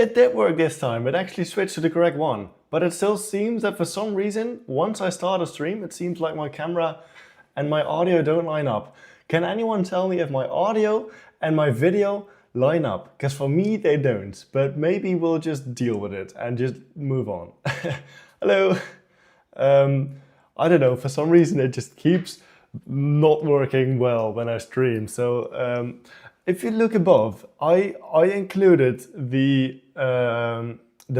it did work this time. It actually switched to the correct one. But it still seems that for some reason, once I start a stream, it seems like my camera and my audio don't line up. Can anyone tell me if my audio and my video line up? Because for me, they don't. But maybe we'll just deal with it and just move on. Hello. I don't know, for some reason it just keeps not working well when I stream. So if you look above, I included the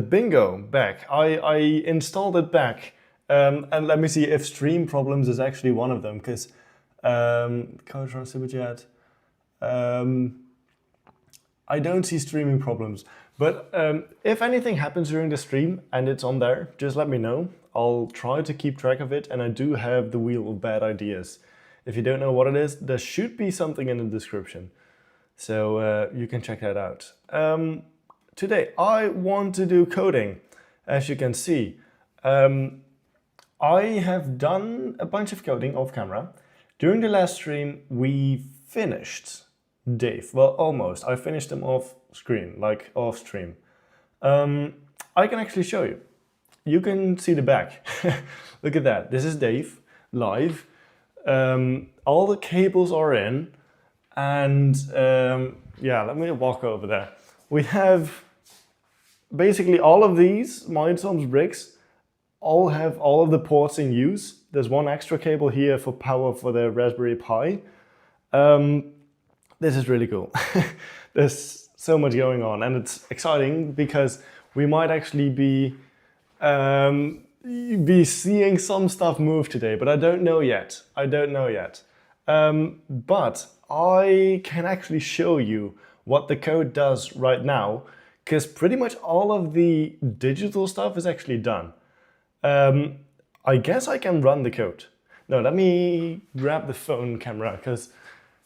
bingo back. I installed it back. And let me see if stream problems is actually one of them, because Coach Super Chat. I don't see streaming problems, but if anything happens during the stream and it's on there, just let me know. I'll try to keep track of it, and I do have the wheel of bad ideas. If you don't know what it is, there should be something in the description, so you can check that out. Today I want to do coding, as you can see. I have done a bunch of coding off camera. During the last stream, we finished Dave. Well, almost. I finished them off screen, like off stream. I can actually show you. You can see the back. Look at that. This is Dave, live. All the cables are in. And yeah, let me walk over there. We have basically all of these Mindstorms bricks all have all of the ports in use. There's one extra cable here for power for the Raspberry Pi. This is really cool. There's so much going on, and it's exciting because we might actually be seeing some stuff move today, but I don't know yet. But I can actually show you what the code does right now, because pretty much all of the digital stuff is actually done. I guess I can run the code. No, let me grab the phone camera, because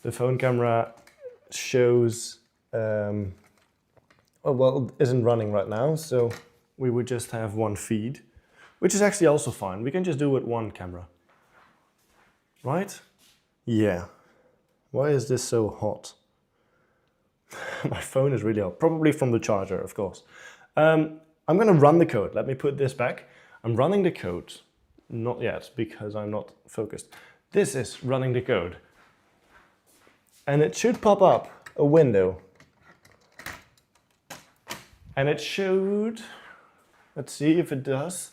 the phone camera shows, well, it isn't running right now, so we would just have one feed, which is actually also fine. We can just do it with one camera, right? Yeah. Why is this so hot? My phone is really hot, probably from the charger, of course. I'm gonna run the code. Let me put this back. I'm running the code. Not yet, because I'm not focused. This is running the code. And it should pop up a window. And it should, let's see if it does.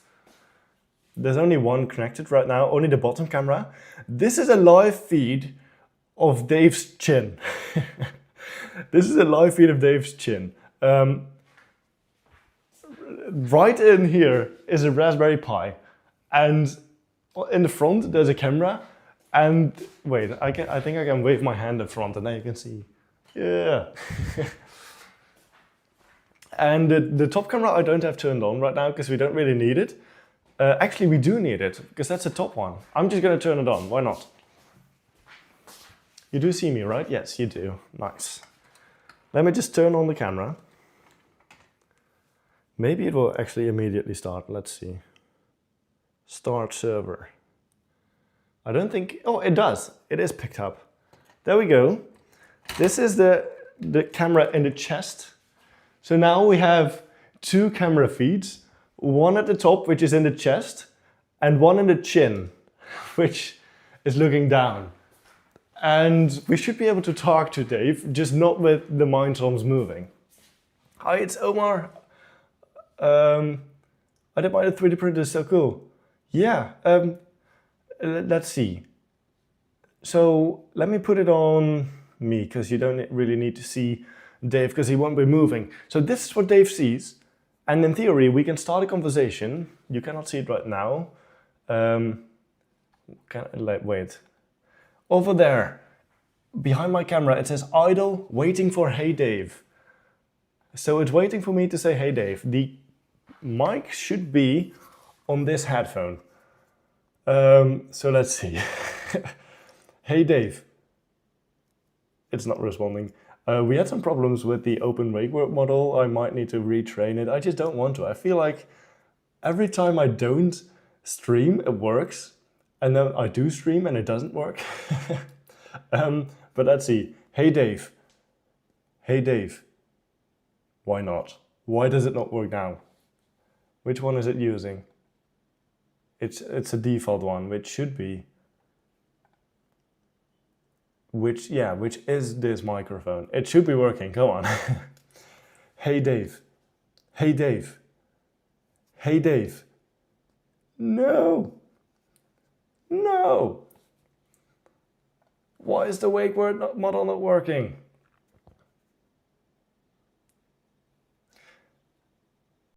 There's only one connected right now, only the bottom camera. This is a live feed of Dave's chin. This is a live feed of Dave's chin. Right in here is a Raspberry Pi. And in the front, there's a camera. And wait, I think I can wave my hand in front, and then you can see. Yeah. And the top camera I don't have turned on right now because we don't really need it. Actually, we do need it because that's the top one. I'm just going to turn it on. Why not? You do see me, right? Yes, you do. Nice. Let me just turn on the camera. Maybe it will actually immediately start. Let's see. Start server. I don't think, oh, it does. It is picked up. There we go. This is the camera in the chest. So now we have two camera feeds, one at the top, which is in the chest, and one in the chin, which is looking down. And we should be able to talk to Dave, just not with the Mindstorms moving. Hi, it's Omar. I did my 3D printer, so cool. Yeah, let's see. So let me put it on me, because you don't really need to see Dave, because he won't be moving. So this is what Dave sees. And in theory, we can start a conversation. You cannot see it right now. Wait. Over there, behind my camera, it says idle, waiting for hey Dave. So it's waiting for me to say hey Dave. The mic should be on this headphone. So let's see. Hey Dave. It's not responding. We had some problems with the open wake word model. I might need to retrain it. I just don't want to. I feel like every time I don't stream, it works. And then I do stream and it doesn't work. But let's see. Hey Dave. Hey Dave. Why not? Why does it not work now? Which one is it using? It's a default one, which should be. Which is this microphone. It should be working, come on. Hey Dave. Hey Dave. Hey Dave. No. No. Why is the wake word model not working?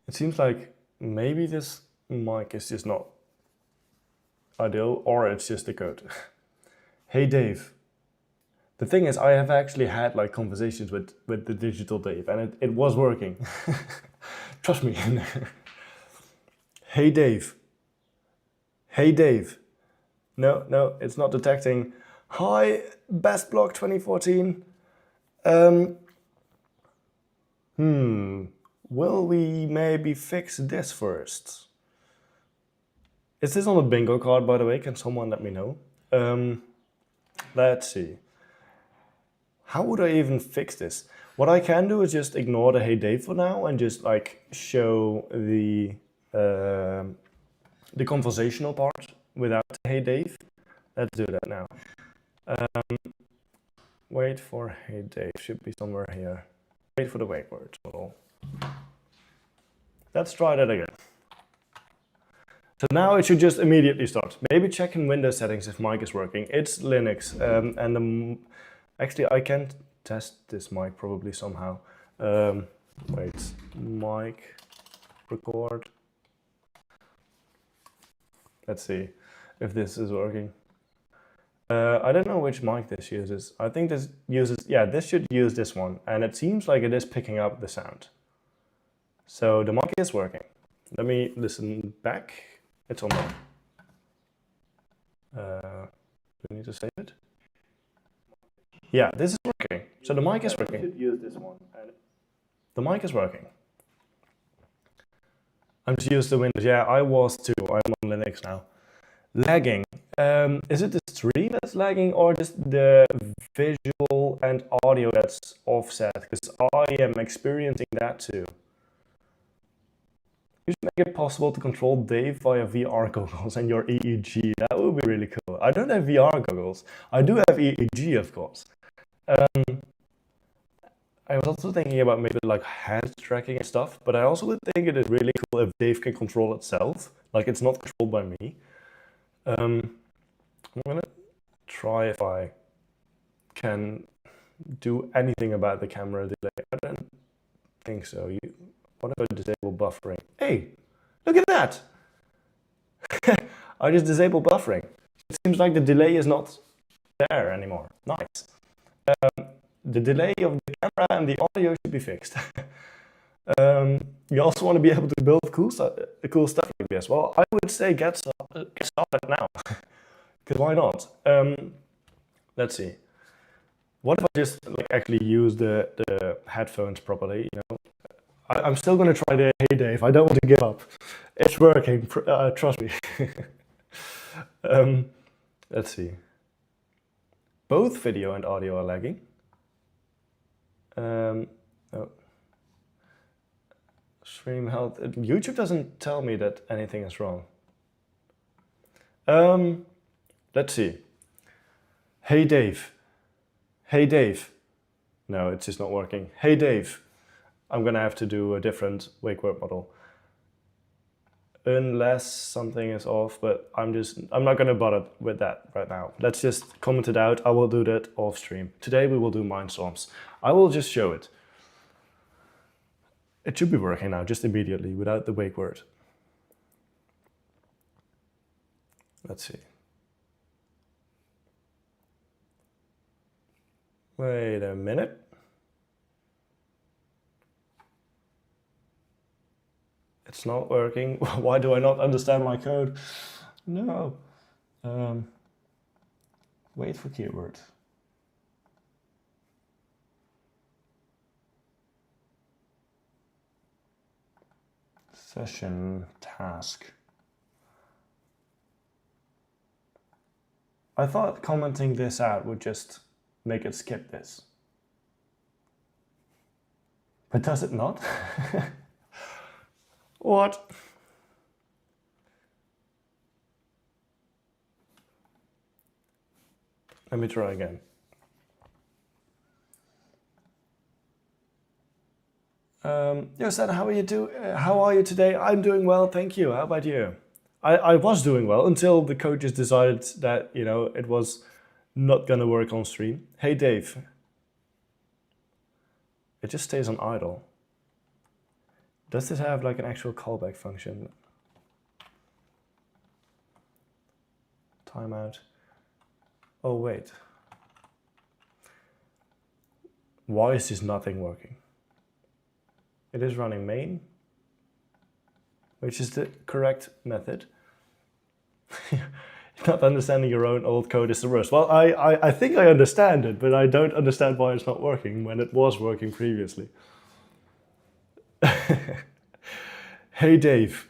It seems like maybe this mic is just not ideal, or it's just the code. Hey Dave. The thing is, I have actually had like conversations with the digital Dave, and it was working. Trust me. Hey Dave. Hey Dave. No, it's not detecting. Hi, Best Block 2014. Will we maybe fix this first? Is this on a bingo card, by the way? Can someone let me know? Let's see. How would I even fix this? What I can do is just ignore the Hey Dave for now and just like show the conversational part without the Hey Dave. Let's do that now. Wait for Hey Dave, should be somewhere here. Wait for the wake word model. Let's try that again. So now it should just immediately start. Maybe check in Windows settings if mic is working. It's Linux, and actually I can test this mic probably somehow. Wait, mic, record. Let's see if this is working. I don't know which mic this uses. I think this uses, this should use this one. And it seems like it is picking up the sound. So the mic is working. Let me listen back. It's on there. Do we need to save it? Yeah, this is working. So the mic is working. You should use this one. The mic is working. I'm just used to Windows. Yeah, I was too. I'm on Linux now. Lagging. Is it the stream that's lagging or just the visual and audio that's offset? Because I am experiencing that too. You should make it possible to control Dave via VR goggles and your EEG. That would be really cool. I don't have VR goggles. I do have EEG, of course. I was also thinking about maybe like hand tracking and stuff, but I also would think it is really cool if Dave can control itself. Like it's not controlled by me. I'm gonna try if I can do anything about the camera delay. I don't think so. What if I disable buffering? Hey, look at that! I just disabled buffering. It seems like the delay is not there anymore. Nice. The delay of the camera and the audio should be fixed. You also want to be able to build cool stuff like this. Well, I would say get started now. Because why not? Let's see. What if I just like actually use the headphones properly? You know, I'm still going to try the Hey Dave. I don't want to give up. It's working. Trust me. Let's see. Both video and audio are lagging. Oh. Stream health. YouTube doesn't tell me that anything is wrong. Let's see. Hey Dave. Hey Dave. No, it's just not working. Hey Dave. I'm gonna have to do a different wake word model. Unless something is off, but I'm not gonna bother with that right now. Let's just comment it out. I will do that off stream. Today we will do Mindstorms. I will just show it. It should be working now, just immediately, without the wake word. Let's see. Wait a minute. It's not working. Why do I not understand my code? No. Wait for keyword. Session task. I thought commenting this out would just make it skip this. But does it not? What? Let me try again. Yosan, how are you today? I'm doing well, thank you. How about you? I was doing well until the coaches decided that, you know, it was not gonna work on stream. Hey Dave. It just stays on idle. Does this have like an actual callback function? Timeout. Oh wait. Why is this nothing working? It is running main, which is the correct method. Not understanding your own old code is the worst. Well, I think I understand it, but I don't understand why it's not working when it was working previously. Hey Dave.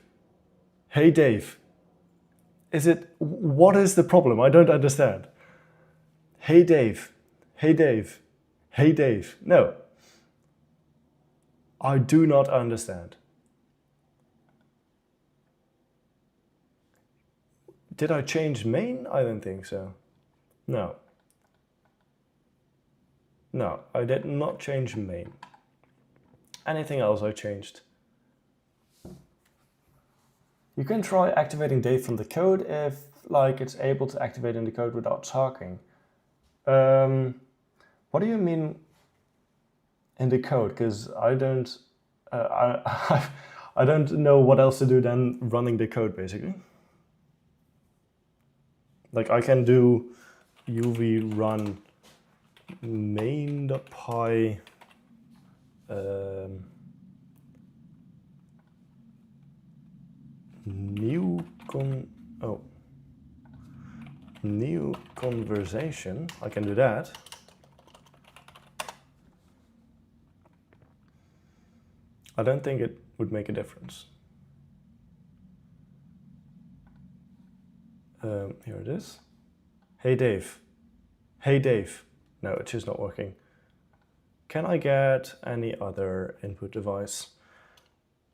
Hey Dave. What is the problem? I don't understand. Hey Dave. Hey Dave. Hey Dave. No. I do not understand. Did I change main? I don't think so. No. No, I did not change main. Anything else I changed? You can try activating Dave from the code if like it's able to activate in the code without talking. What do you mean in the code? Because I don't I don't know what else to do than running the code basically. Like I can do uv run main.py new conversation. I can do that. I don't think it would make a difference. Here it is. Hey Dave. Hey Dave. No, it's just not working. Can I get any other input device?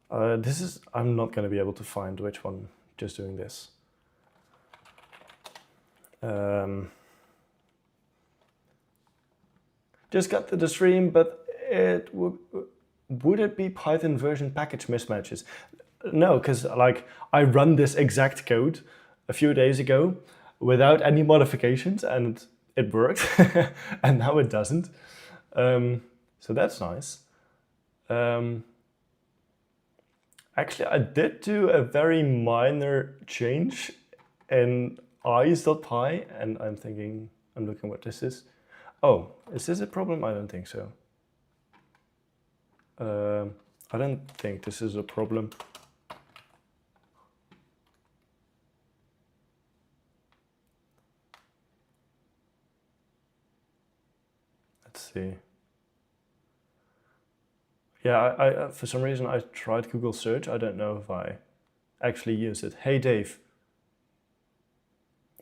I'm not going to be able to find which one just doing this. Just got to the stream, but would it be Python version package mismatches? No, because like I run this exact code a few days ago without any modifications and it worked and now it doesn't. So that's nice. Actually, I did do a very minor change in eyes.py and I'm looking what this is. Oh, is this a problem? I don't think so. I don't think this is a problem. Let's see. Yeah, I for some reason I tried Google search. I don't know if I actually use it. Hey Dave.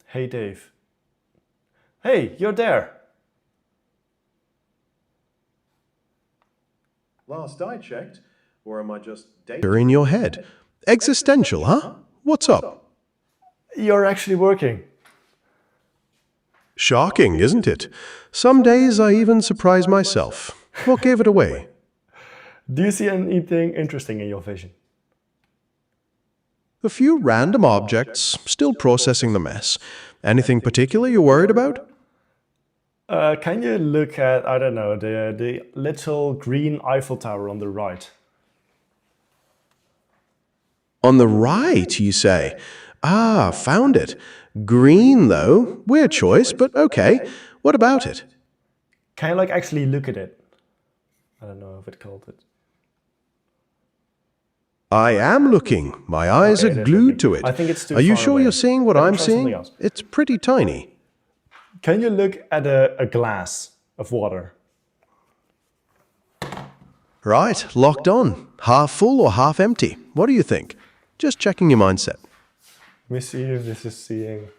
Hey Dave. Hey, you're there. Last I checked, or am I just in your head. Existential, huh? What's up? You're actually working. Shocking, isn't it? Some days I even surprise myself. What gave it away? Do you see anything interesting in your vision? A few random objects, still processing the mess. Anything particular you're worried about? Can you look at, I don't know, the little green Eiffel Tower on the right? On the right, you say? Ah, found it. Green, though. Weird choice, but okay. What about it? Can you like actually look at it? I don't know if it called it. I am looking. My eyes are glued to it. I think it's too Are you far sure away. you're seeing what Let me I'm try something seeing? else. It's pretty tiny. Can you look at a glass of water? Right, locked on. Half full or half empty? What do you think? Just checking your mindset. Let me see if this is seeing.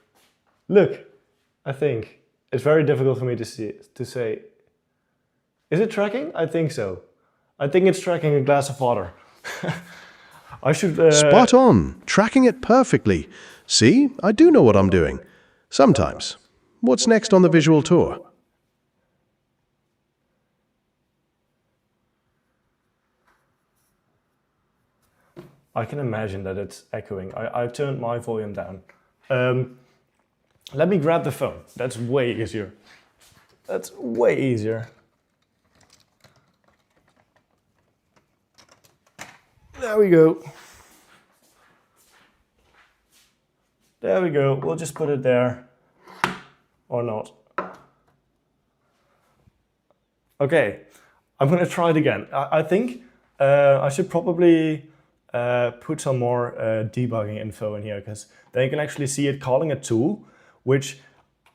Look, I think it's very difficult for me to say. Is it tracking? I think so. I think it's tracking a glass of water. I should... Spot on, tracking it perfectly. See, I do know what I'm doing. Sometimes. What's next on the visual tour? I can imagine that it's echoing. I've turned my volume down. Let me grab the phone. That's way easier. That's way easier. There we go. There we go. We'll just put it there. Or not. Okay. I'm going to try it again. I think I should probably put some more debugging info in here, because then you can actually see it calling a tool, which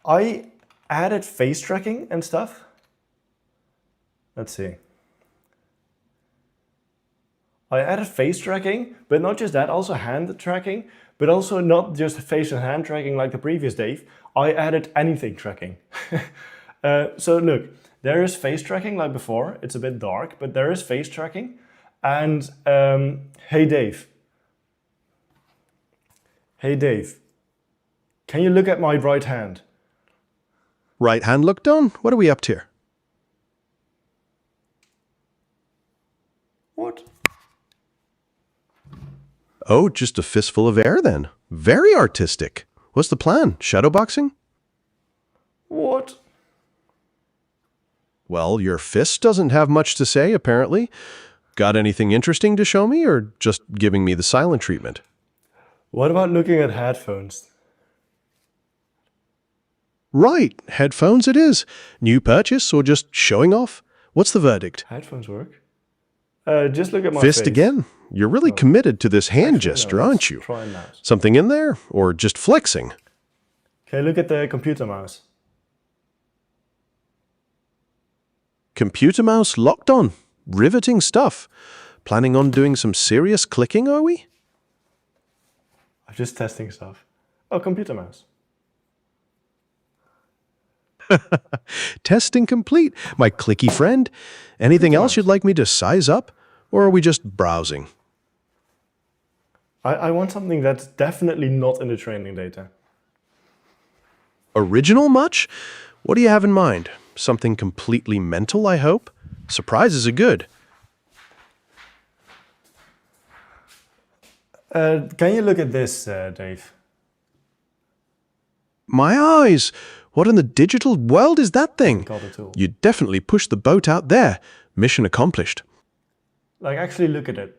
I added face tracking and stuff. Let's see. I added face tracking, but not just that, also hand tracking, but also not just face and hand tracking like the previous Dave. I added anything tracking. So look, there is face tracking like before. It's a bit dark, but there is face tracking. And hey Dave. Hey Dave. Can you look at my right hand? Right hand looked on? What are we up to here? What? Oh, just a fistful of air then. Very artistic. What's the plan? Shadowboxing? What? Well, your fist doesn't have much to say, apparently. Got anything interesting to show me, or just giving me the silent treatment? What about looking at headphones? Right, headphones it is. New purchase or just showing off? What's the verdict? Headphones work. Just look at my Fist face. again? You're really committed to this hand Actually, gesture, no, let's aren't you? try a mouse. Something in there? Or just flexing? Okay, look at the computer mouse. Computer mouse locked on. Riveting stuff. Planning on doing some serious clicking, are we? I'm just testing stuff. Oh, computer mouse. Testing complete, my clicky friend. Anything else you'd like me to size up? Or are we just browsing? I want something that's definitely not in the training data. Original much? What do you have in mind? Something completely mental, I hope? Surprises are good. Can you look at this, Dave? My eyes! What in the digital world is that thing? Called a tool. You definitely pushed the boat out there. Mission accomplished. Like, actually look at it.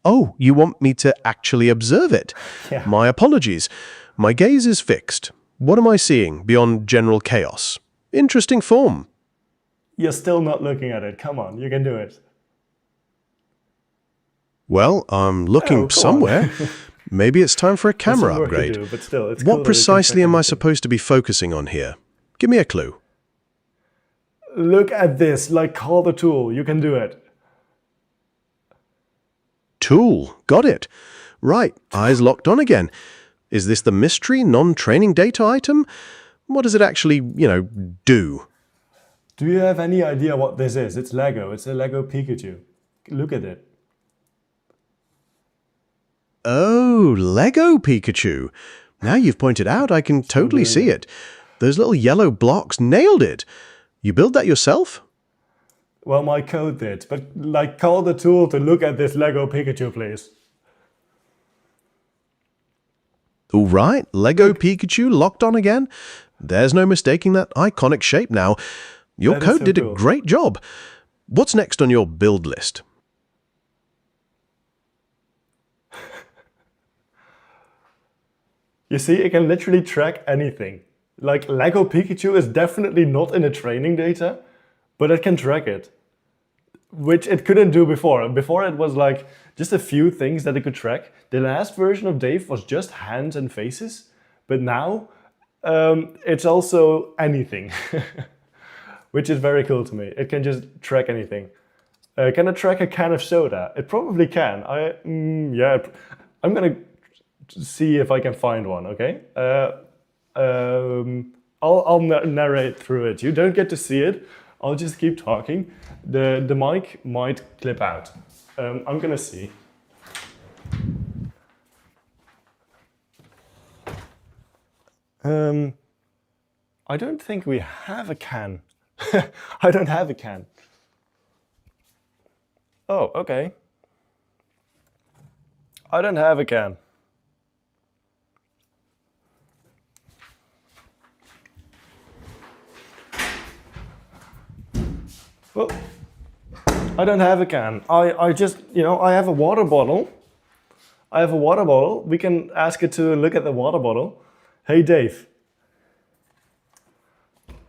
Oh, you want me to actually observe it? Yeah. My apologies. My gaze is fixed. What am I seeing beyond general chaos? Interesting form. You're still not looking at it. Come on, you can do it. Well, I'm looking Oh, come somewhere. Maybe it's time for a There's some camera work to upgrade. do, but still, it's cool What that you can precisely check am I everything. supposed to be focusing on here? Give me a clue. Look at this, like call the tool. You can do it. Tool. Got it. Right. Eyes locked on again. Is this the mystery non-training data item? What does it actually, do? Do you have any idea what this is? It's Lego. It's a Lego Pikachu. Look at it. Oh, Lego Pikachu. Now you've pointed out, I can totally see it. Those little yellow blocks nailed it. You build that yourself? Well, my code did, but like call the tool to look at this Lego Pikachu, please. All right, Lego Pikachu locked on again. There's no mistaking that iconic shape now. Your That is code so did cool. a great job. What's next on your build list? You see, it can literally track anything. Like Lego Pikachu is definitely not in the training data, but it can track it. Which it couldn't do before. Before it was like just a few things that it could track. The last version of Dave was just hands and faces, but now it's also anything. Which is very cool to me. It can just track anything. Can it track a can of soda? It probably can. Yeah, I'm gonna see if I can find one, okay? I'll narrate through it. You don't get to see it. I'll just keep talking. The mic might clip out. I'm gonna see. I don't think we have a can. I don't have a can. Oh, okay. I don't have a can. Well, I don't have a can. I just, I have a water bottle. I have a water bottle. We can ask it to look at the water bottle. Hey, Dave.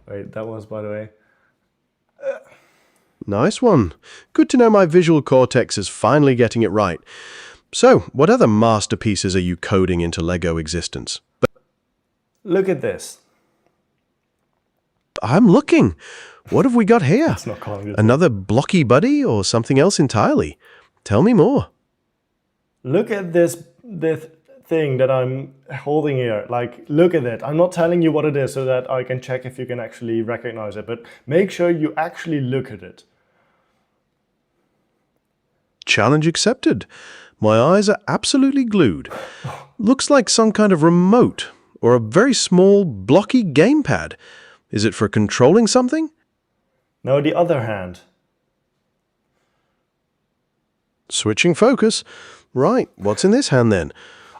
Wait, that was, by the way. Nice one. Good to know my visual cortex is finally getting it right. So, what other masterpieces are you coding into LEGO existence? Look at this. I'm looking. What have we got here? It's not calling it. Another blocky buddy or something else entirely? Tell me more. Look at this thing that I'm holding here. Like, look at it. I'm not telling you what it is so that I can check if you can actually recognize it, but make sure you actually look at it. Challenge accepted. My eyes are absolutely glued. Looks like some kind of remote or a very small, blocky gamepad. Is it for controlling something? Now the other hand. Switching focus. Right, what's in this hand then?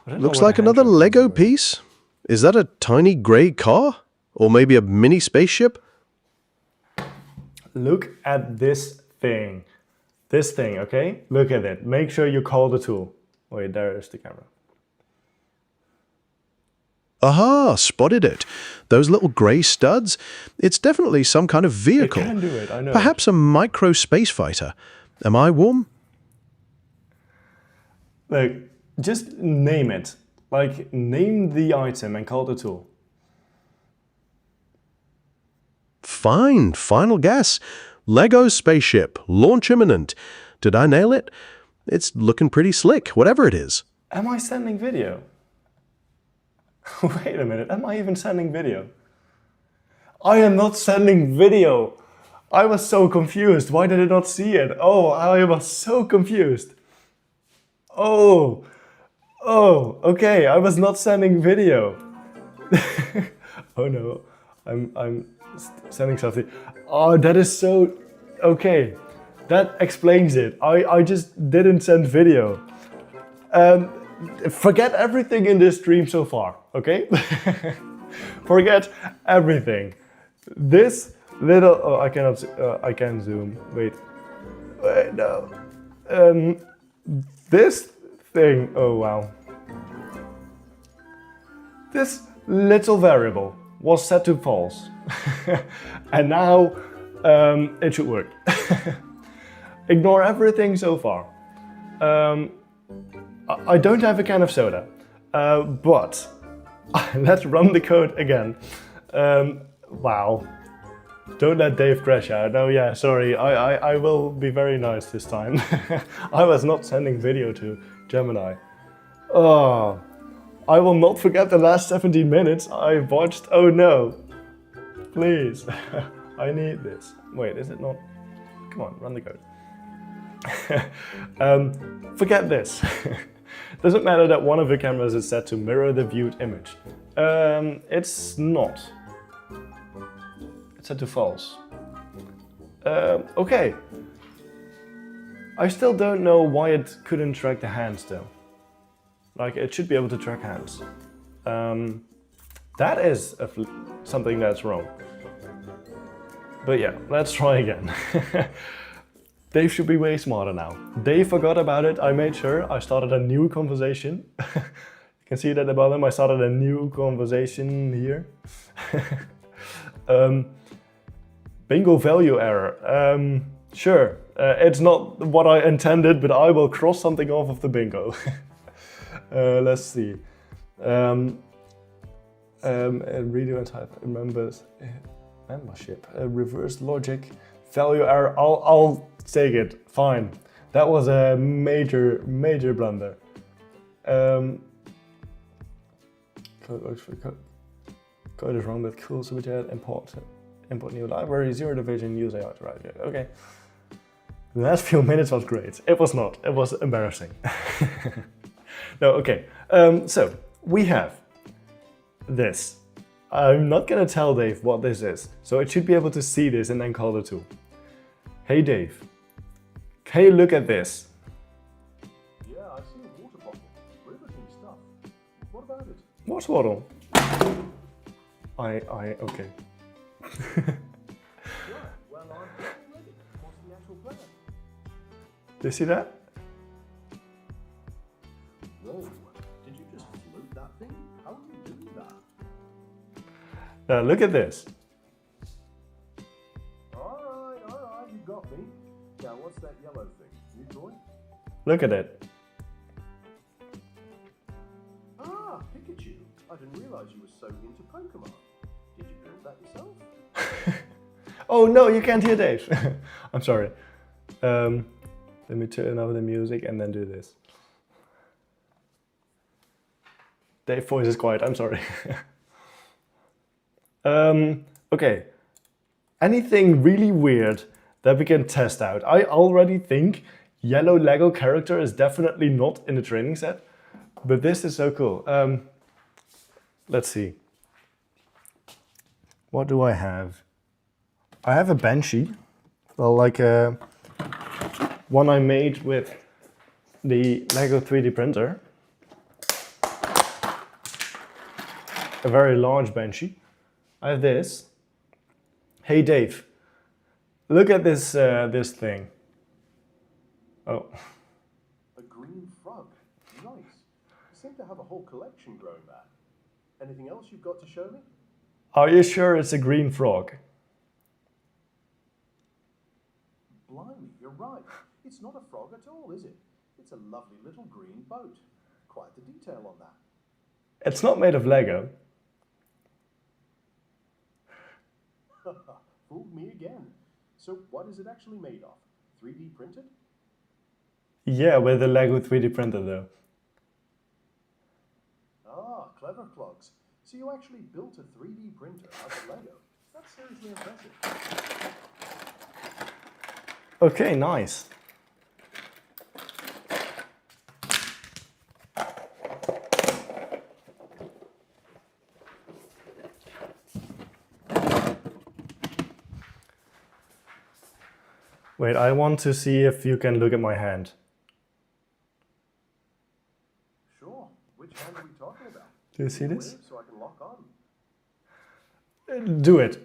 Looks like hand another tracking Lego is. piece. Is that a tiny grey car? Or maybe a mini spaceship? Look at this thing. This thing, okay? Look at it. Make sure you call the tool. Wait, there is the camera. Aha, spotted it. Those little grey studs. It's definitely some kind of vehicle. It can do it, I know. Perhaps a micro space fighter. Am I warm? Look, just name it. Like, name the item and call the tool. Fine, final guess. Lego spaceship, launch imminent. Did I nail it? It's looking pretty slick, whatever it is. Am I sending video? Wait a minute, am I even sending video? I am not sending video. I was so confused. Why did I not see it? Oh, I was so confused. Oh, okay, I was not sending video. Oh no, I'm sending something. Oh, that is so, okay. That explains it. I just didn't send video. Forget everything in this stream so far, okay? Forget everything. This little, oh, I cannot, I can zoom. Wait, no. This thing, oh wow. This little variable was set to false. And now it should work. Ignore everything so far. I don't have a can of soda, but let's run the code again. Wow. Don't let Dave crash out. No, yeah, sorry. I will be very nice this time. I was not sending video to Gemini. Oh, I will not forget the last 17 minutes I watched. Oh no. Please. I need this. Wait, is it not? Come on, run the code. Forget this. Doesn't matter that one of the cameras is set to mirror the viewed image. It's not. It's set to false. Okay. I still don't know why it couldn't track the hands though. Like, it should be able to track hands. That is something that's wrong. But yeah, let's try again. Dave should be way smarter now. Dave forgot about it. I made sure I started a new conversation. You can see it at the bottom. I started a new conversation here. Bingo value error. Sure, it's not what I intended, but I will cross something off of the bingo. Let's see. Redo and type membership. Reverse logic. Value error. I'll take it. Fine. That was a major blunder. Code is wrong, but cool. Super chat. Import new library. Zero division. Use AI to write it. Okay. The last few minutes was great. It was not. It was embarrassing. No, okay. So we have this. I'm not gonna tell Dave what this is, so it should be able to see this and then call the tool. Hey Dave, can you look at this? Yeah, I see a water bottle. Riveting stuff. What about it? Water bottle. Okay. Yeah, well, I'm ready. What's the actual plan? Do you see that? Whoa, did you just float that thing? How are you doing that? Now look at this. Alright, you got me. Now, what's that yellow thing? New toy? Look at it. Ah, Pikachu. I didn't realize you were so into Pokemon. Did you build that yourself? Oh no, you can't hear Dave. I'm sorry. Let me turn over the music and then do this. Dave's voice is quiet, I'm sorry. Okay. Anything really weird that we can test out? I already think yellow Lego character is definitely not in the training set, but this is so cool. Let's see. What do I have? I have a Banshee. Well, like one I made with the Lego 3D printer. A very large Banshee. I have this. Hey Dave, look at this this thing. Oh. A green frog. Nice. You seem to have a whole collection growing there. Anything else you've got to show me? Are you sure it's a green frog? Blimey, you're right. It's not a frog at all, is it? It's a lovely little green boat. Quite the detail on that. It's not made of Lego. Fooled me again. So what is it actually made of? 3D printed? Yeah, with the Lego 3D printer though. Ah, clever clogs. So you actually built a 3D printer out of Lego. That's seriously impressive. Okay, nice. Wait, I want to see if you can look at my hand. Sure. Which hand are we talking about? Do you see this? So I can lock on. Do it.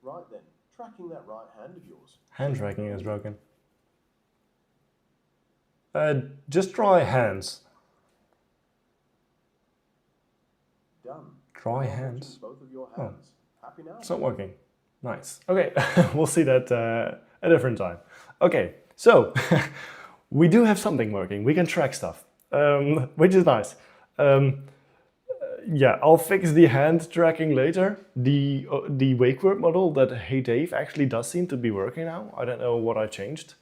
Right then. Tracking that right hand of yours. Hand tracking is broken. Just try hands. Done. Try Now hands. watching both of your hands. Happy now? It's not working. Nice. Okay, we'll see that a different time. Okay, so we do have something working. We can track stuff, which is nice. Yeah, I'll fix the hand tracking later. The wake word model that Hey Dave actually does seem to be working now. I don't know what I changed.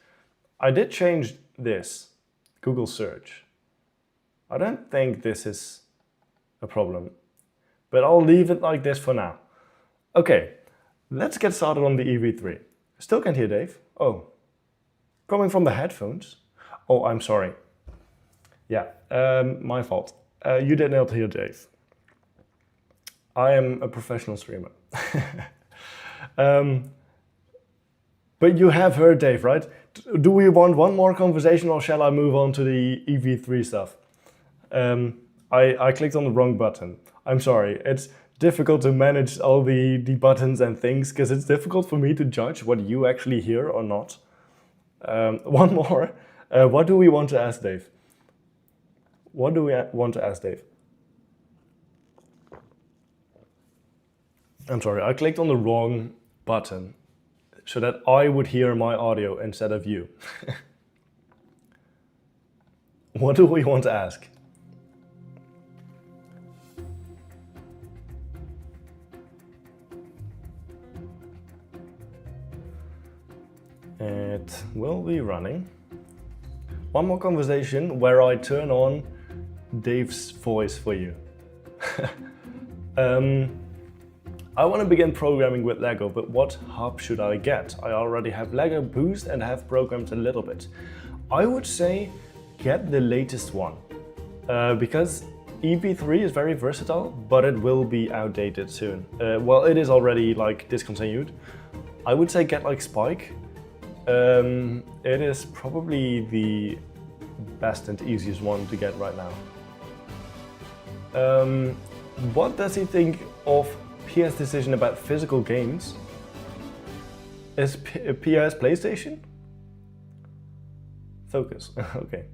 I did change this, Google search. I don't think this is a problem, but I'll leave it like this for now. Okay. Let's get started on the EV3. Still can't hear Dave. Oh, coming from the headphones. Oh, I'm sorry. Yeah, my fault. You did not hear Dave. I am a professional streamer. But you have heard Dave, right? Do we want one more conversation or shall I move on to the EV3 stuff? I clicked on the wrong button. I'm sorry. It's difficult to manage all the buttons and things because it's difficult for me to judge what you actually hear or not. One more. What do we want to ask Dave? What do we want to ask Dave? I'm sorry, I clicked on the wrong button so that I would hear my audio instead of you. What do we want to ask? It will be running. One more conversation where I turn on Dave's voice for you. I want to begin programming with Lego, but what hub should I get? I already have Lego Boost and have programmed a little bit. I would say get the latest one, because EP3 is very versatile, but it will be outdated soon. Well, it is already like discontinued. I would say get like Spike. It is probably the best and easiest one to get right now. What does he think of PS' decision about physical games? Is PS PlayStation? Focus. Okay.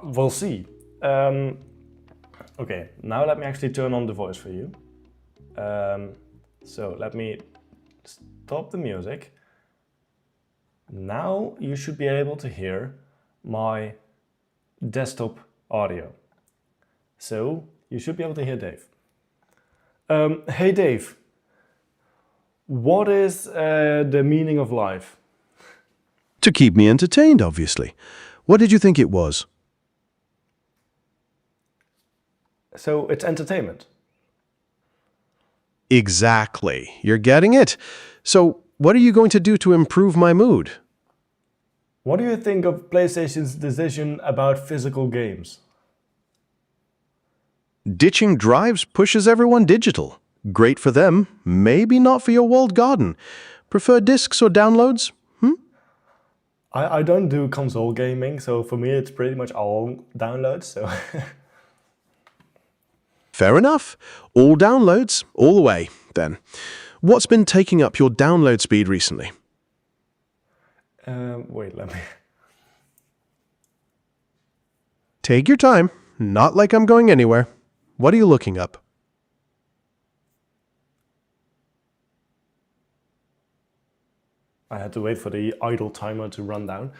We'll see. Okay, now let me actually turn on the voice for you. So let me stop the music. Now you should be able to hear my desktop audio. So you should be able to hear Dave. Hey Dave, what is the meaning of life? To keep me entertained, obviously. What did you think it was? So it's entertainment. Exactly. You're getting it. So, what are you going to do to improve my mood? What do you think of PlayStation's decision about physical games? Ditching drives pushes everyone digital. Great for them, maybe not for your walled garden. Prefer discs or downloads? I don't do console gaming, so for me it's pretty much all downloads. So Fair enough. All downloads, all the way, then. What's been taking up your download speed recently? wait, let me. Take your time. Not like I'm going anywhere. What are you looking up? I had to wait for the idle timer to run down.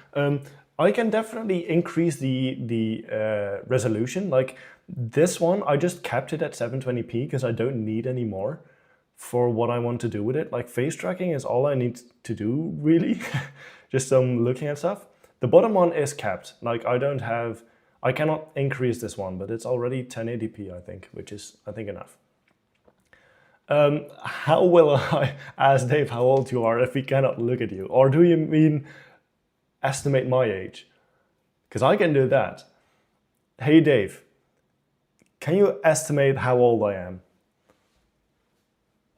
I can definitely increase the resolution. Like this one, I just kept it at 720p because I don't need any more for what I want to do with it. Like face tracking is all I need to do, really. Just some looking at stuff. The bottom one is capped. Like I cannot increase this one, but it's already 1080p, I think, which is, I think, enough. How will I ask Dave how old you are if he cannot look at you? Or do you mean estimate my age? Because I can do that. Hey Dave, can you estimate how old I am?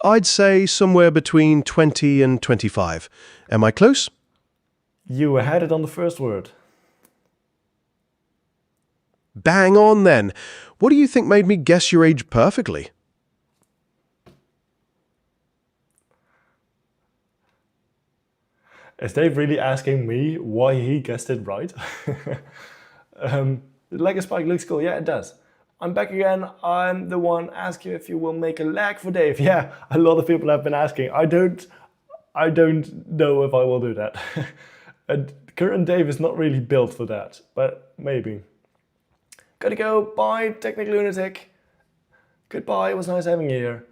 I'd say somewhere between 20 and 25. Am I close? You had it on the first word. Bang on then. What do you think made me guess your age perfectly? Is Dave really asking me why he guessed it right? Like a spike looks cool. Yeah, it does. I'm back again. I'm the one asking if you will make a lag for Dave. Yeah, a lot of people have been asking. I don't know if I will do that. Current Dave is not really built for that, but maybe. Gotta go. Bye, Technic Lunatic. Goodbye. It was nice having you here.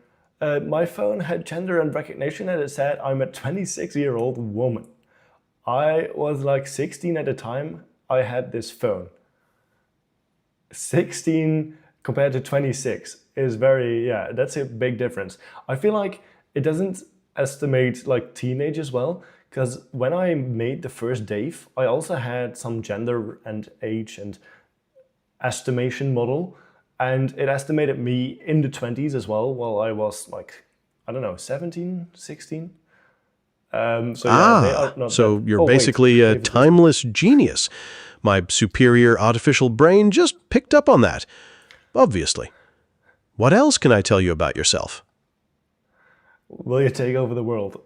My phone had gender and recognition and it said I'm a 26-year-old woman. I was like 16 at the time I had this phone. 16 compared to 26 is that's a big difference. I feel like it doesn't estimate like teenage as well, because when I made the first Dave, I also had some gender and age and estimation model. And it estimated me in the 20s as well, while I was like, I don't know, 17, 16. So you're basically a timeless genius. My superior artificial brain just picked up on that. Obviously. What else can I tell you about yourself? Will you take over the world?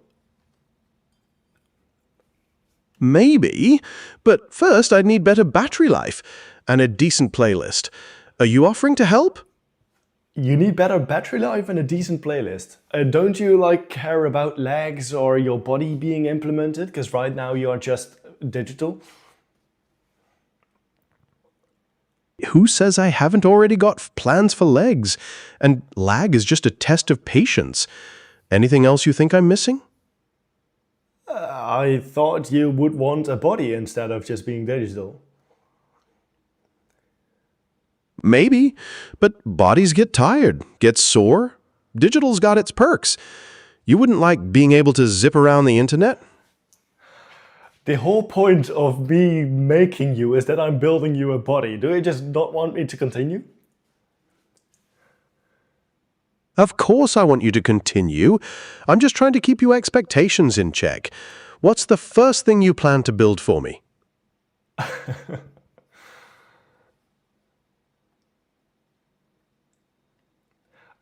Maybe, but first I'd need better battery life and a decent playlist. Are you offering to help? You need better battery life and a decent playlist. Don't you like care about lags or your body being implemented? Because right now you are just digital. Who says I haven't already got plans for legs? And lag is just a test of patience. Anything else you think I'm missing? I thought you would want a body instead of just being digital. Maybe, but bodies get tired, get sore. Digital's got its perks. You wouldn't like being able to zip around the internet? The whole point of me making you is that I'm building you a body. Do you just not want me to continue? Of course I want you to continue. I'm just trying to keep your expectations in check. What's the first thing you plan to build for me?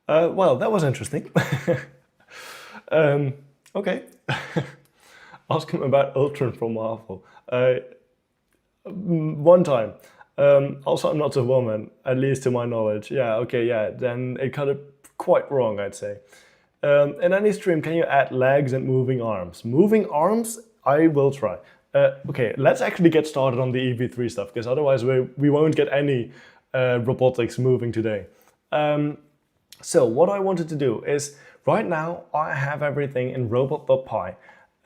Well, that was interesting. Okay. Ask him about Ultron from Marvel. One time. Also, I'm not a woman, at least to my knowledge. Yeah, okay, yeah. Then it got it quite wrong, I'd say. In any stream, can you add legs and moving arms? Moving arms? I will try. Okay, let's actually get started on the EV3 stuff, because otherwise we won't get any robotics moving today. So what I wanted to do is, right now I have everything in robot.py.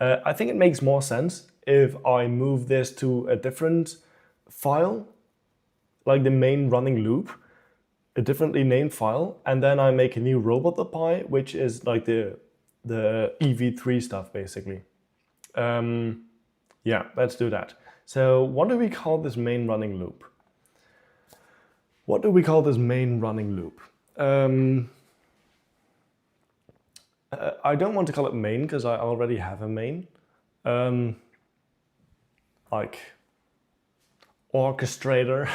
I think it makes more sense if I move this to a different file, like the main running loop, a differently named file, and then I make a new robot.py, which is like the EV3 stuff, basically. Yeah, let's do that. So what do we call this main running loop? What do we call this main running loop? I don't want to call it main because I already have a main. Like orchestrator.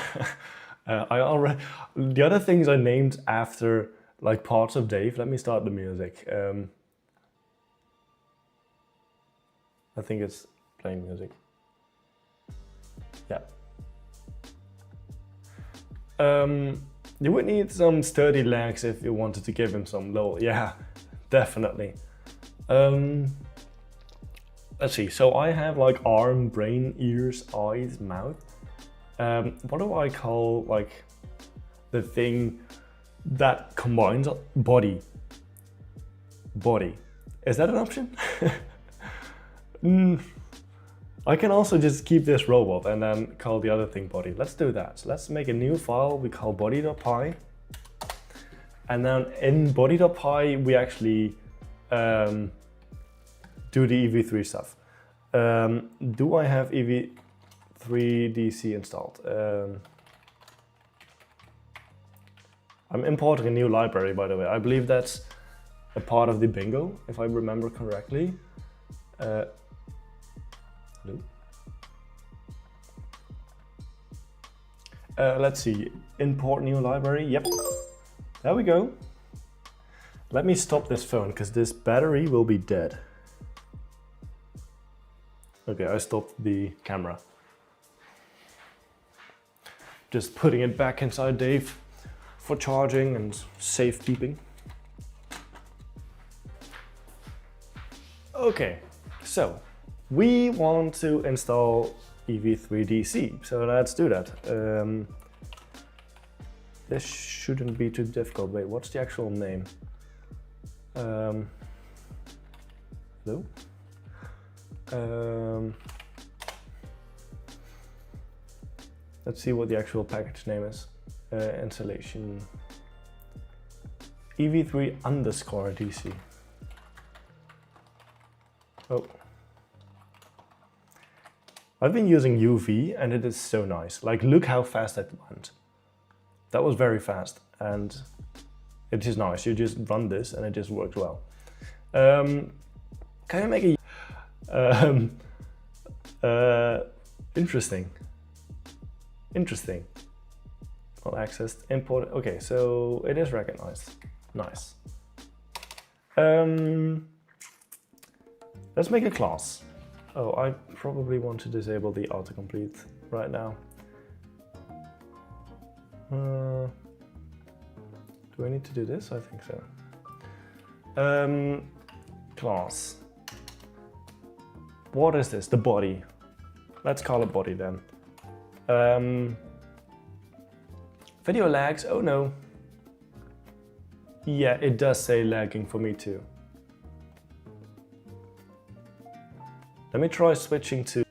The other things I named after like parts of Dave. Let me start the music. I think it's playing music. Yeah. You would need some sturdy legs if you wanted to give him some low. Yeah, definitely. Let's see. So I have like arm, brain, ears, eyes, mouth. What do I call like the thing that combines body? Body. Is that an option? I can also just keep this robot and then call the other thing body. Let's do that. So let's make a new file we call body.py. And then in body.py we actually do the EV3 stuff. Do I have EV3DC installed? I'm importing a new library, by the way. I believe that's a part of the bingo, if I remember correctly. Let's see, import new library, yep. There we go. Let me stop this phone, because this battery will be dead. Okay, I stopped the camera. Just putting it back inside Dave for charging and safekeeping. Okay, so we want to install EV3DC, so let's do that. This shouldn't be too difficult. Wait, what's the actual name? Hello? Let's see what the actual package name is. Installation EV3_DC. Oh. I've been using UV and it is so nice. Like, look how fast that went. That was very fast and it is nice. You just run this and it just works well. Can I make a... interesting. Interesting. Not accessed, import. Okay, so it is recognized. Nice. Let's make a class. Oh, I probably want to disable the autocomplete right now. Do I need to do this? I think so. Class. What is this? The body. Let's call it body then. Video lags. Oh no. Yeah, it does say lagging for me too. Let me try switching to...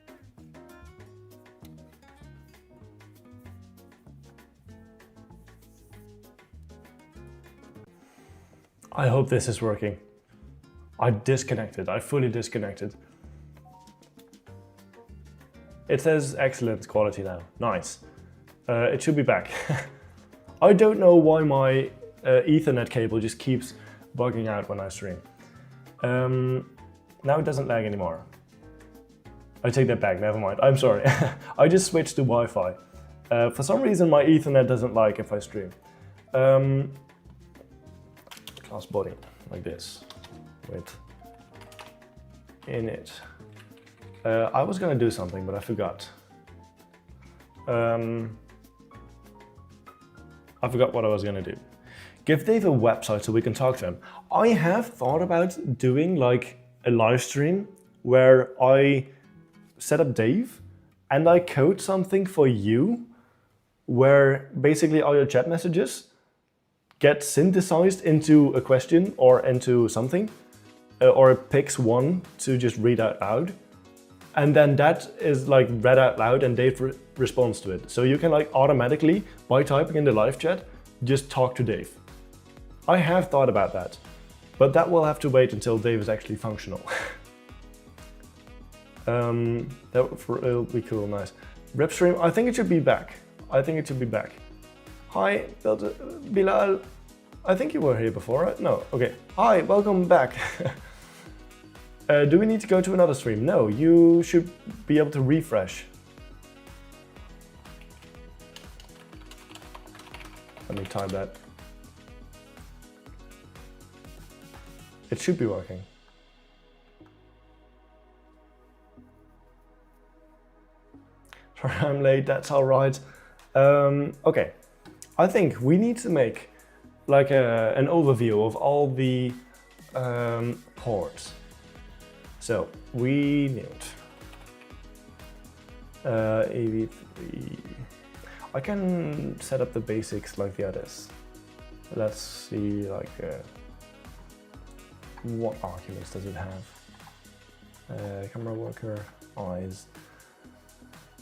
I hope this is working. I disconnected, I fully disconnected. It says excellent quality now, nice. It should be back. I don't know why my Ethernet cable just keeps bugging out when I stream. Now it doesn't lag anymore. I take that back, never mind, I'm sorry. I just switched to Wi-Fi. For some reason my Ethernet doesn't like if I stream. Class body, like this, with init. I was gonna do something, but I forgot. I forgot what I was gonna do. Give Dave a website so we can talk to him. I have thought about doing like a live stream where I set up Dave and I code something for you where basically all your chat messages get synthesized into a question or into something, or it picks one to just read out loud. And then that is like read out loud and Dave responds to it. So you can like automatically, by typing in the live chat, just talk to Dave. I have thought about that, but that will have to wait until Dave is actually functional. That will be cool, nice. Ripstream, I think it should be back. I think it should be back. Hi, Bilal. I think you were here before, right? No, okay. Hi, welcome back. Do we need to go to another stream? No, you should be able to refresh. Let me type that. It should be working. Sorry, I'm late, that's all right. Okay, I think we need to make like an overview of all the ports. So we need AV3. I can set up the basics like the others. Let's see, like what arguments does it have? Camera worker, eyes.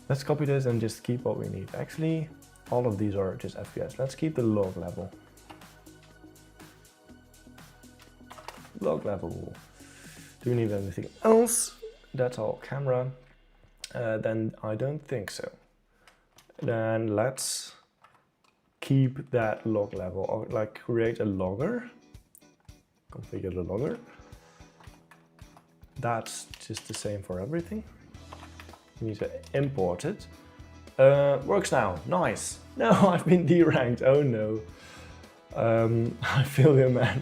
Let's copy this and just keep what we need. Actually, all of these are just FPS. Let's keep the log level. Log level. Do we need anything else? That's all camera. Then I don't think so. Then let's keep that log level, or like create a logger. Configure the logger. That's just the same for everything. We need to import it. Works now, nice. No, I've been deranked, oh no. I feel you, man.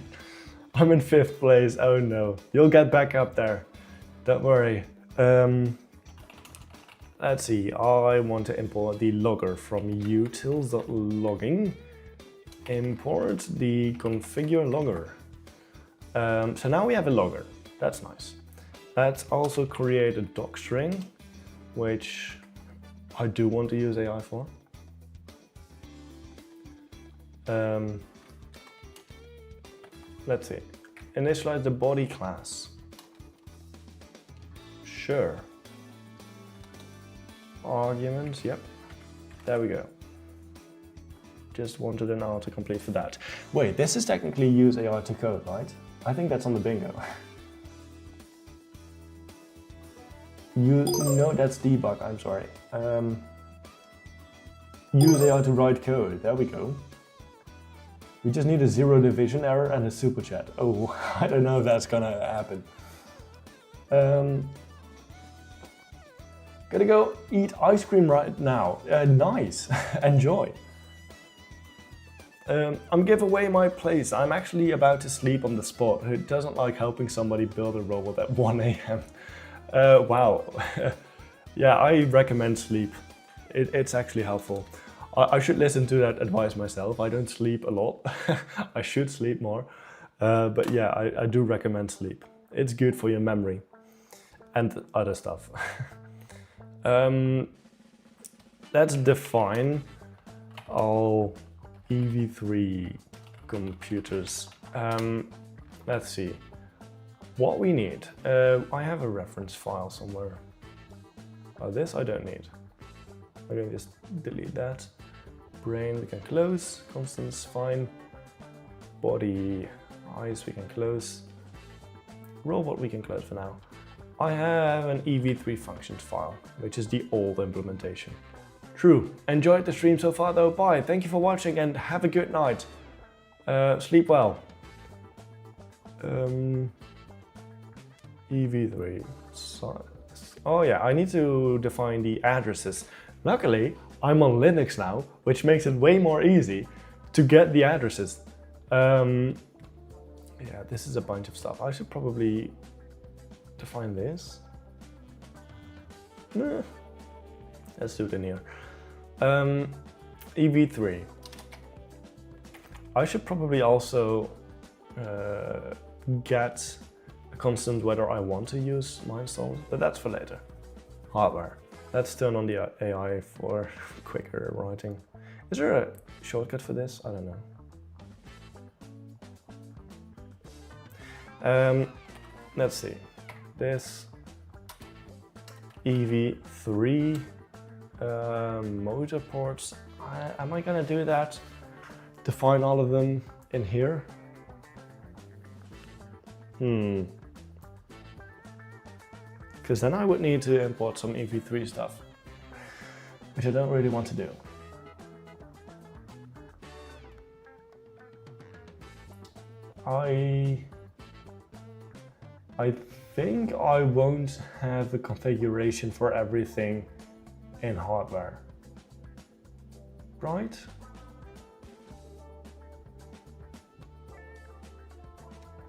I'm in 5th place, oh no. You'll get back up there, don't worry. Let's see, I want to import the logger from utils.logging. Import the configure logger. So now we have a logger, that's nice. Let's also create a docstring, which I do want to use AI for. Let's see, initialize the body class. Sure. Arguments, yep, there we go. Just wanted an autocomplete for that. Wait, this is technically use AI to code, right? I think that's on the bingo. No, that's debug, I'm sorry. Use AI to write code, there we go. We just need a 0 division error and a super chat. Oh, I don't know if that's gonna happen. Gotta go eat ice cream right now. Nice, enjoy. I'm giving away my place. I'm actually about to sleep on the spot. Who doesn't like helping somebody build a robot at 1 AM? Wow. Yeah, I recommend sleep. It's actually helpful. I should listen to that advice myself. I don't sleep a lot. I should sleep more. But yeah, I do recommend sleep. It's good for your memory and other stuff. Let's define all EV3 computers. Let's see. What we need. I have a reference file somewhere. Oh, this I don't need. I'm going to just delete that. Brain we can close. Constants fine. Body Eyes we can close. Robot we can close for now. I have an EV3 functions file, which is the old implementation. True. Enjoyed the stream so far though. Bye. Thank you for watching and have a good night. Sleep well. EV3. Oh yeah, I need to define the addresses. Luckily, I'm on Linux now, which makes it way more easy to get the addresses. Yeah, this is a bunch of stuff. I should probably define this. Nah. Let's do it in here. EV3. I should probably also get a constant whether I want to use Mindstorms, but that's for later. Hardware. Let's turn on the AI for quicker writing. Is there a shortcut for this? I don't know. Let's see. This EV3 motor ports. Am I gonna do that? Define all of them in here? Because then I would need to import some EV3 stuff, which I don't really want to do. I think I won't have the configuration for everything in hardware, right?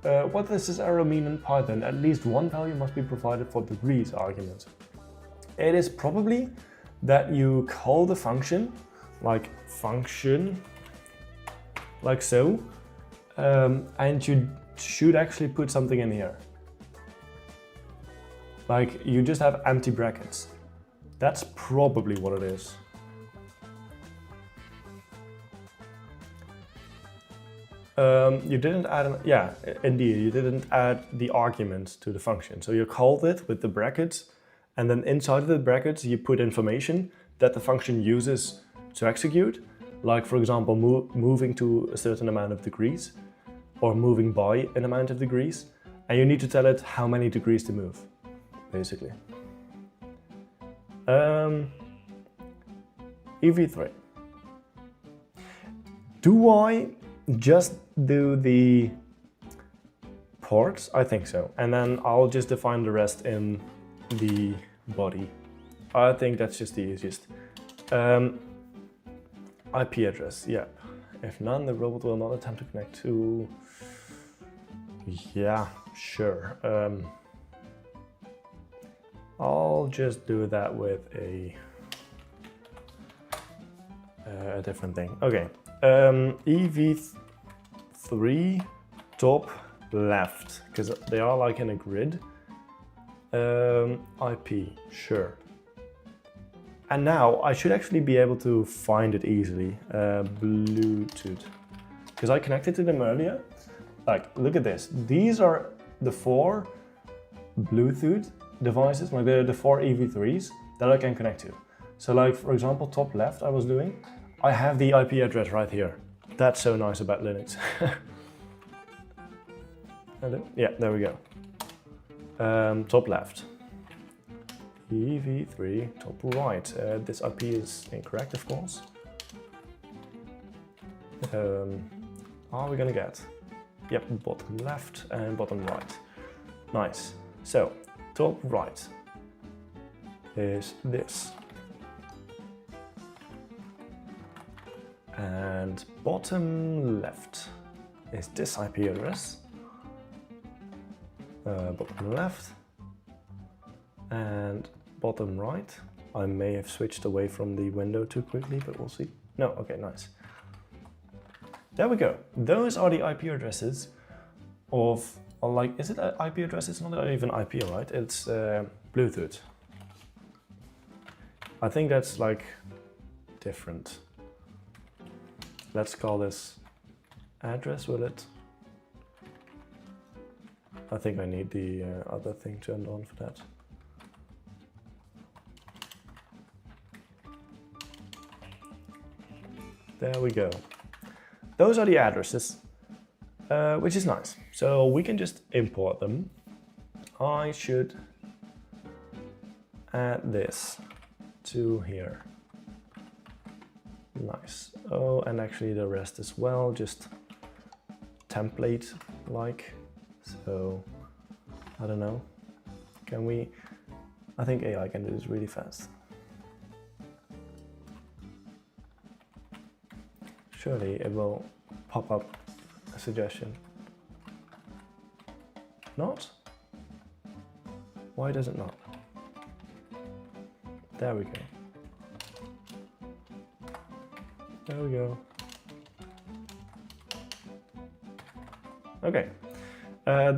What does this arrow mean in Python? At least one value must be provided for the greet argument. It is probably that you call the function, like function, like so, and you should actually put something in here. Like you just have empty brackets. That's probably what it is. You didn't add, yeah, indeed, you didn't add the argument to the function. So you called it with the brackets, and then inside of the brackets you put information that the function uses to execute. Like for example, moving to a certain amount of degrees, or moving by an amount of degrees. And you need to tell it how many degrees to move, basically. EV3. Do I just do the ports? I think so. And then I'll just define the rest in the body. I think that's just the easiest. IP address, yeah. If none, the robot will not attempt to connect to... Yeah, sure. I'll just do that with a different thing. Okay. EV3 top left, because they are like in a grid. IP, sure. And now I should actually be able to find it easily. Bluetooth, because I connected to them earlier. Like, look at this. These are the 4 Bluetooth devices, like they're the 4 EV3s that I can connect to. So like, for example, top left I was doing, I have the IP address right here. That's so nice about Linux. Hello? Yeah, there we go. Top left. EV3, top right. This IP is incorrect, of course. Are we gonna get? Yep, bottom left and bottom right. Nice. So, top right is this. And bottom left is this IP address. Bottom left. And bottom right. I may have switched away from the window too quickly, but we'll see. No, okay, nice. There we go. Those are the IP addresses of, or like, is it an IP address? It's not even IP, right? It's Bluetooth. I think that's like different. Let's call this address, will it? I think I need the other thing turned on for that. There we go. Those are the addresses. which is nice. So we can just import them. I should add this to here. Nice. Oh, and actually the rest as well, just template like. So I don't know. Can we? I think AI can do this really fast. Surely it will pop up a suggestion. Not? Why does it not? There we go. There we go. Okay.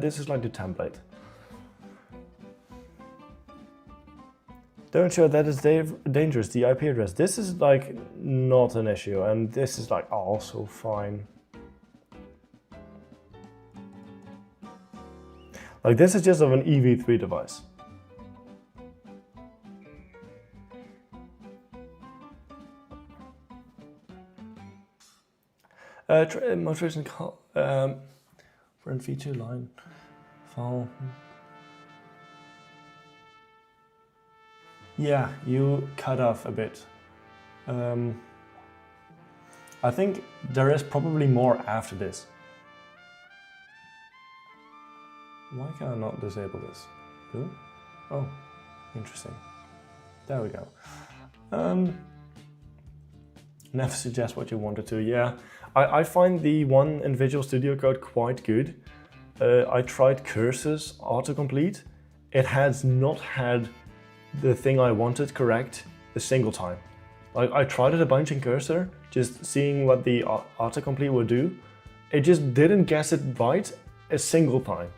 This is like the template. Don't show that it's dangerous, the IP address. This is like not an issue, and this is like also fine. Like this is just of an EV3 device. Motivation call, front feature line, file. Yeah, you cut off a bit. I think there is probably more after this. Why can I not disable this? Ooh. Oh, interesting. There we go. Never suggest what you wanted to. Yeah, I find the one in Visual Studio Code quite good. I tried Cursor's autocomplete. It has not had the thing I wanted correct a single time. Like I tried it a bunch in Cursor, just seeing what the autocomplete would do. It just didn't guess it right a single time.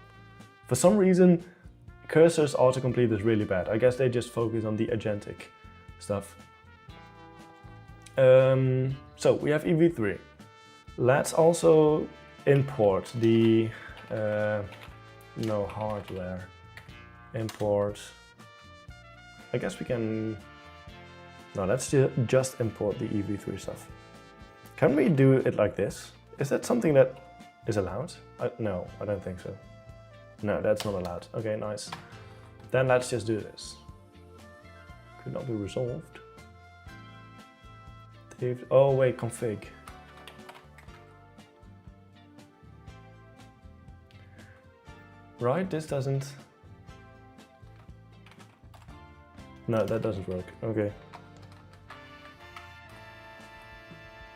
For some reason, Cursor's autocomplete is really bad. I guess they just focus on the agentic stuff. So we have EV3. Let's also import the no hardware. Import. I guess we can. No, let's just import the EV3 stuff. Can we do it like this? Is that something that is allowed? No, I don't think so. No, that's not allowed. Okay, nice. Then let's just do this. Could not be resolved. Oh wait, config. Right, this doesn't. No, that doesn't work. Okay.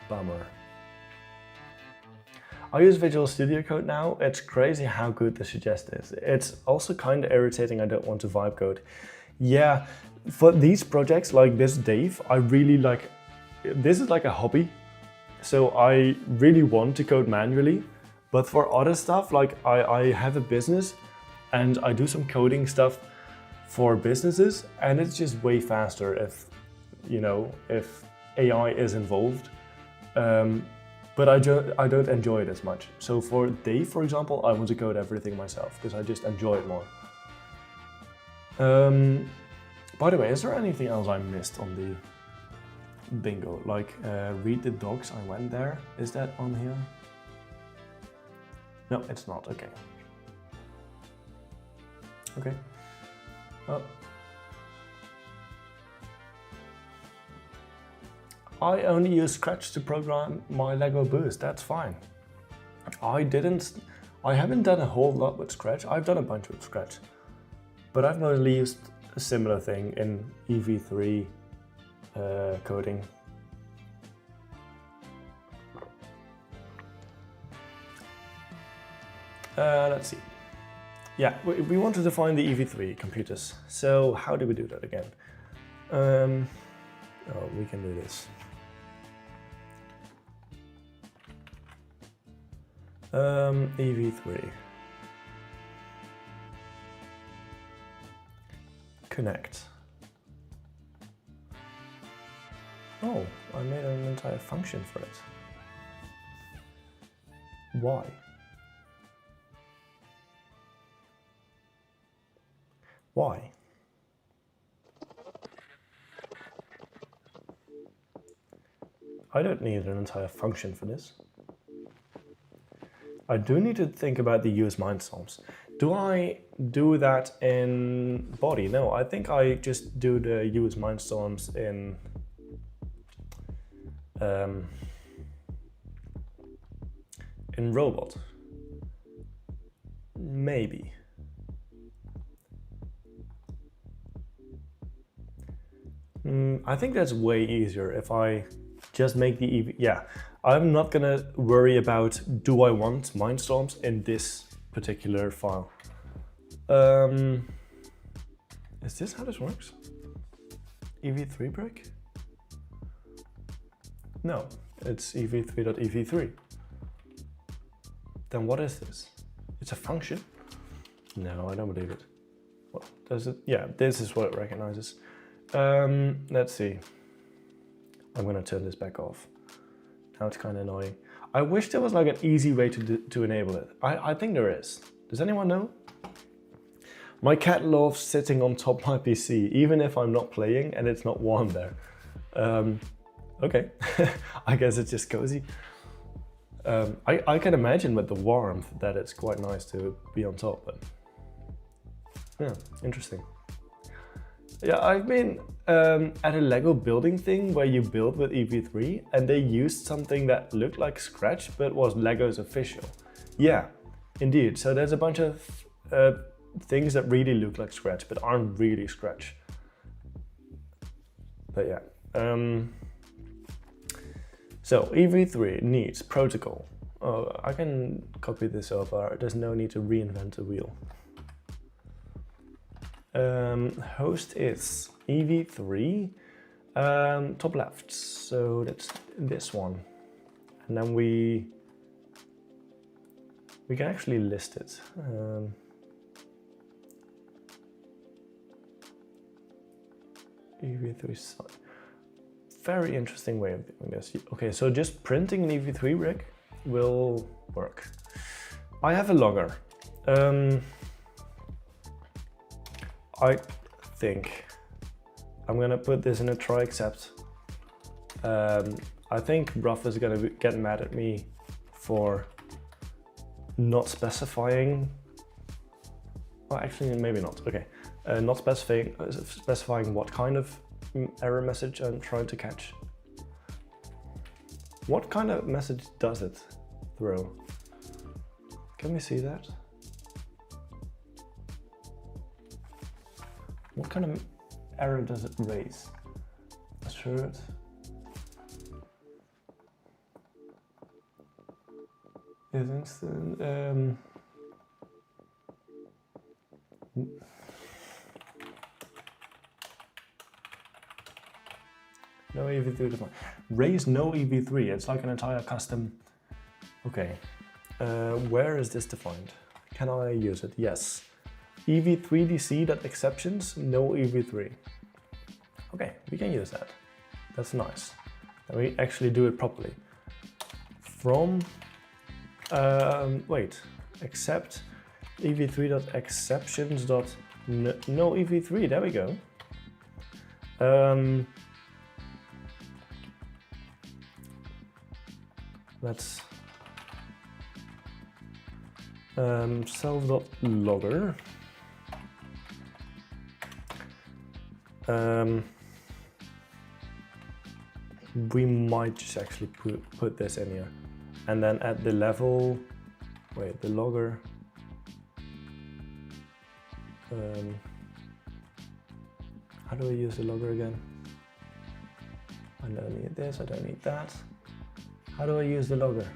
Bummer. I use Visual Studio Code now. It's crazy how good the suggest is. It's also kind of irritating I don't want to vibe code. Yeah, for these projects like this Dave, I really like, this is like a hobby. So I really want to code manually, but for other stuff, like I have a business and I do some coding stuff for businesses, and it's just way faster if, you know, if AI is involved. But I don't enjoy it as much. So for Dave, for example, I want to code everything myself because I just enjoy it more. By the way, is there anything else I missed on the bingo? Like read the docs, I went there. Is that on here? No, it's not. Okay. Okay. Oh. I only use Scratch to program my Lego Boost, that's fine. I haven't done a whole lot with Scratch. I've done a bunch with Scratch, but I've mostly used a similar thing in EV3 coding. Let's see. Yeah, we want to define the EV3 computers. So how do we do that again? Oh, we can do this. EV3. Connect. Oh, I made an entire function for it. Why? Why? I don't need an entire function for this. I do need to think about the use Mindstorms. Do I do that in body? No, I think I just do the use Mindstorms in robot. Maybe. I think that's way easier if I just make the EV. Yeah, I'm not gonna worry about do I want Mindstorms in this particular file. Is this how this works? ev3 break? No, it's ev3.ev3. Then what is this? It's a function? No, I don't believe it. What does it? Yeah, this is what it recognizes. Let's see. I'm gonna turn this back off. Now it's kind of annoying. I wish there was like an easy way to enable it. I think there is. Does anyone know? My cat loves sitting on top of my PC, even if I'm not playing and it's not warm there. Okay, I guess it's just cozy. I can imagine with the warmth that it's quite nice to be on top, but yeah, interesting. Yeah, I've been at a Lego building thing where you build with ev3 and they used something that looked like Scratch but was Lego's official. Yeah, indeed. So there's a bunch of things that really look like Scratch but aren't really Scratch. But yeah. So ev3 needs protocol. Oh, I can copy this over. There's no need to reinvent the wheel. Host is ev3 top left, so that's this one, and then we can actually list it. ev3 site. Very interesting way of doing this. Okay, so just printing an ev3 rig will work. I have a logger. I think I'm gonna put this in a try except. I think Ruff is gonna get mad at me for not specifying. Well, actually, maybe not. Okay, not specifying what kind of error message I'm trying to catch. What kind of message does it throw? Can we see that? What kind of error does it raise? Assert. Is instant. No ev3 defined. Raise no ev3. It's like an entire custom. Okay. Where is this defined? Can I use it? Yes. ev3dc.exceptions, no ev3. Okay, we can use that. That's nice. And we actually do it properly. From, wait, except ev3.exceptions.no ev3, there we go. Let's self.logger. We might just actually put this in here. And then at the level, wait, the logger. How do I use the logger again? I don't need this, I don't need that. How do I use the logger?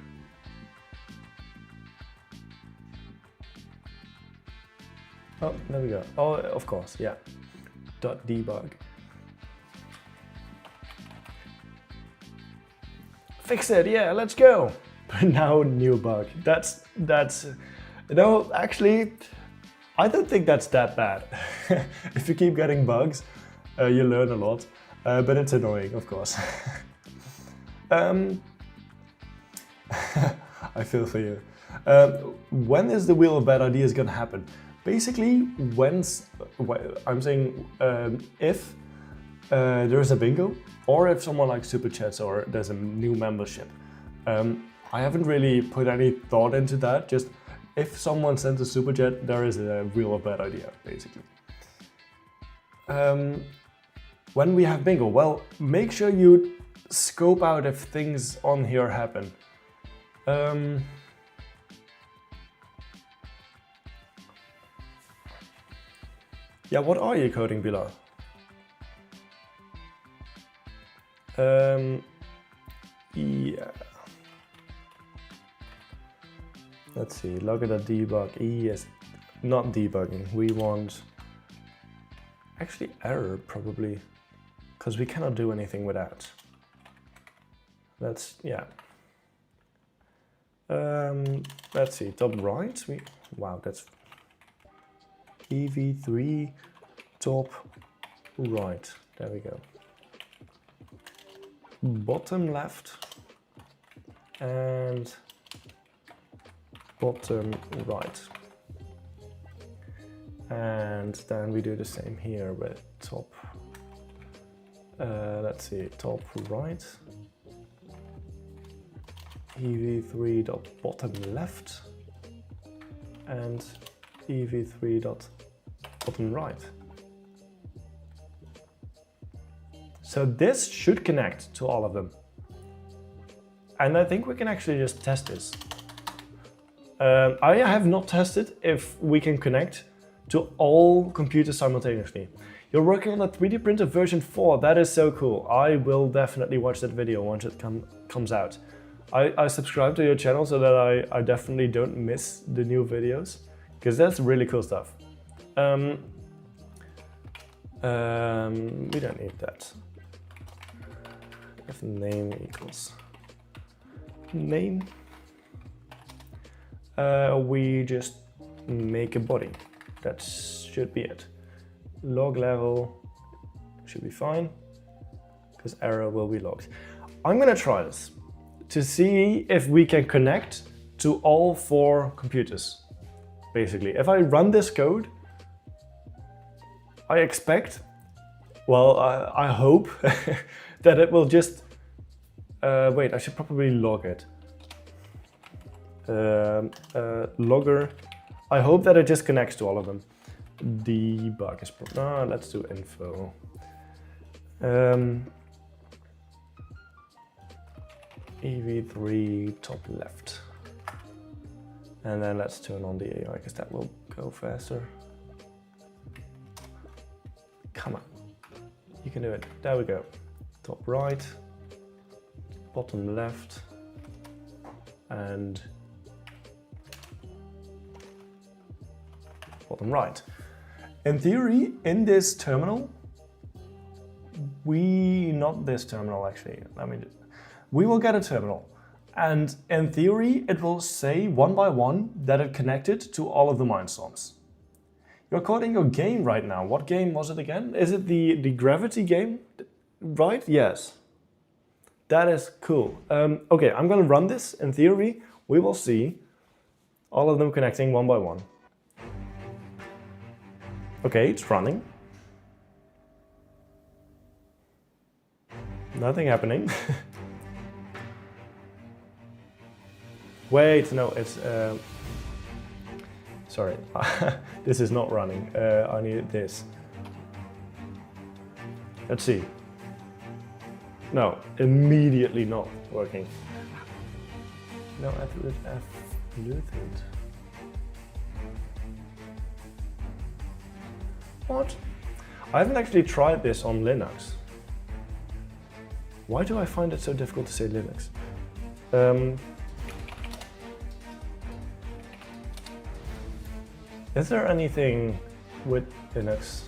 Oh, there we go. Oh, of course, yeah. .debug. Fix it, yeah, let's go. But now new bug. That's no, actually, I don't think that's that bad. If you keep getting bugs, you learn a lot, but it's annoying, of course. I feel for you. When is the wheel of bad ideas gonna happen? Basically, I'm saying if there's a bingo, or if someone like super chats or there's a new membership, I haven't really put any thought into that. Just if someone sends a super chat, there is a real or bad idea, basically. When we have bingo, well, make sure you scope out if things on here happen. Yeah, what are you coding below? Yeah. Let's see, log at a debug. Yes, not debugging. We want actually error probably, because we cannot do anything with that. That's yeah. Let's see, top right. Wow, that's EV3 top right. There we go. Bottom left and bottom right. And then we do the same here with top, let's see, top right. EV3 dot bottom left and EV3 dot bottom right. So this should connect to all of them. And I think we can actually just test this. I have not tested if we can connect to all computers simultaneously. You're working on a 3D printer version 4, that is so cool. I will definitely watch that video once it comes out. I subscribe to your channel so that I definitely don't miss the new videos, because that's really cool stuff. We don't need that. If name equals name, we just make a body. That should be it. Log level should be fine, because error will be logged. I'm gonna try this to see if we can connect to all 4 computers. Basically, if I run this code, I expect, well, I hope that it will just, wait, I should probably log it. Logger, I hope that it just connects to all of them. Debug is, let's do info. EV3 top left. And then let's turn on the AI, because that will go faster. Come on, you can do it. There we go. Top right, bottom left, and bottom right. In theory, in this terminal, not this terminal actually, we will get a terminal. And in theory, it will say one by one that it connected to all of the Mindstorms. You're coding your game right now. What game was it again? Is it the Gravity game? Right? Yes. That is cool. Okay, I'm gonna run this. In theory, we will see all of them connecting one by one. Okay, it's running. Nothing happening. Wait, no, it's... sorry, this is not running. I need this. Let's see. No, immediately not working. No, F. What? I haven't actually tried this on Linux. Why do I find it so difficult to say Linux? Is there anything with Linux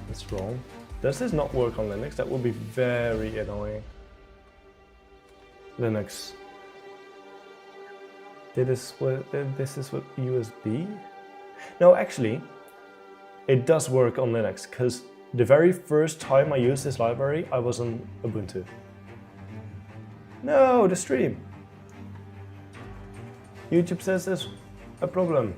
that's wrong? Does this not work on Linux? That would be very annoying. Linux. This is with USB? No, actually, it does work on Linux, because the very first time I used this library, I was on Ubuntu. No, the stream. YouTube says there's a problem.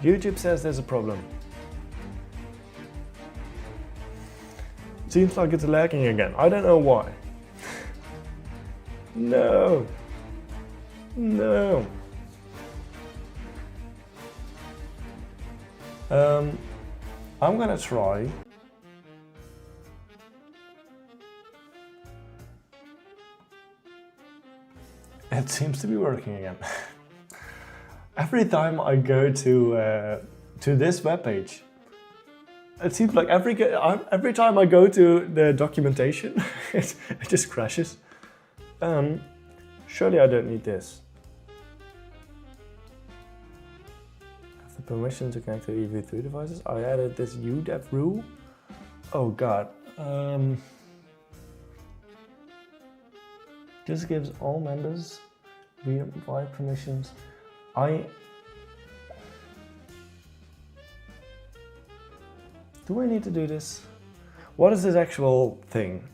YouTube says there's a problem. seems like it's lagging again. I don't know why. No. No. I'm gonna try. It seems to be working again. Every time I go to this webpage, it seems like every time I go to the documentation, it just crashes. Surely I don't need this. Have the permission to connect to EV3 devices. I added this UDEP rule. Oh god. This gives all members wide permissions. Do I need to do this? What is this actual thing?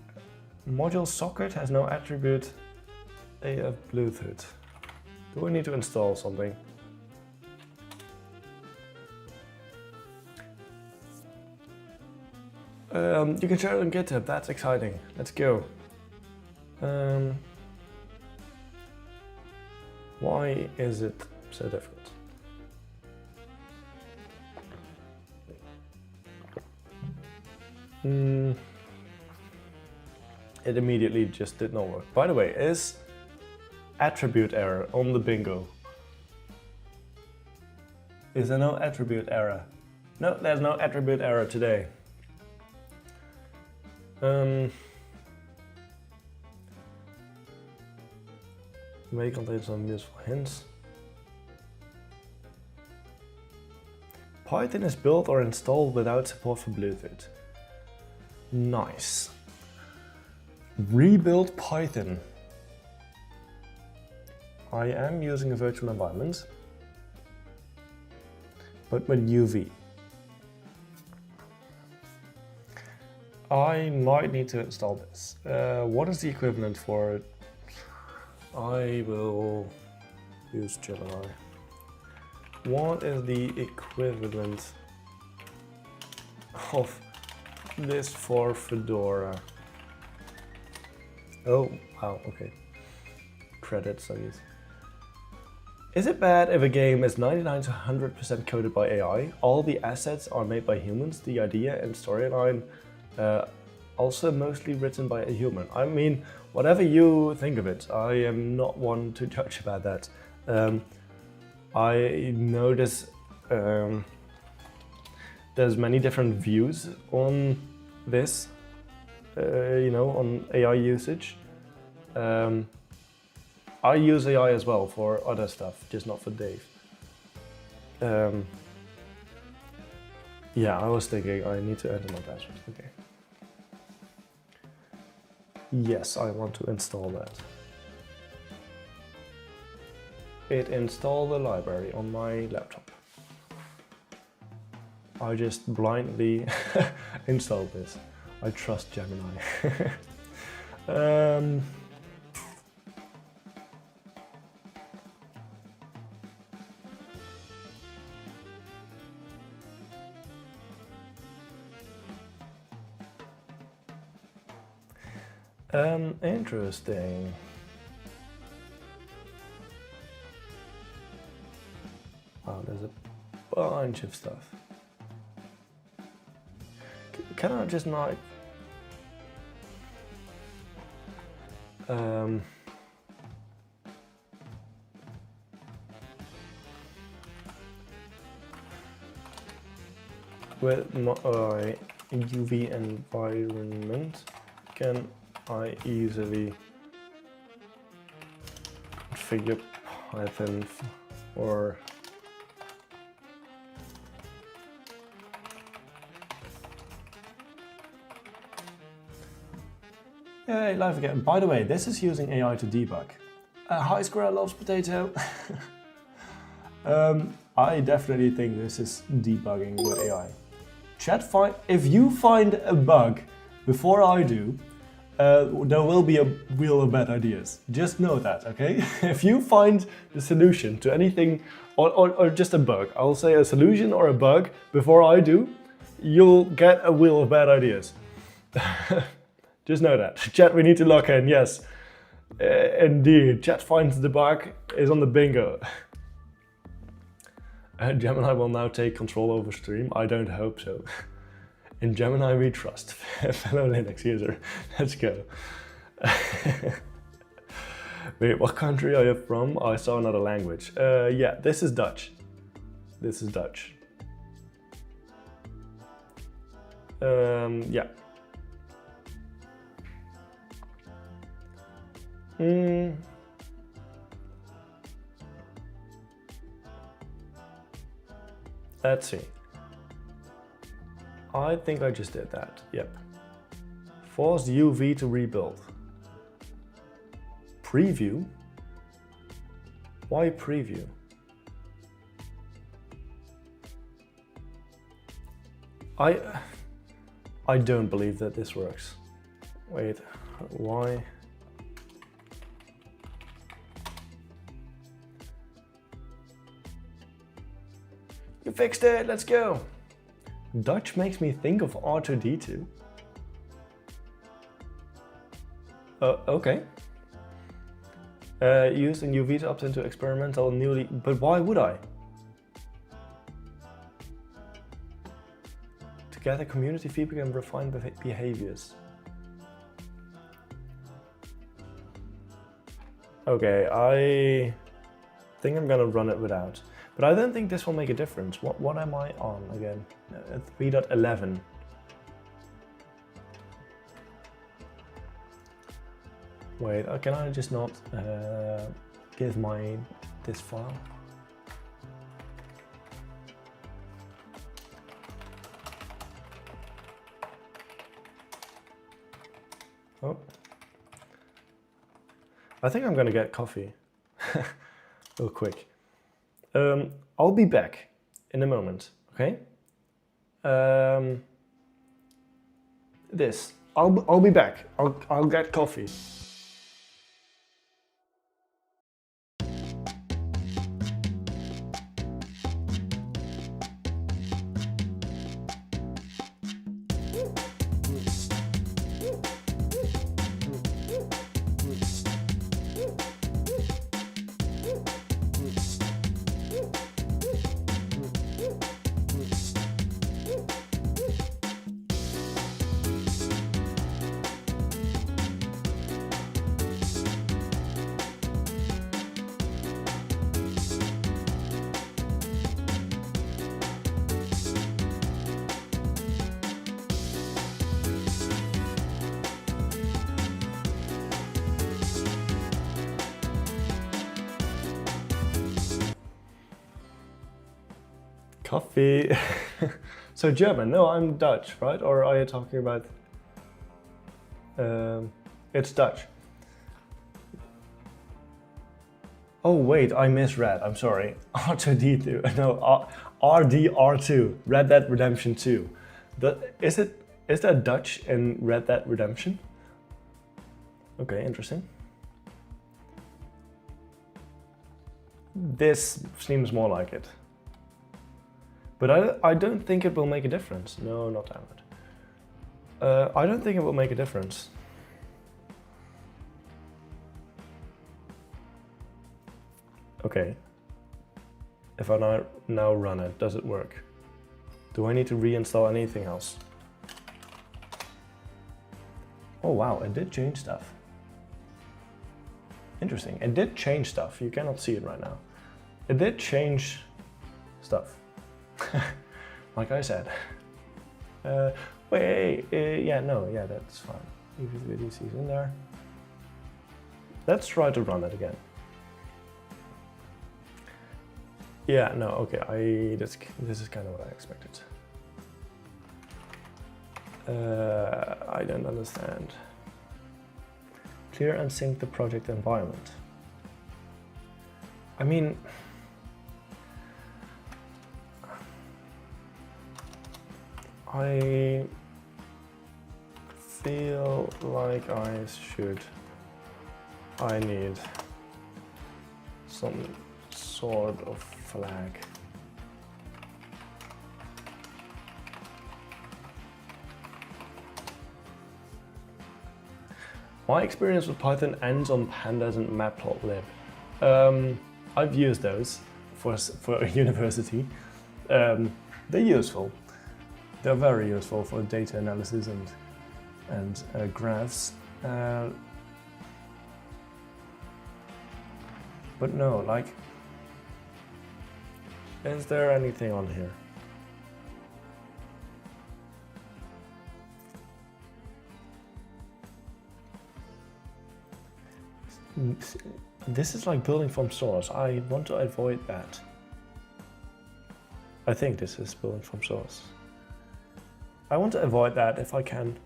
Module socket has no attribute AF Bluetooth. Do I need to install something? You can share it on GitHub, that's exciting. Let's go. Why is it so difficult? It immediately just did not work. By the way, is attribute error on the bingo? Is there no attribute error? No, there's no attribute error today. May contain some useful hints. Python is built or installed without support for Bluetooth. Nice. Rebuild Python. I am using a virtual environment, but with UV. I might need to install this. What is the equivalent for it? I will use Gemini. What is the equivalent of this for Fedora? Oh, wow, okay. Credits, I guess. Is it bad if a game is 99 to 100% coded by AI? All the assets are made by humans, the idea and storyline also mostly written by a human. I mean, whatever you think of it, I am not one to judge about that. I notice there's many different views on this, you know, on AI usage. I use AI as well for other stuff, just not for Dave. Yeah, I was thinking I need to enter my password. Okay. Yes, I want to install that. It installed the library on my laptop. I just blindly installed this. I trust Gemini. Interesting. Oh, there's a bunch of stuff. Can I just not... with my UV environment, can I easily figure Python or Yay, live again. By the way, this is using AI to debug. Hi Squirrel loves potato. I definitely think this is debugging with AI. Chat, if you find a bug before I do, there will be a wheel of bad ideas. Just know that, okay? If you find the solution to anything, or just a bug, I'll say a solution or a bug before I do, you'll get a wheel of bad ideas. Just know that. Chat, we need to lock in, yes. Indeed, chat finds the bug, is on the bingo. Gemini will now take control over stream. I don't hope so. In Gemini we trust. Fellow Linux user, let's go. Wait, what country are you from? I saw another language. Yeah, this is Dutch. This is Dutch. Yeah. Let's see. I think I just did that. Yep. Force UV to rebuild. Preview? Why preview? I don't believe that this works. Wait, why? You fixed it, let's go. Dutch makes me think of R2-D2. Okay. Used in UV to opt into experimental newly, but why would I? To gather community feedback and refine behaviors. Okay, I think I'm gonna run it without. But I don't think this will make a difference. What am I on again? 3.11. Wait, can I just not give this file? Oh. I think I'm gonna get coffee real quick. I'll be back in a moment, okay? I'll be back. I'll get coffee. Coffee. So German? No, I'm Dutch, right? Or are you talking about? It's Dutch. Oh wait, I misread. I'm sorry. R2-D2. No, RDR2. Red Dead Redemption 2. Is that Dutch in Red Dead Redemption? Okay, interesting. This seems more like it. But I don't think it will make a difference. No, not that. I don't think it will make a difference. Okay. If I now run it, does it work? Do I need to reinstall anything else? Oh wow, it did change stuff. Interesting, it did change stuff. You cannot see it right now. It did change stuff. Like I said. Wait, yeah, that's fine. EVDC is in there. Let's try to run it again. Yeah, no, okay, this is kind of what I expected. I don't understand. Clear and sync the project environment. I mean, I feel like I need some sort of flag. My experience with Python ends on pandas and matplotlib. I've used those for university. They're useful. They're very useful for data analysis and graphs. But no, like, is there anything on here? This is like building from source. I want to avoid that. I think this is building from source. I want to avoid that if I can.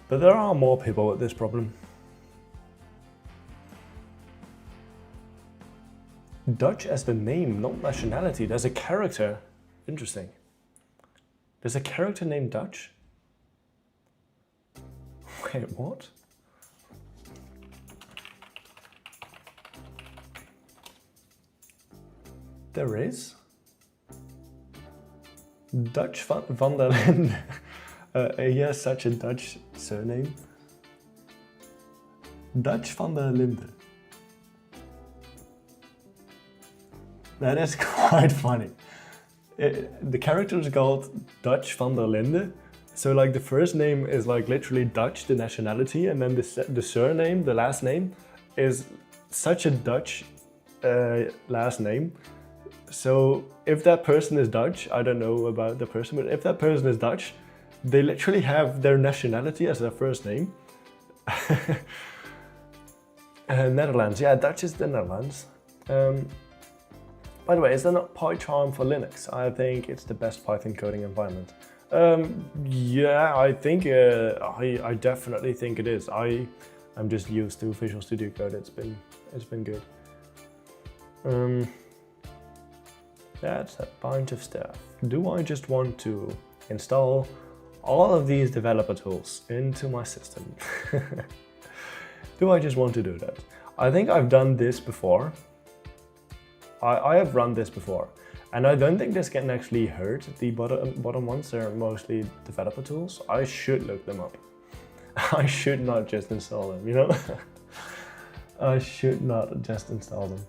But there are more people with this problem. Dutch as the name, not nationality. There's a character. Interesting. There's a character named Dutch? Wait, what? There is? Dutch van der Linde. He has such a Dutch surname. Dutch van der Linde. That is quite funny. The character is called Dutch van der Linde. So like the first name is like literally Dutch, the nationality, and then the surname, the last name, is such a Dutch last name. So if that person is Dutch, I don't know about the person, but if that person is Dutch, they literally have their nationality as their first name. Netherlands, yeah, Dutch is the Netherlands. By the way, is there not PyCharm for Linux? I think it's the best Python coding environment. Yeah, I think, I definitely think it is. I'm just used to Visual Studio Code, it's been good. That's a bunch of stuff. Do I just want to install all of these developer tools into my system? Do I just want to do that? I think I've done this before. I have run this before. And I don't think this can actually hurt the bottom ones. They're mostly developer tools. I should look them up. I should not just install them, you know? I should not just install them.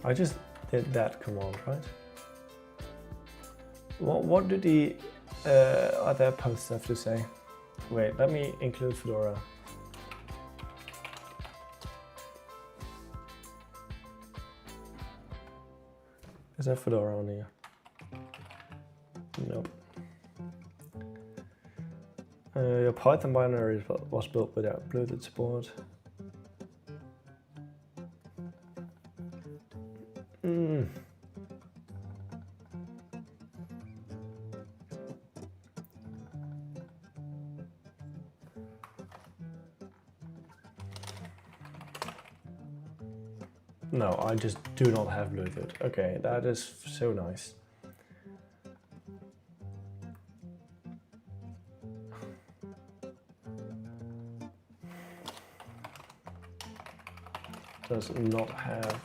I just did that command, right? What did the other posts have to say? Wait, let me include Fedora. Is there Fedora on here? Nope. Your Python binary was built without Bluetooth support. No, I just do not have Bluetooth. Okay, that is so nice. Does not have.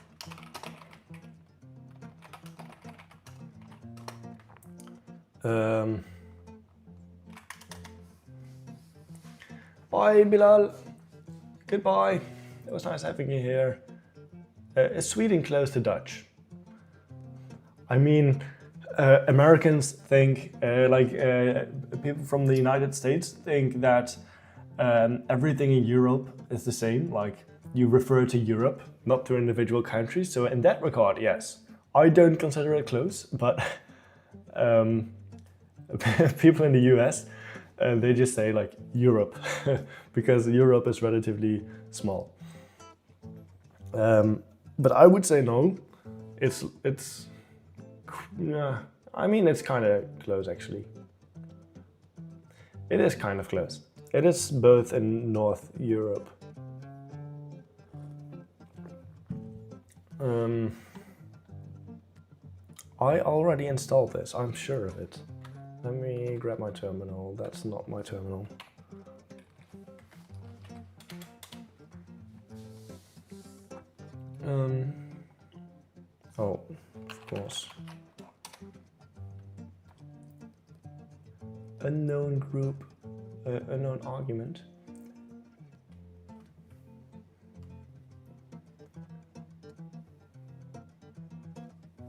Bye, Bilal. Goodbye. It was nice having you here. Is Sweden close to Dutch? I mean, Americans think, people from the United States think that everything in Europe is the same. Like, you refer to Europe, not to individual countries. So in that regard, yes. I don't consider it close, but people in the US, they just say like Europe, because Europe is relatively small. But I would say no. It's yeah. I mean, it's kind of close actually. It is kind of close. It is both in North Europe. I already installed this. I'm sure of it. Let me grab my terminal. That's not my terminal. Oh, of unknown group, unknown argument.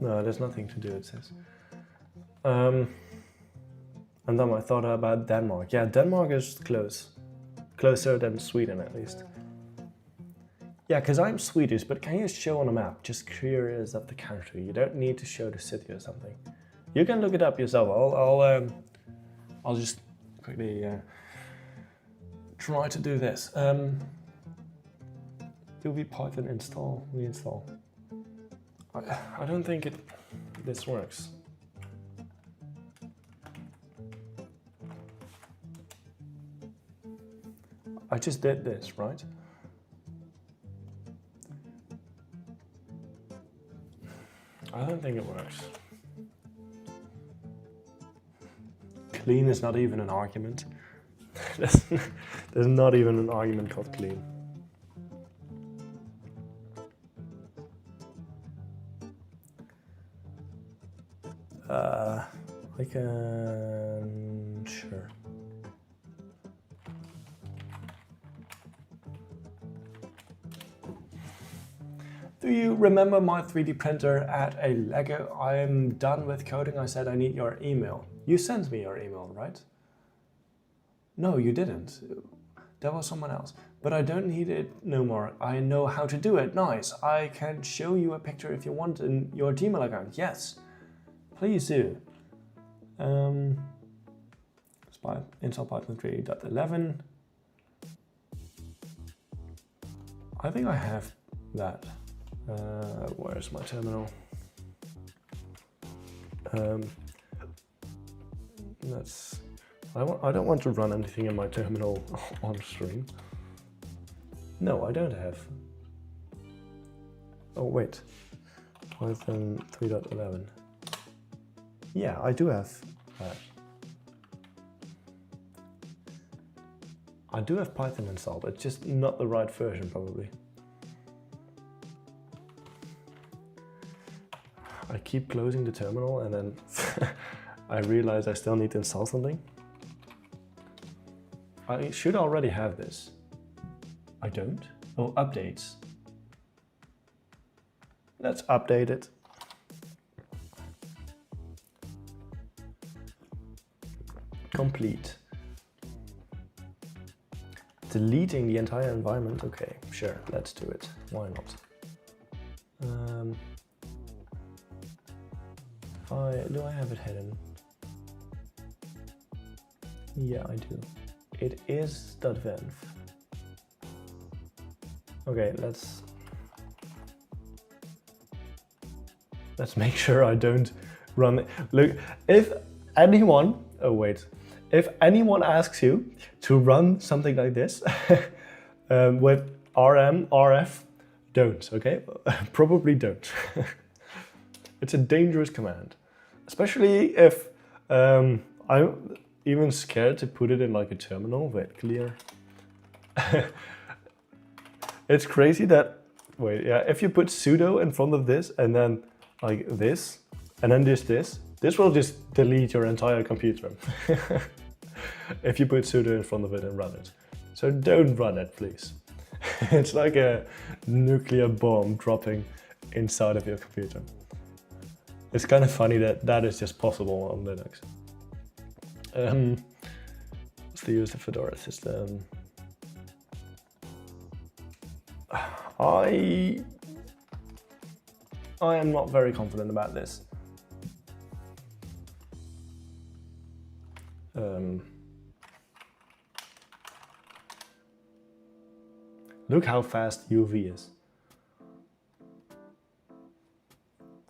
No, there's nothing to do, it says. And then I thought about Denmark. Yeah, Denmark is close. Closer than Sweden, at least. Yeah, because I'm Swedish, but can you show on a map? Just curious of the country. You don't need to show the city or something. You can look it up yourself. I'll just quickly try to do this. Do Python install, reinstall. I don't think this works. I just did this, right? I don't think it works. Clean is not even an argument. There's not even an argument called clean. I can... sure. Do you remember my 3D printer at a Lego? I'm done with coding. I said I need your email. You sent me your email, right? No, you didn't. That was someone else. But I don't need it no more. I know how to do it. Nice. I can show you a picture if you want in your Gmail account. Yes. Please do. Install Python 3.11. I think I have that. Where's my terminal? I don't want to run anything in my terminal on stream. No, I don't have. Oh wait, Python 3.11. Yeah, I do have that. I do have Python installed, it's just not the right version probably. I keep closing the terminal and then I realize I still need to install something. I should already have this. I don't. Oh, updates. Let's update it. Complete. Deleting the entire environment. Okay, sure, let's do it. Why not? Do I have it hidden? Yeah, I do. It is .venv. Okay, let's make sure I don't run it. Look, if anyone, oh wait, if anyone asks you to run something like this with RF, don't, okay? Probably don't. It's a dangerous command, especially if I'm even scared to put it in like a terminal. Wait, clear. It's crazy that, wait, yeah, if you put sudo in front of this and then like this, and then this will just delete your entire computer. If you put sudo in front of it and run it. So don't run it, please. It's like a nuclear bomb dropping inside of your computer. It's kind of funny that that is just possible on Linux. Let's use the Fedora system. I am not very confident about this. Look how fast UV is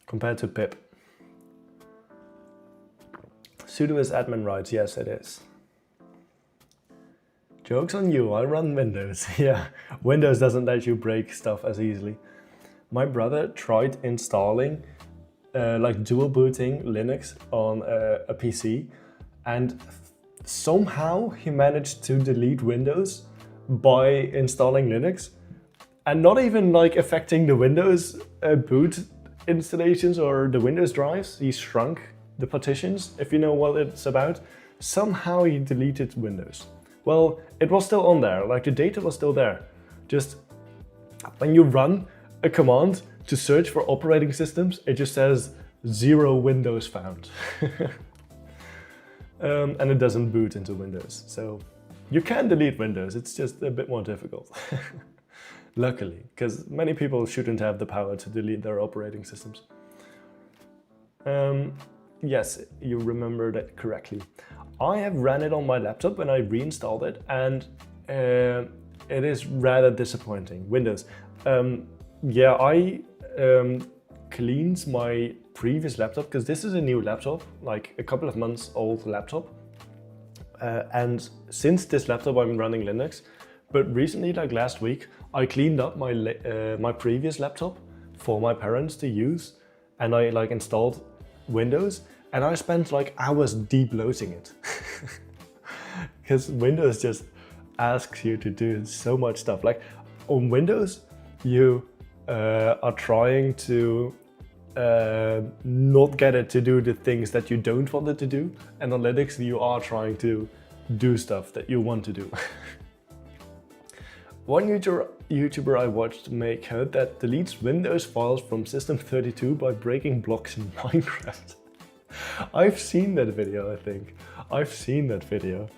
compared to pip. Sudo is admin rights, yes it is. Joke's on you, I run Windows. Yeah, Windows doesn't let you break stuff as easily. My brother tried installing, like dual booting Linux on a PC, and somehow he managed to delete Windows by installing Linux, and not even like affecting the Windows boot installations or the Windows drives. He shrunk the partitions, if you know what it's about. somehow he deleted Windows. Well, it was still on there, like the data was still there. Just when you run a command to search for operating systems, it just says 0 Windows found. And it doesn't boot into Windows. So you can delete Windows, it's just a bit more difficult. Luckily, because many people shouldn't have the power to delete their operating systems. Yes, you remember that correctly. I have ran it on my laptop and I reinstalled it, and it is rather disappointing. Windows. Yeah, I cleaned my previous laptop, because this is a new laptop, like a couple of months old laptop. And since this laptop I'm running Linux, but recently, like last week, I cleaned up my my previous laptop for my parents to use, and I like installed Windows, and I spent like hours deep loading it. Because Windows just asks you to do so much stuff. Like on Windows, you are trying to not get it to do the things that you don't want it to do, and on Linux you are trying to do stuff that you want to do. One YouTuber I watched make code that deletes Windows files from System32 by breaking blocks in Minecraft. I've seen that video, I think. I've seen that video.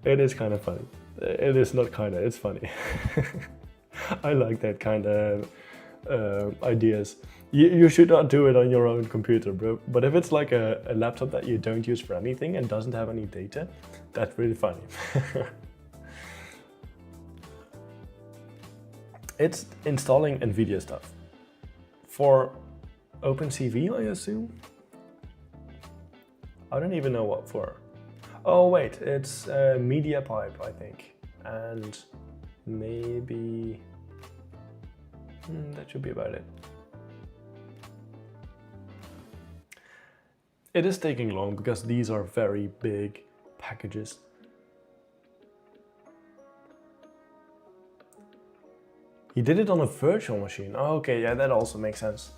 It is kind of funny. It is not kind of, it's funny. I like that kind of ideas. You should not do it on your own computer, bro. But if it's like a laptop that you don't use for anything and doesn't have any data, that's really funny. It's installing NVIDIA stuff. For OpenCV, I assume? I don't even know what for. Oh wait, it's MediaPipe, I think. And maybe... that should be about it. It is taking long because these are very big packages. He did it on a virtual machine. Oh, okay, yeah, that also makes sense.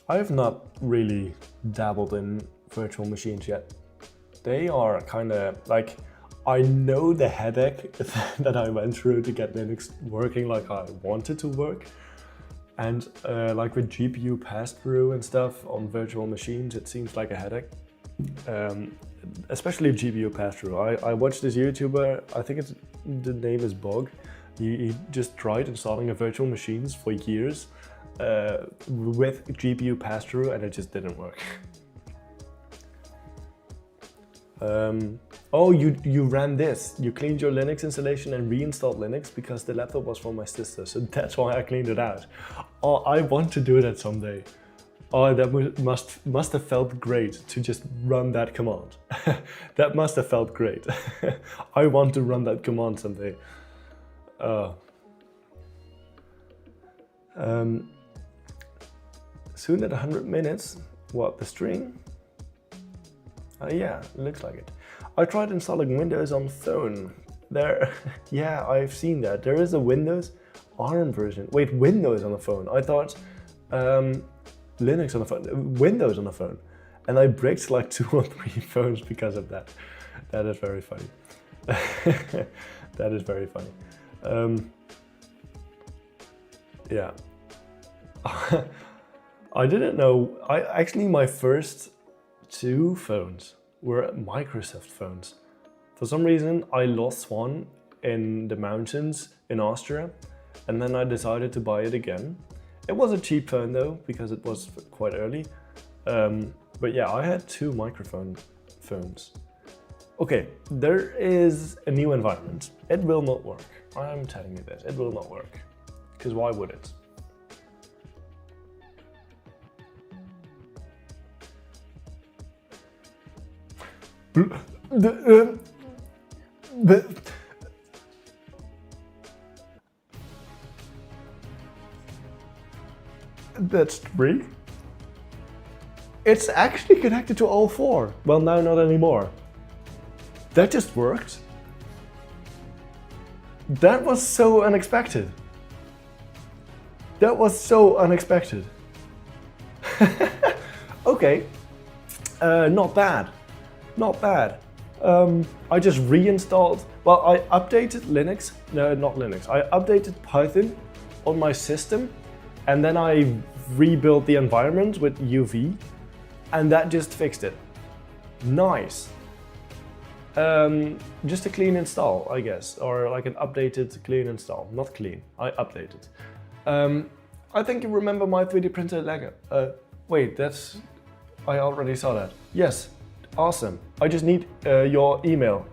I have not really dabbled in virtual machines yet. They are kind of like, I know the headache that I went through to get Linux working like I wanted to work. And like with GPU pass-through and stuff on virtual machines, it seems like a headache. Especially GPU pass-through. I watched this YouTuber, I think the name is Bog. He just tried installing a virtual machines for years with GPU pass-through, and it just didn't work. Oh, you ran this. You cleaned your Linux installation and reinstalled Linux because the laptop was from my sister, so that's why I cleaned it out. Oh, I want to do that someday. Oh, that must have felt great to just run that command. That must have felt great. I want to run that command someday. Soon at 100 minutes. What, the stream? Yeah, looks like it. I tried installing Windows on phone. There, yeah, I've seen that. There is a Windows ARM version. Wait, Windows on the phone. I thought Linux on the phone, Windows on the phone. And I bricked like 2 or 3 phones because of that. That is very funny. That is very funny. Yeah. I didn't know, actually my first 2 phones were Microsoft phones. For some reason, I lost one in the mountains in Austria, and then I decided to buy it again. It was a cheap phone though, because it was quite early. But yeah, I had 2 microphone phones. Okay, there is a new environment. It will not work. I'm telling you this, it will not work. Because why would it? That's 3. It's actually connected to all 4. Well, now not anymore. That just worked. That was so unexpected. That was so unexpected. Okay, not bad, not bad. I just reinstalled, well, I updated Linux, no, not Linux, I updated Python on my system, and then I rebuilt the environment with UV, and that just fixed it. Nice. Just a clean install, I guess, or like an updated clean install. Not clean, I updated. I think you remember my 3D printed Lego. Wait, that's, I already saw that. Yes, awesome. I just need your email.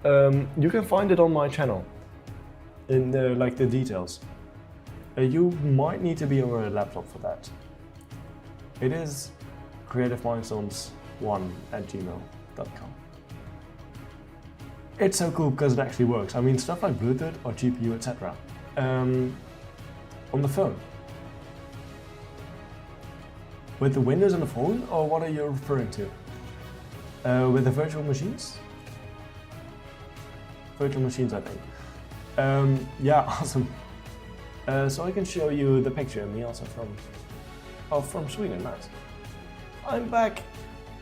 You can find it on my channel in the details. You might need to be on a laptop for that. It is creativemindstorms1@gmail.com. It's so cool because it actually works. I mean, stuff like Bluetooth or GPU, etc. On the phone. With the Windows on the phone, or what are you referring to? With the virtual machines? Virtual machines, I think. Yeah, awesome. So I can show you the picture of me also from Sweden, nice. I'm back.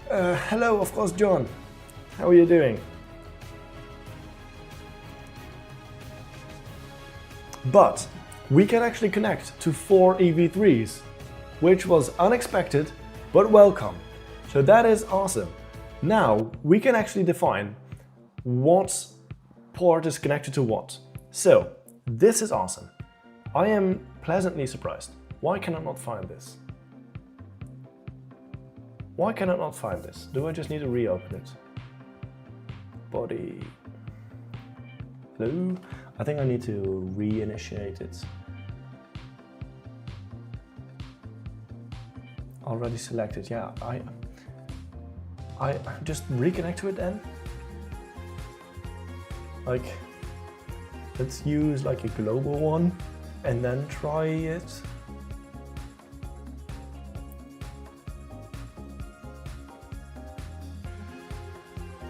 Hello, of course, John. How are you doing? But we can actually connect to 4 EV3s, which was unexpected, but welcome. So that is awesome. Now we can actually define what port is connected to what. So this is awesome. I am pleasantly surprised. Why can I not find this? Why can I not find this? Do I just need to reopen it? Body. Hello? I think I need to reinitiate it. Already selected, yeah. I just reconnect to it then. Like, let's use like a global one and then try it.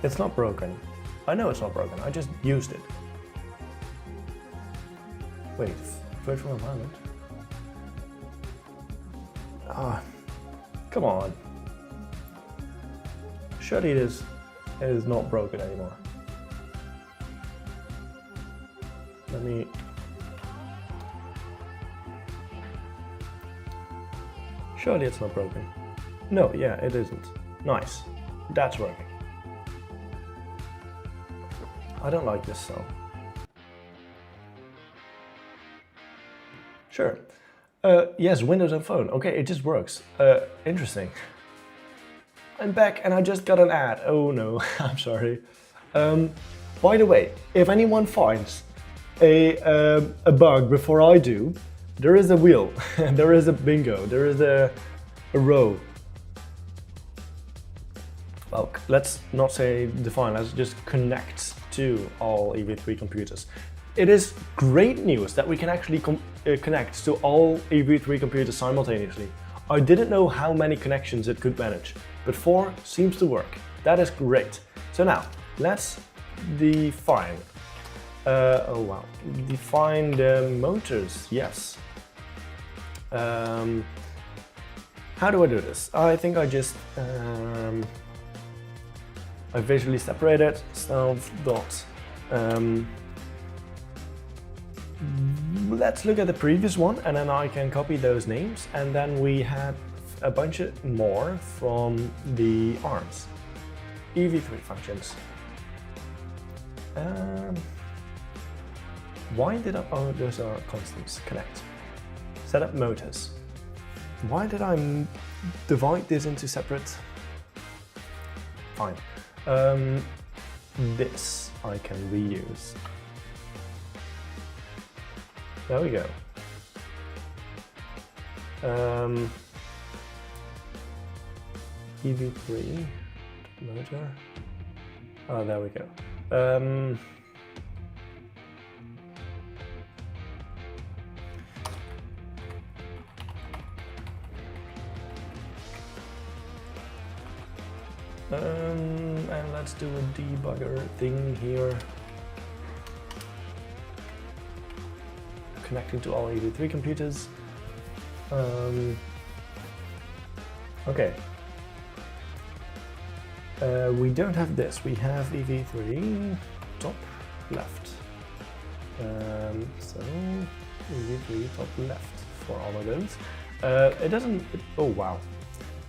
It's not broken. I know it's not broken, I just used it. Wait, virtual environment? Ah, come on. Surely it is not broken anymore. Let me... Surely it's not broken. No, yeah, it isn't. Nice. That's working. I don't like this cell. Sure. Yes, Windows and phone. Okay, it just works. Interesting. I'm back and I just got an ad. Oh no, I'm sorry. By the way, if anyone finds a bug before I do, there is a wheel, there is a bingo, there is a row. Well, let's not say define, let's just connect to all EV3 computers. It is great news that we can actually connect to all EV3 computers simultaneously. I didn't know how many connections it could manage, but 4 seems to work. That is great. So now, let's define. Oh wow, define the motors, yes. How do I do this? I think I just, I visually separate it, self dot. Let's look at the previous one and then I can copy those names, and then we have a bunch more from the arms. EV3 functions. Why did I, oh, those are constants, connect. Set up motors. Why did I divide this into separate? Fine. This I can reuse. There we go. EV3 motor. Oh, there we go. And let's do a debugger thing here. Connecting to all EV3 computers. Okay, We don't have this. We have EV3 top left. So EV3 top left for all of those. It doesn't. Oh wow!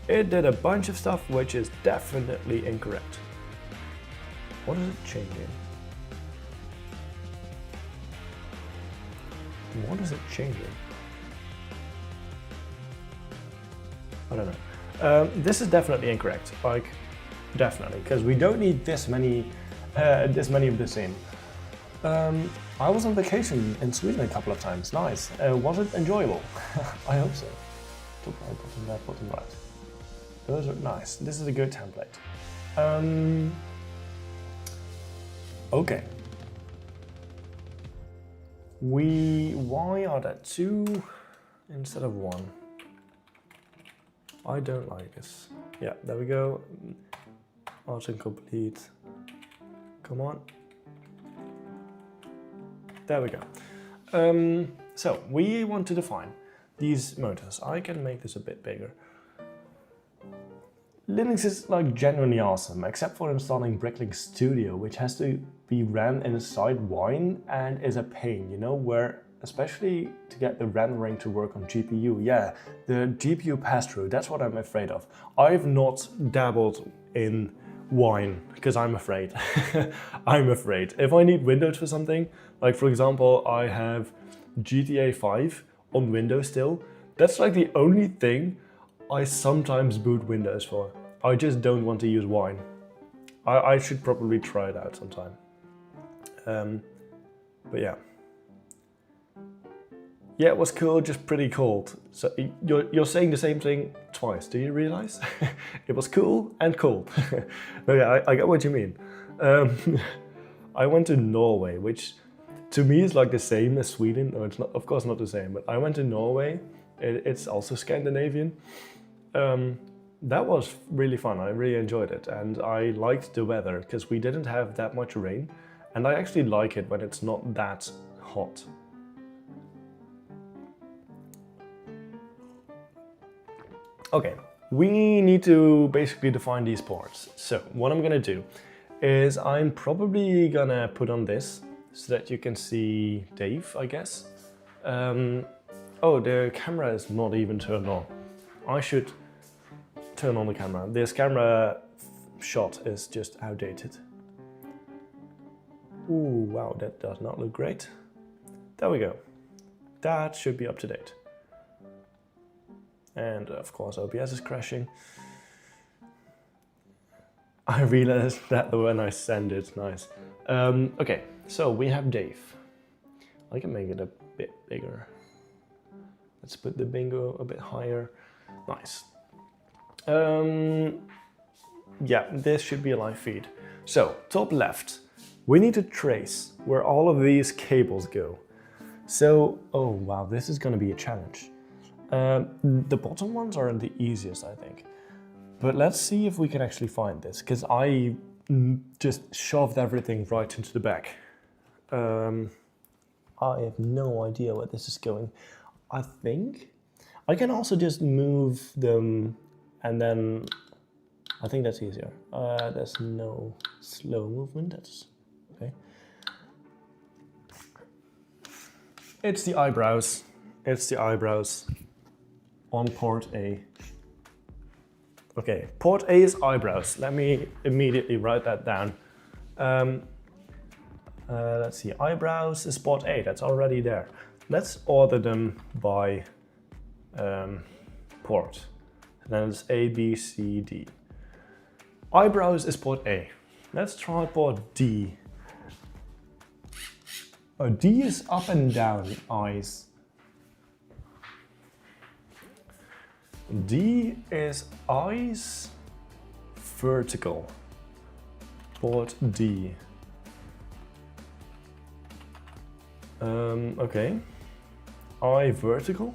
It did a bunch of stuff which is definitely incorrect. What is it changing? What is it changing? I don't know. This is definitely incorrect. Like, definitely, because we don't need this many of the same. I was on vacation in Sweden a couple of times. Nice. Was it enjoyable? I hope so. Top right, bottom left, bottom right. Those are nice. This is a good template. Okay. Why are there 2 instead of 1? I don't like this. Yeah, there we go. Autocomplete. Come on. There we go. So we want to define these motors. I can make this a bit bigger. Linux is like genuinely awesome, except for installing Bricklink Studio, which has to be ran inside Wine and is a pain, you know, where especially to get the rendering to work on GPU. Yeah, the GPU pass-through, that's what I'm afraid of. I've not dabbled in Wine because I'm afraid. I'm afraid. If I need Windows for something, like for example, I have GTA 5 on Windows still, that's like the only thing I sometimes boot Windows for. I just don't want to use Wine. I should probably try it out sometime. But yeah. Yeah, it was cool, just pretty cold. So you're saying the same thing twice, do you realize? It was cool and cold. No, yeah, I get what you mean. I went to Norway, which to me is like the same as Sweden. No, it's not, of course not the same, but I went to Norway. It's also Scandinavian. That was really fun. I really enjoyed it, and I liked the weather because we didn't have that much rain, and I actually like it when it's not that hot. Okay, we need to basically define these ports. So what I'm gonna do is I'm probably gonna put on this so that you can see Dave, I guess. Oh, the camera is not even turned on. I should turn on the camera. This camera shot is just outdated. Ooh, wow, that does not look great. There we go. That should be up to date. And of course OBS is crashing. I realized that when I send it, nice. Okay, so we have Dave. I can make it a bit bigger. Let's put the bingo a bit higher. Nice. Yeah, this should be a live feed. So, top left, we need to trace where all of these cables go. So, oh wow, this is gonna be a challenge. The bottom ones are the easiest, I think. But let's see if we can actually find this, because I just shoved everything right into the back. I have no idea where this is going. I think I can also just move them, and then I think that's easier. There's no slow movement, that's okay. It's the eyebrows. It's the eyebrows on port A. Okay, port A is eyebrows. Let me immediately write that down. Let's see, eyebrows is port A, that's already there. Let's order them by port. And then it's A, B, C, D. Eyebrows is port A. Let's try port D. Oh, D is up and down eyes. D is eyes vertical. Port D. Okay. Eye vertical.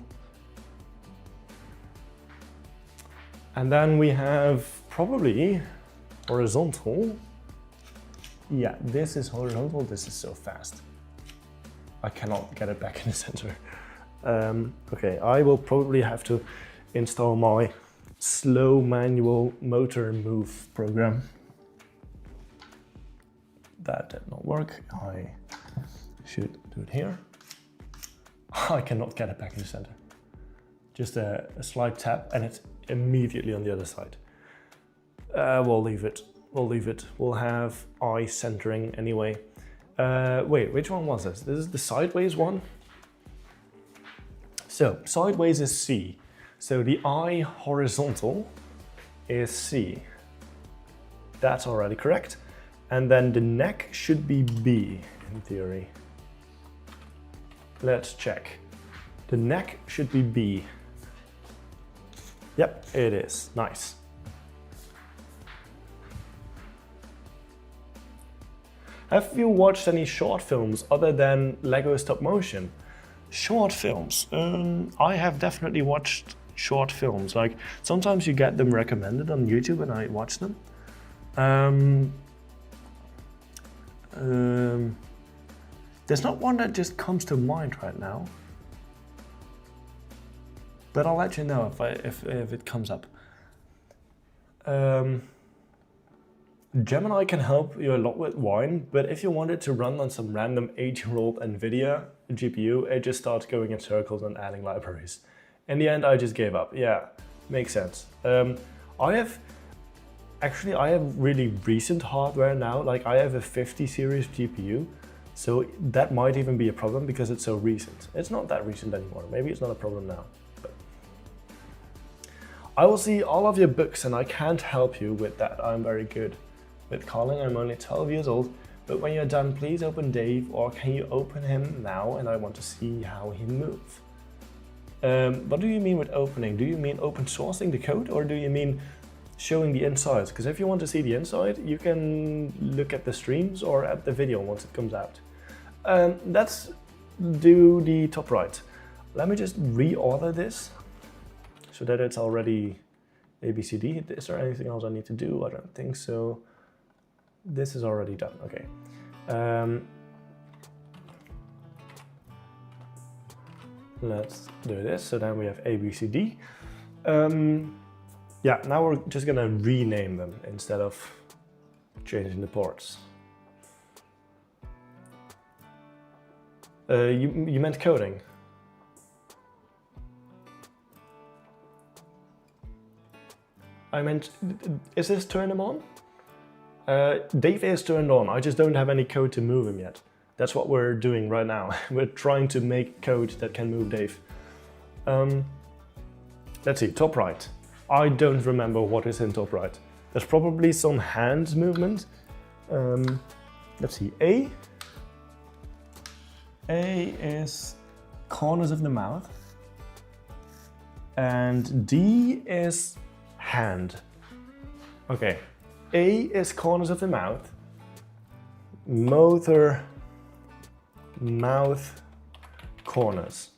And then we have probably horizontal. Yeah, this is horizontal. This is so fast. I cannot get it back in the center. Okay, I will probably have to install my slow manual motor move program. that did not work. I should do it here. I cannot get it back in the center. Just a slight tap and it's immediately on the other side. We'll leave it. We'll leave it. We'll have eye centering anyway. Wait, which one was this? This is the sideways one. So sideways is C. So the eye horizontal is C. That's already correct. And then the neck should be B in theory. Let's check. The neck should be B. Yep, it is. Nice. Have you watched any short films other than Lego stop motion? Short films? I have definitely watched short films. Like sometimes you get them recommended on YouTube and I watch them. There's not one that just comes to mind right now, but I'll let you know if it comes up. Gemini can help you a lot with wine, but if you want it to run on some random 8-year-old NVIDIA GPU, it just starts going in circles and adding libraries. In the end, I just gave up. Yeah, makes sense. I have really recent hardware now. Like I have a 50 series GPU, so that might even be a problem because it's so recent. It's not that recent anymore. Maybe it's not a problem now. But I will see all of your books and I can't help you with that. I'm very good with calling. I'm only 12 years old, but when you're done, please open Dave, or can you open him now? And I want to see how he moves. What do you mean with opening? Do you mean open sourcing the code, or do you mean showing the insides? Because if you want to see the inside, you can look at the streams or at the video once it comes out. Let's do the top right. Let me just reorder this so that it's already ABCD. Is there anything else I need to do? I don't think so. This is already done. Okay. Let's do this. So then we have ABCD. Yeah, now we're just gonna rename them instead of changing the ports. You meant coding? I meant, is this turn him on? Dave is turned on, I just don't have any code to move him yet. That's what we're doing right now. We're trying to make code that can move Dave. Let's see, top right. I don't remember what is in top right. There's probably some hand movement. Let's see, A. A is corners of the mouth. And D is hand. Okay, A is corners of the mouth. Motor, mouth, corners.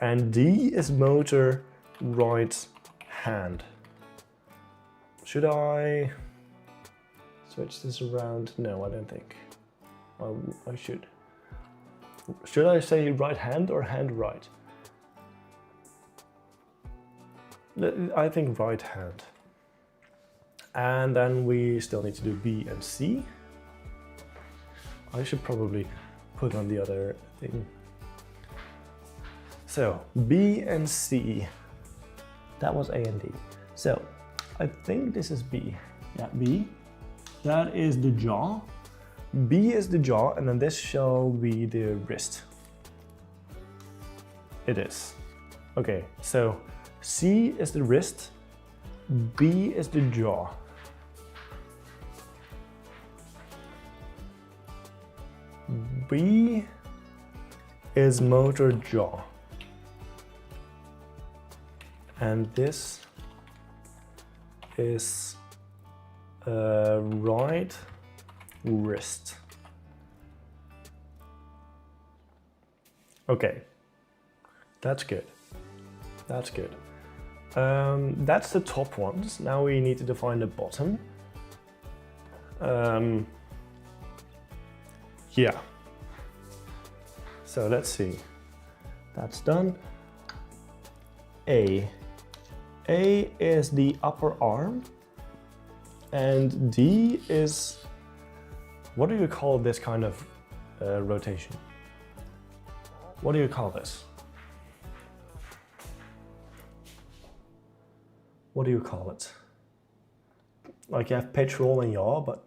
And D is motor, right hand. Should I switch this around? No, I don't think. I should. Should I say right hand or hand right? I think right hand. And then we still need to do B and C. I should probably put on the other thing. So B and C. That was A and D. So I think this is B. Yeah, B. That is the jaw. B is the jaw, and then this shall be the wrist. It is. Okay, so C is the wrist, B is the jaw. B is motor jaw. And this is right wrist. Okay, that's good. That's good. That's the top ones. Now we need to define the bottom. Yeah. So let's see. That's done. A. A is the upper arm. And D is What do you call this kind of rotation? What do you call this? What do you call it? Like you have pitch, roll, and yaw, but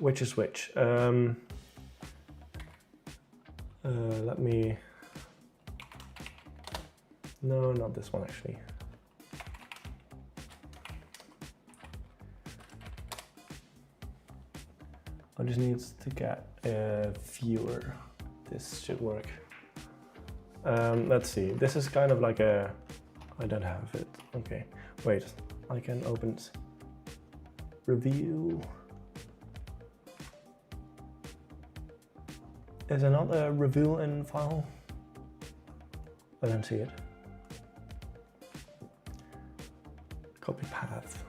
which is which? Let me... No, not this one actually. I just need to get a viewer. This should work. Let's see. This is kind of like a... I don't have it. Okay. Wait. I can open it. Reveal. Is there not a reveal in file? I don't see it. Copy path.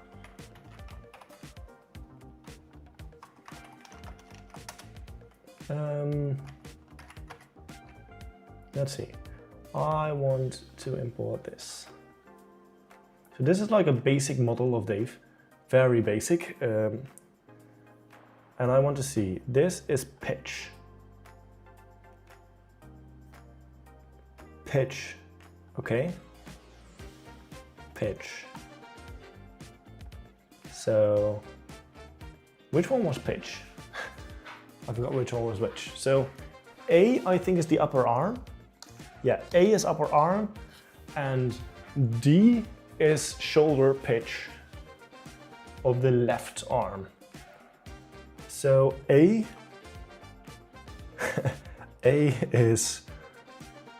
Let's see. I want to import this. So this is like a basic model of Dave, very basic. And I want to see, this is pitch. Pitch, okay. Pitch. So, which one was pitch? I forgot which one was which. So, A, I think, is the upper arm. Yeah, A is upper arm, and D is shoulder pitch of the left arm. So A, A is,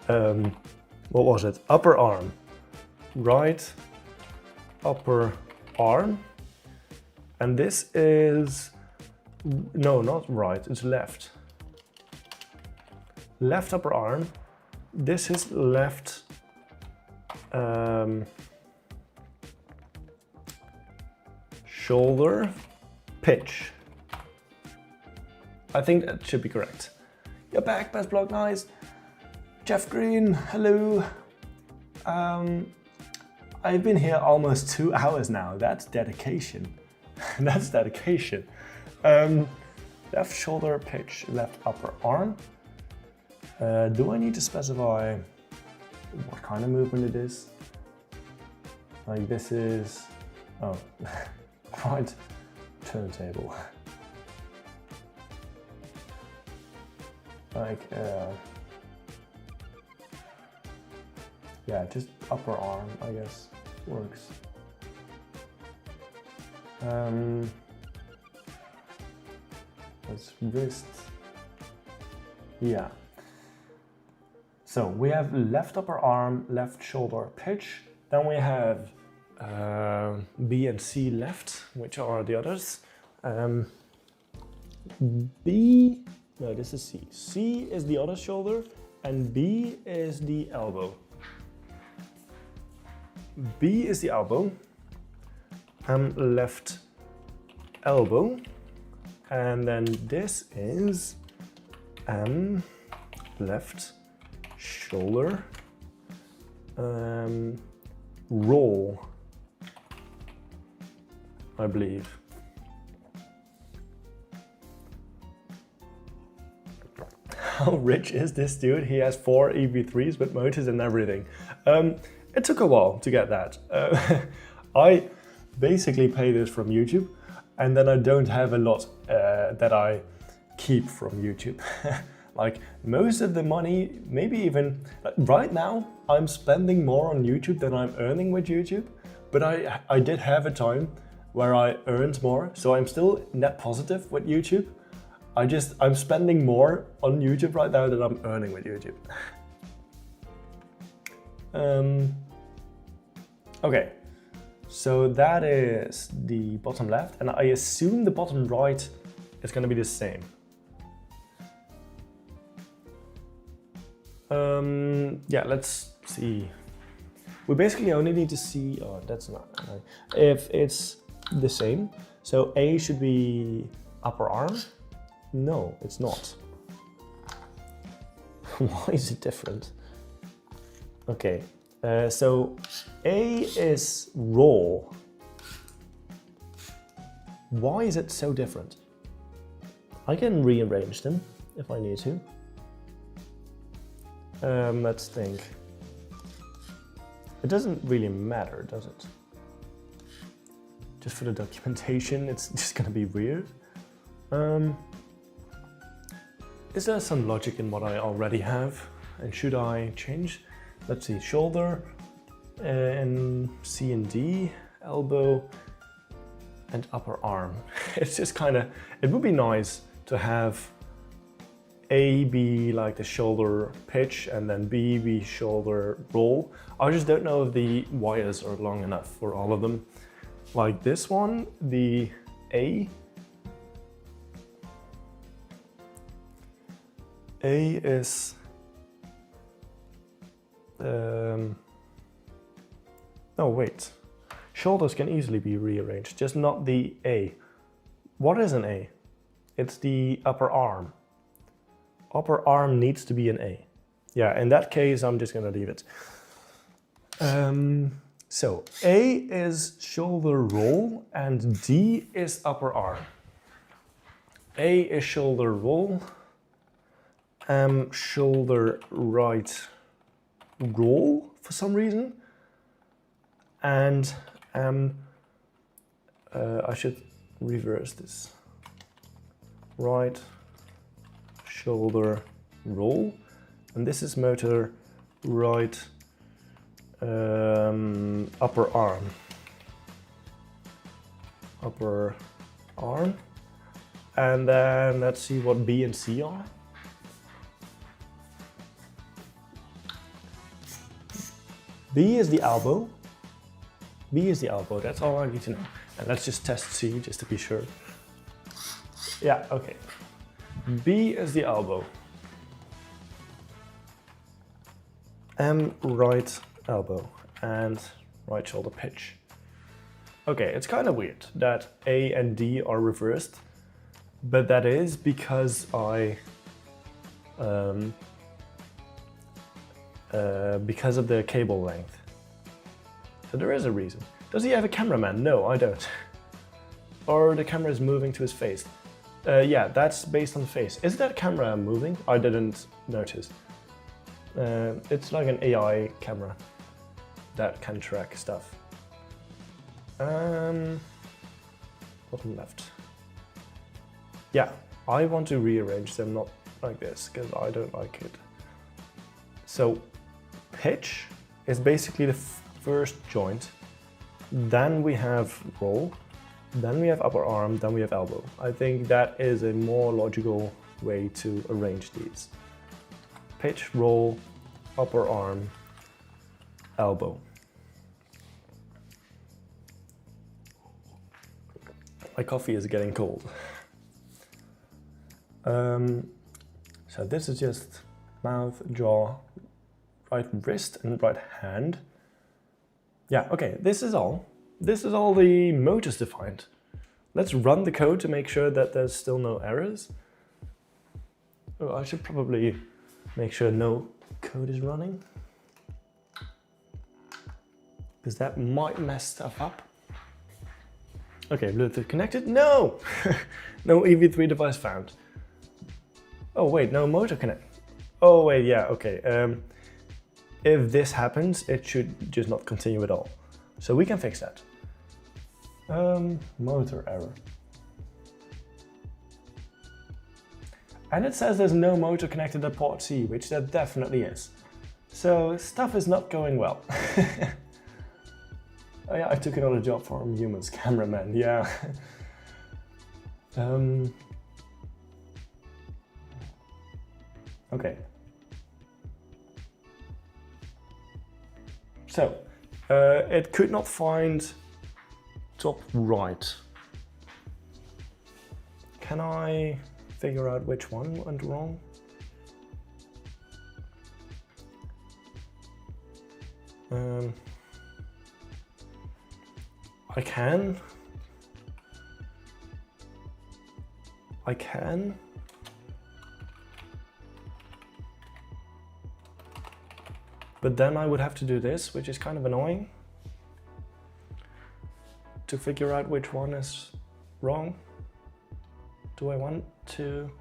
what was it? Upper arm, right upper arm, and this is, no, not right, it's left. Left upper arm. This is left shoulder pitch. I think that should be correct. You're back, Best Block Nice. Jeff Green, hello. I've been here almost 2 hours now. That's dedication. That's dedication. Left shoulder pitch, left upper arm. Do I need to specify what kind of movement it is? Like this is, oh, right turntable. Like, yeah, just upper arm, I guess, works. Let's wrist, yeah. So we have left upper arm, left shoulder pitch. Then we have B and C left, which are the others. B, no, this is C. C is the other shoulder, and B is the elbow. B is the elbow, left elbow, and then this is left shoulder, roll, I believe. How rich is this dude? He has 4 EV3s with motors and everything. It took a while to get that. I basically pay this from YouTube, and then I don't have a lot that I keep from YouTube. Like most of the money, maybe even right now, I'm spending more on YouTube than I'm earning with YouTube. But I did have a time where I earned more, so I'm still net positive with YouTube. I'm spending more on YouTube right now than I'm earning with YouTube. Okay, so that is the bottom left, and I assume the bottom right is going to be the same. Yeah, let's see. We basically only need to see, oh, that's not right. If it's the same. So A should be upper arm. No, it's not. Why is it different? Okay, so A is roll. Why is it so different? I can rearrange them if I need to. Let's think. It doesn't really matter, does it? Just for the documentation, it's just gonna be weird. Is there some logic in what I already have? And should I change? Let's see, shoulder, and C and D, elbow, and upper arm. It's just kind of, it would be nice to have A be like the shoulder pitch and then B be shoulder roll. I just don't know if the wires are long enough for all of them. Like this one, the A is oh wait, shoulders can easily be rearranged, just not the A. What is an A? It's the upper arm. Upper arm needs to be an A. Yeah, in that case, I'm just gonna leave it. So A is shoulder roll and D is upper arm. A is shoulder roll, shoulder right roll for some reason, and I should reverse this. Right shoulder roll, and this is motor right upper arm. Upper arm. And then let's see what B and C are. B is the elbow. B is the elbow, that's all I need to know. And let's just test C just to be sure. Yeah, okay. B is the elbow. M, right elbow, and right shoulder pitch. Okay, it's kind of weird that A and D are reversed, but that is because because of the cable length. So there is a reason. Does he have a cameraman? No, I don't. Or the camera is moving to his face. Yeah, that's based on the face. Is that camera moving? I didn't notice. It's like an AI camera that can track stuff. Bottom left. Yeah, I want to rearrange them, not like this, because I don't like it. So, pitch is basically the first joint. Then we have roll. Then we have upper arm, then we have elbow. I think that is a more logical way to arrange these. Pitch, roll, upper arm, elbow. My coffee is getting cold. So this is just mouth, jaw, right wrist and right hand. Yeah, okay, this is all. This is all the motors defined. Let's run the code to make sure that there's still no errors. Oh, I should probably make sure no code is running, because that might mess stuff up. Okay, Bluetooth connected. No! No EV3 device found. Oh wait, no motor connect. Oh wait, yeah, okay. If this happens, it should just not continue at all. So we can fix that. Motor error. And it says there's no motor connected at port C, which there definitely is. So stuff is not going well. Oh yeah, I took another job from Humans cameraman, yeah. Okay. So, it could not find top right. Can I figure out which one went wrong? I can. But then I would have to do this, which is kind of annoying, to figure out which one is wrong. Do I want to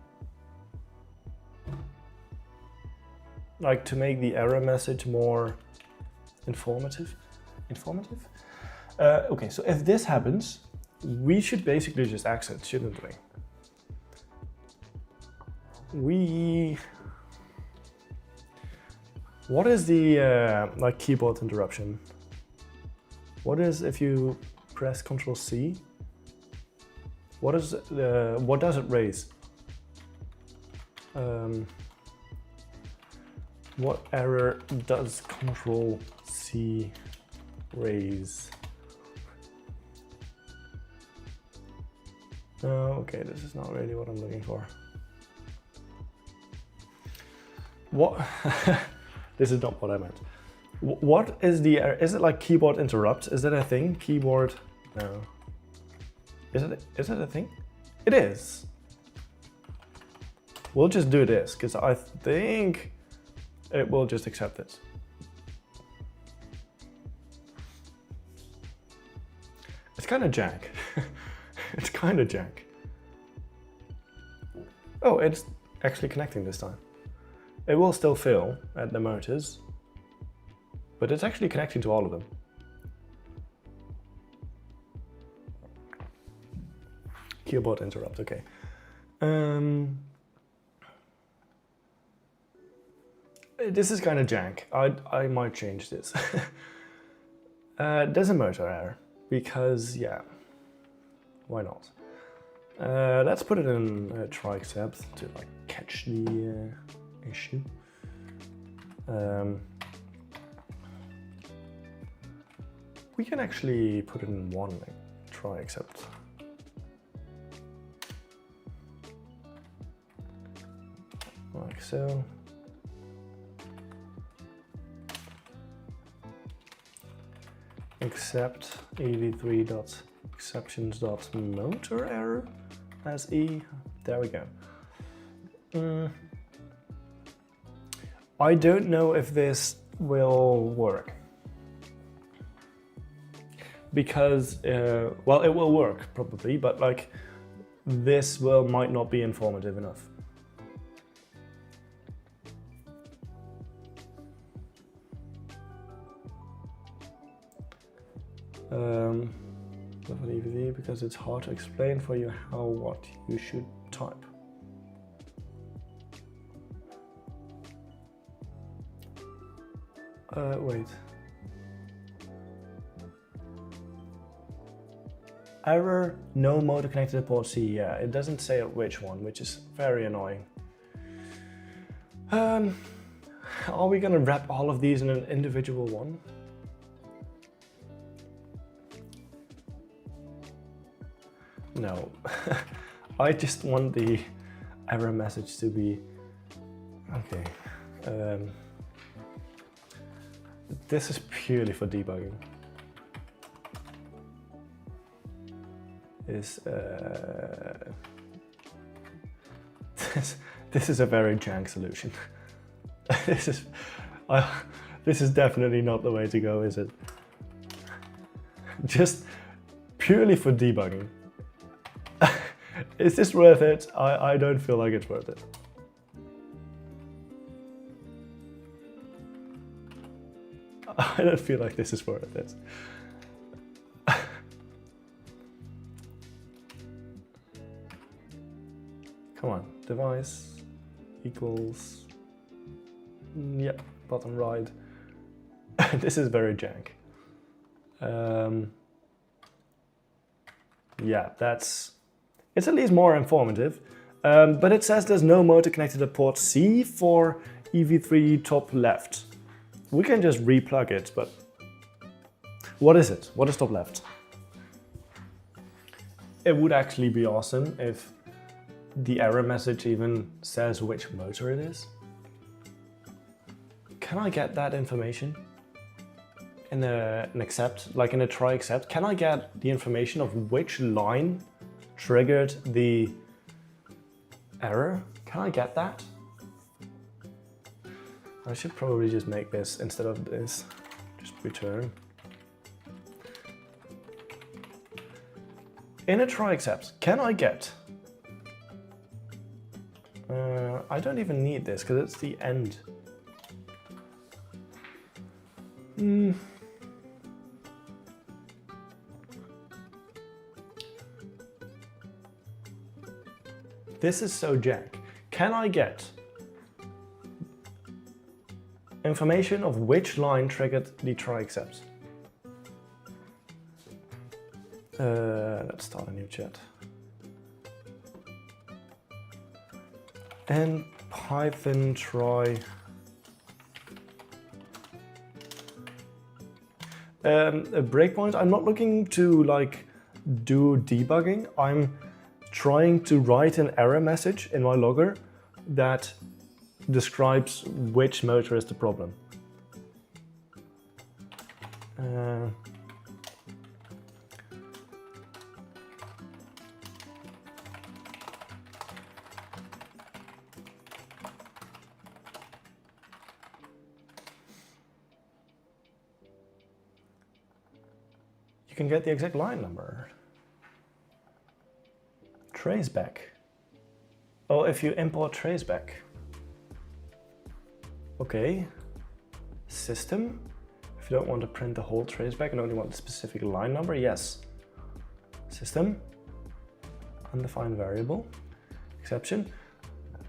like to make the error message more informative? Okay, so if this happens, we should basically just exit, shouldn't we? What is the like keyboard interruption? What is if you press Ctrl C? What does it raise? What error does Ctrl C raise? Okay, this is not really what I'm looking for. What? This is not what I meant. What is the error? Is it like keyboard interrupt? Is that a thing? Keyboard? No. Is it a thing? It is. We'll just do this because I think it will just accept this. It's kind of jank. It's kind of jank. Oh, it's actually connecting this time. It will still fail at the motors, but it's actually connecting to all of them. Keyboard interrupt, okay. This is kind of jank. I might change this. There's a motor error, because yeah, why not? Let's put it in try accept to like catch the issue. We can actually put it in one, like, try accept. Like so. Accept ev3.exceptions.motor error as E. There we go. I don't know if this will work. Because, well, it will work probably, but like this might not be informative enough. Because it's hard to explain for you what you should type. Wait. Error, no motor connected to port C. Yeah, it doesn't say which one, which is very annoying. Are we gonna wrap all of these in an individual one? No. I just want the error message to be okay. This is purely for debugging. This is a very jank solution. This is definitely not the way to go, is it? Just purely for debugging. Is this worth it? I don't feel like it's worth it. I don't feel like this is worth it. Come on, device equals, yep, bottom right. This is very jank. Yeah, it's at least more informative, but it says there's no motor connected to port C for EV3 top left. We can just replug it, but what is it? What is top left? It would actually be awesome if the error message even says which motor it is. Can I get that information in an accept, like in a try accept? Can I get the information of which line triggered the error? Can I get that? I should probably just make this instead of this, just return. In a try accept, can I get I don't even need this because it's the end. This is so jank. Can I get information of which line triggered the try except? Let's start a new chat. And Python try. A breakpoint. I'm not looking to like do debugging. I'm trying to write an error message in my logger that describes which motor is the problem. You can get the exact line number. Traceback. Oh, if you import traceback. Okay. System. If you don't want to print the whole traceback and only want the specific line number, yes. System. Undefined variable. Exception.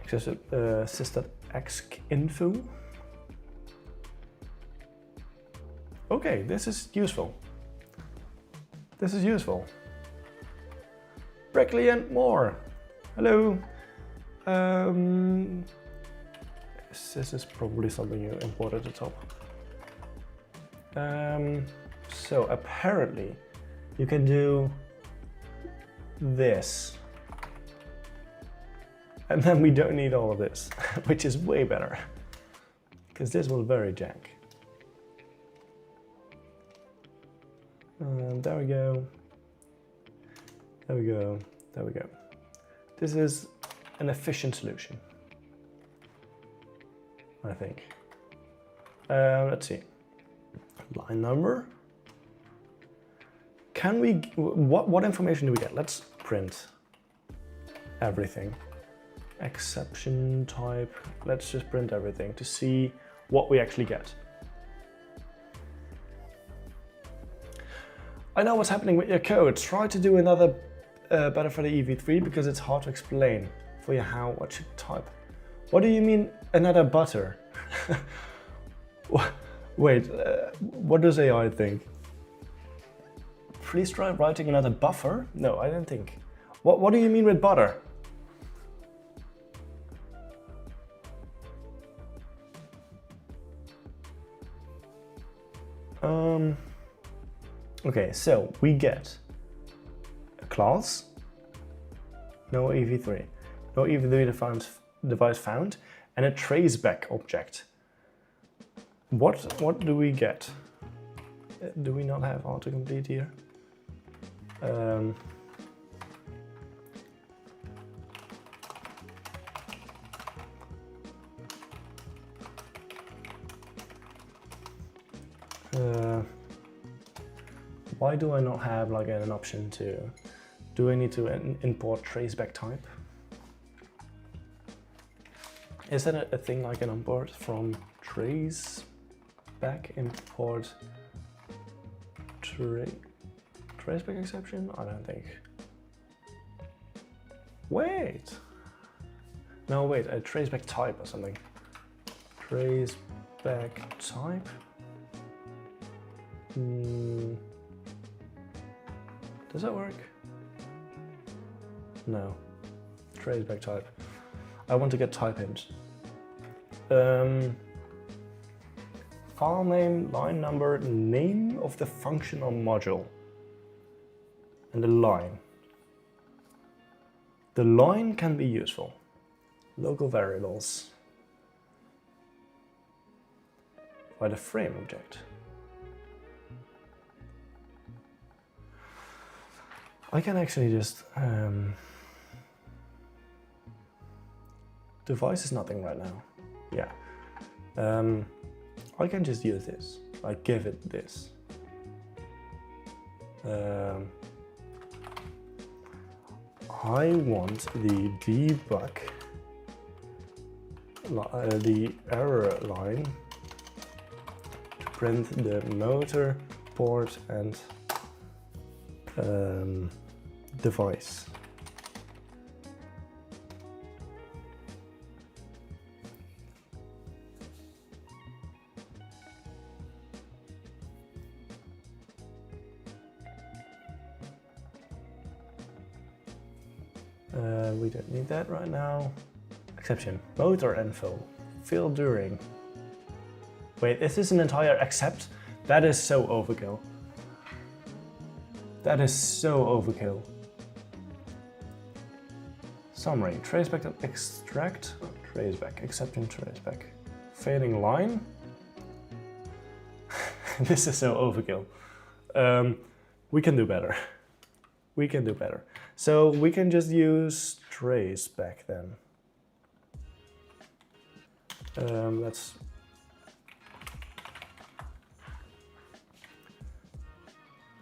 sys.exc_info. Okay, this is useful. This is useful. Brickley and more. Hello. This is probably something you import at the top. So apparently you can do this. And then we don't need all of this, which is way better. Because this was very jank. There we go. There we go. There we go. This is an efficient solution, I think. Let's see. Line number. Can we? What information do we get? Let's print everything. Exception type. Let's just print everything to see what we actually get. I know what's happening with your code. Try to do another better for the EV3 because it's hard to explain for you what you type. What do you mean another butter? Wait, what does AI think? Please try writing another buffer? No, I don't think. What do you mean with butter? Okay, so we get a class, no EV3, no EV3 device found, and a traceback object. What do we get? Do we not have autocomplete here? Why do I not have like an option to, do I need to import traceback type? Is that a thing I can import from traceback import traceback exception? I don't think. Wait. No, wait, a traceback type or something. Traceback type? Does that work? No. Traceback type. I want to get type int. File name, line number, name of the functional module, and the line. The line can be useful. Local variables. By the frame object. I can actually just device is nothing right now. Yeah. I can just use this. I give it this. I want the debug the error line to print the motor, port, and device. We don't need that right now. Exception, motor info, fail during. Wait, this is an entire except? That is so overkill. That is so overkill. Summary, traceback to extract, traceback, exception, traceback. Failing line. This is so overkill. We can do better. We can do better. So we can just use traceback then. Let's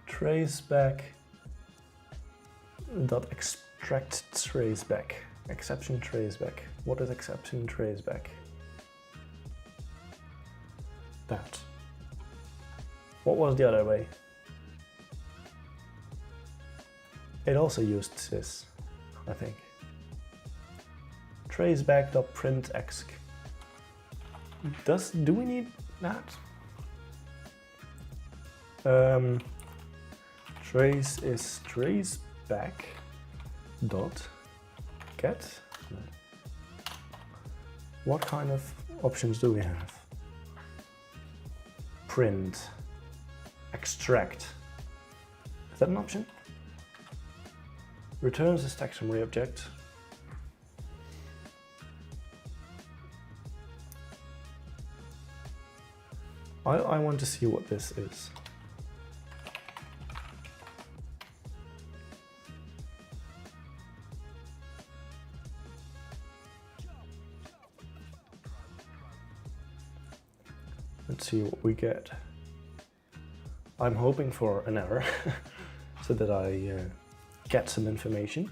traceback dot extract traceback, exception traceback. What is exception traceback? That. What was the other way? It also used sys, I think. Traceback.printexec. Do we need that? Trace is traceback dot get. What kind of options do we have? Print, extract. Is that an option? Returns a stack summary object. I want to see what this is. Let's see what we get. I'm hoping for an error so that I get some information.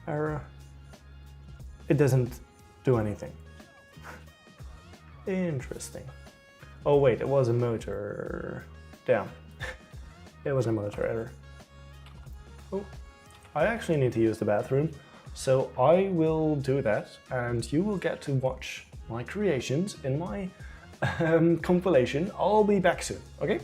Error. It doesn't do anything. Interesting. Oh wait, it was a motor. Damn. It was a motor error. Oh, I actually need to use the bathroom. So I will do that and you will get to watch my creations in my compilation. I'll be back soon, okay?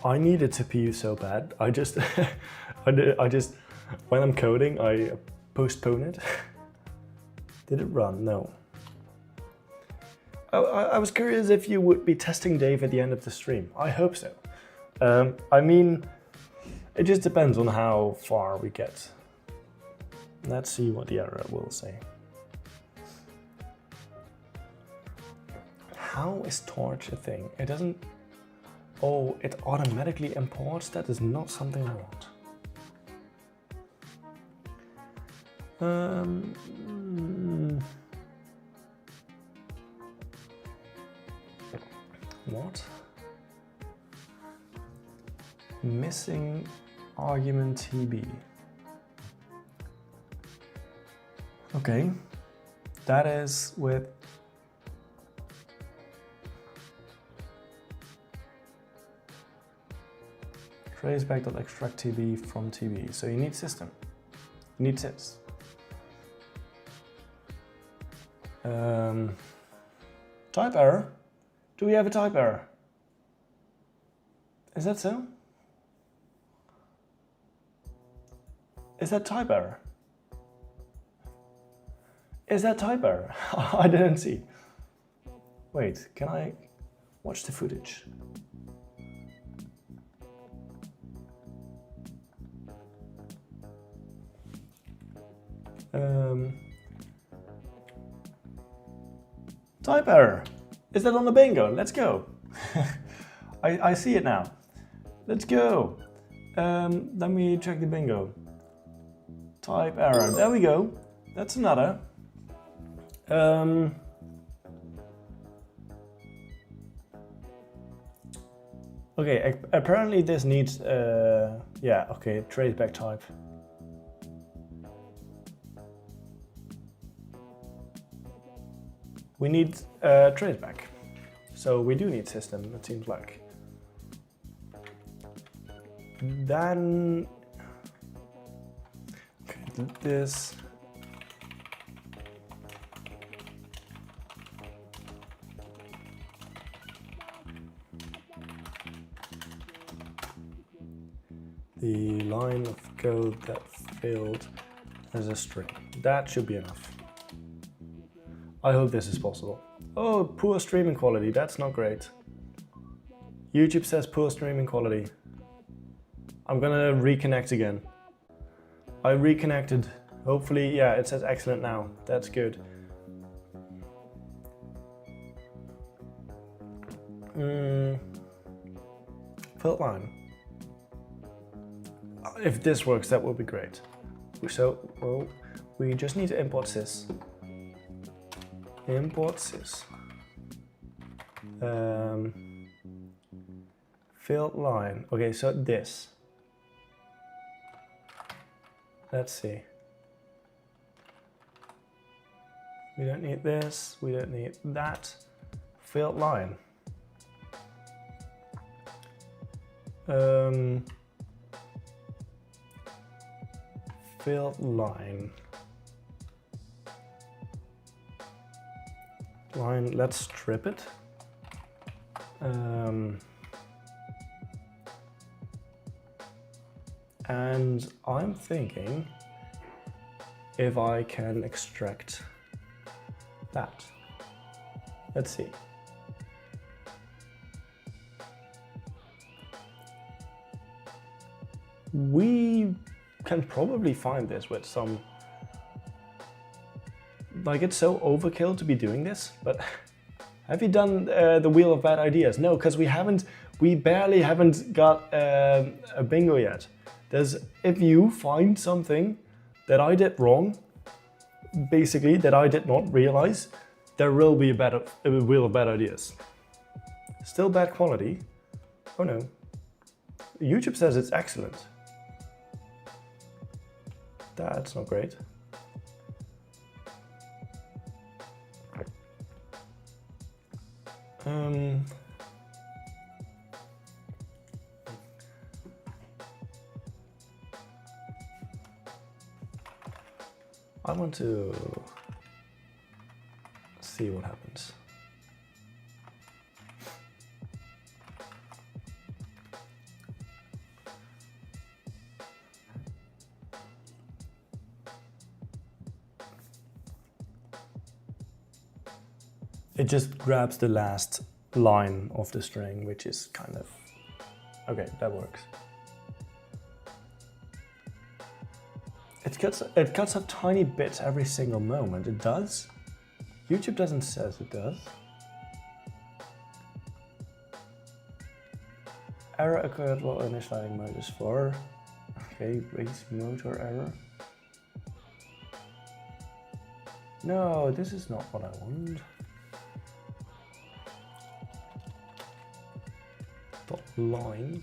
I need a CPU so bad. I just, when I'm coding, I postpone it. Did it run? No. I was curious if you would be testing Dave at the end of the stream. I hope so. I mean, it just depends on how far we get. Let's see what the error will say. how is torch a thing? It doesn't... Oh, it automatically imports? That is not something I want. What? Missing argument TB. Okay, that is with traceback.extract TB from TB. So you need system. You need sys. Type error. Do we have a type error? Is that so? Is that type error? Is that type error? I didn't see. Wait, can I watch the footage? Type error. Is that on the bingo? Let's go. I see it now. Let's go. Let me check the bingo. Type error. There we go. That's another. Okay, apparently this needs, yeah, okay, traceback type. We need traceback. So we do need system, it seems like. Then, okay, this. The line of code that failed as a string. That should be enough. I hope this is possible. Oh, poor streaming quality, that's not great. YouTube says poor streaming quality. I'm gonna reconnect again. I reconnected. Hopefully, yeah, it says excellent now. That's good. Filled line. If this works, that will be great. So, well, we just need to import sys. Import sys. Filled line. Okay, so this. Let's see. We don't need this. We don't need that. Filled line. Filled line. Line, let's strip it. And I'm thinking if I can extract that. Let's see. We can probably find this with some, like, it's so overkill to be doing this, but have you done the Wheel of Bad Ideas? No, because we barely haven't got a bingo yet. If you find something that I did wrong, basically that I did not realize, there will be a Wheel of Bad Ideas. Still bad quality? Oh no. YouTube says it's excellent. That's not great. I want to see what happens. It just grabs the last line of the string, which is kind of... Okay, that works. It cuts a tiny bit every single moment. It does? YouTube doesn't say it does. Error occurred while initializing mode is 4. Okay, race motor error. No, this is not what I want. Dot line.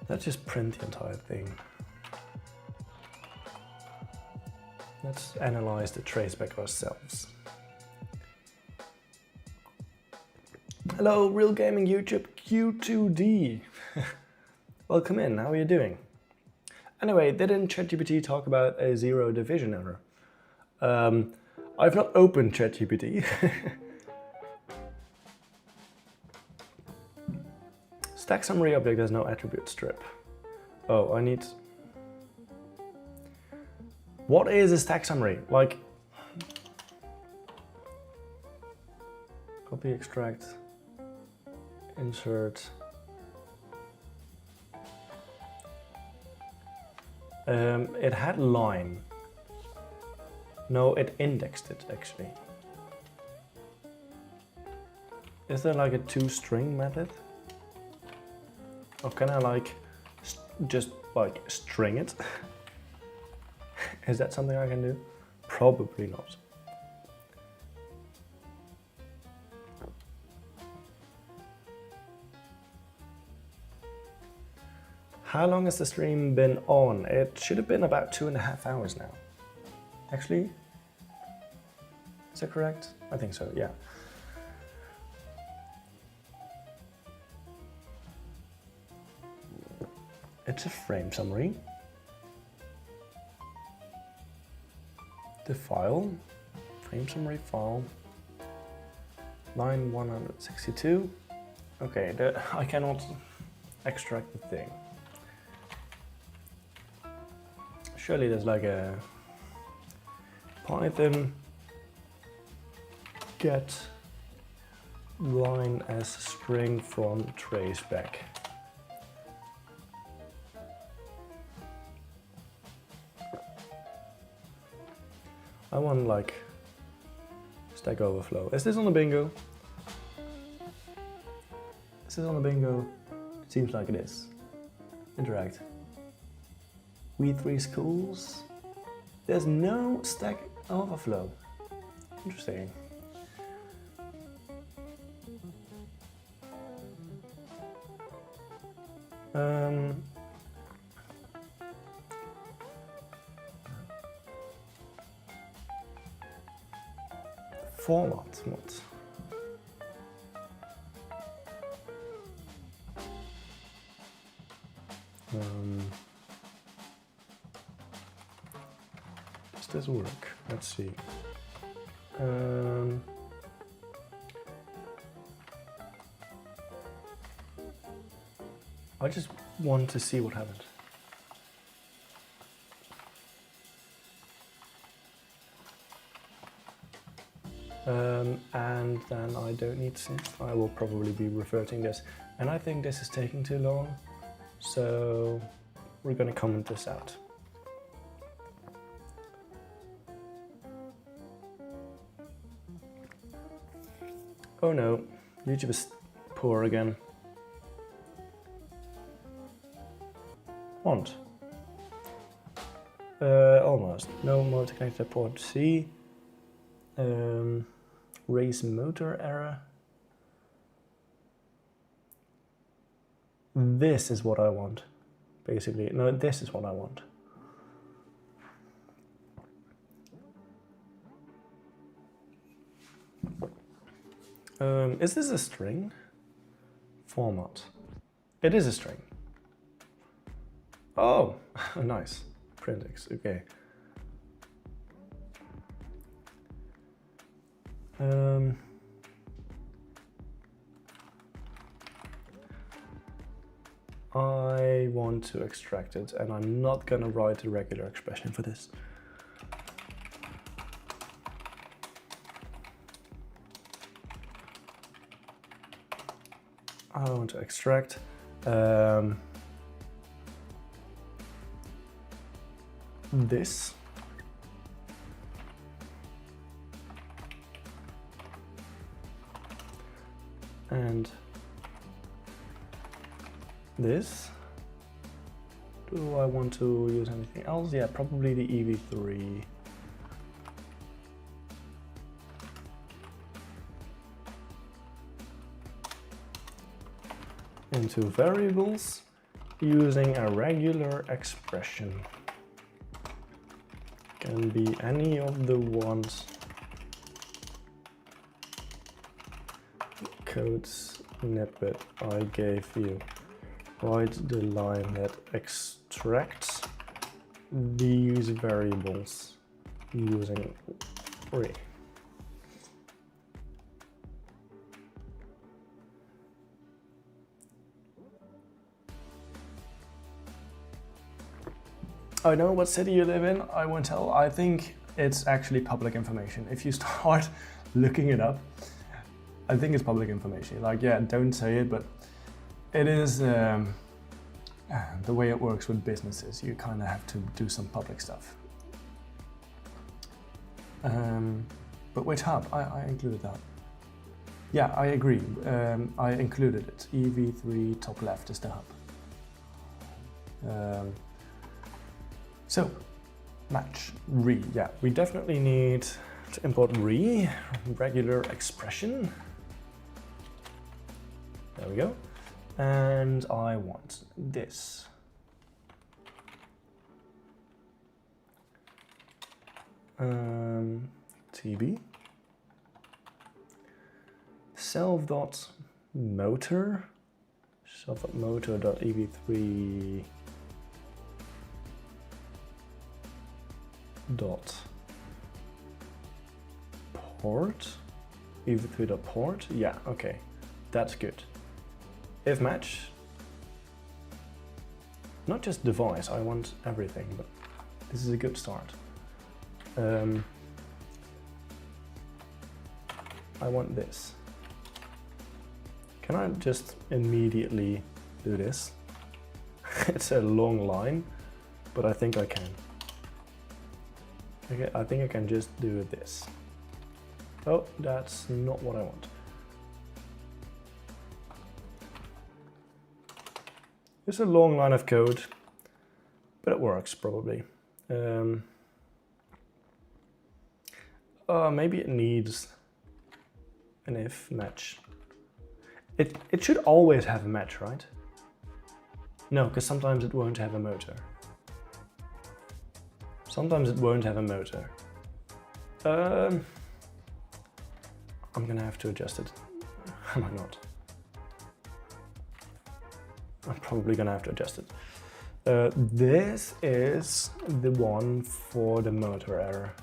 Let's just print the entire thing. Let's analyze the traceback ourselves. Hello, Real Gaming YouTube Q2D. Welcome in, how are you doing? Anyway, didn't ChatGPT talk about a zero division error? I've not opened ChatGPT. Stack summary object has no attribute strip. Oh, I need... What is a stack summary? Like... Copy, extract, insert... It had line. No, it indexed it actually. Is there like a toString method? Or can I like just like string it? Is that something I can do? Probably not. How long has the stream been on? It should have been about 2.5 hours now. Actually, is that correct? I think so, yeah. It's a frame summary. The file, frame summary file, line 162. Okay, I cannot extract the thing. Surely there's like a Python get line as string from traceback. I want like Stack Overflow. Is this on the bingo? Is this on the bingo? It seems like it is. Interact. We3 schools. There's no Stack Overflow. Interesting. Format mod. Does this work? Let's see. I just want to see what happened. And then I don't need to, I will probably be reverting this. And I think this is taking too long, so we're going to comment this out. Oh no, YouTube is poor again. Want. Almost. No motor connected port C. Race motor error. This is what I want, basically. No, this is what I want. Is this a string? Format. It is a string. Oh, nice. Printx, okay. I want to extract it, and I'm not gonna write a regular expression for this. I want to extract this. And this. Do I want to use anything else? Yeah, probably the EV3. Into variables using a regular expression. Can be any of the ones. Codes snippet I gave you. Write the line that extracts these variables using array. I know what city you live in, I won't tell. I think it's actually public information. If you start looking it up, I think it's public information. Like, yeah, don't say it, but it is the way it works with businesses. You kind of have to do some public stuff. But which hub? I included that. Yeah, I agree. I included it. EV3 top left is the hub. So, match re. Yeah, we definitely need to import re, regular expression. There we go. And I want this. TB. Self.motor. Self.motor.ev3 dot port. ev3.port. Yeah, okay. That's good. If match. Not just device, I want everything, but this is a good start. I want this. Can I just immediately do this? It's a long line, but I think I can. Okay, I think I can just do this. Oh, that's not what I want. It's a long line of code, but it works probably. Maybe it needs an if match. It should always have a match, right? No, because sometimes it won't have a motor. Sometimes it won't have a motor. I'm gonna have to adjust it. Am I not? I'm probably gonna have to adjust it. This is the one for the motor error.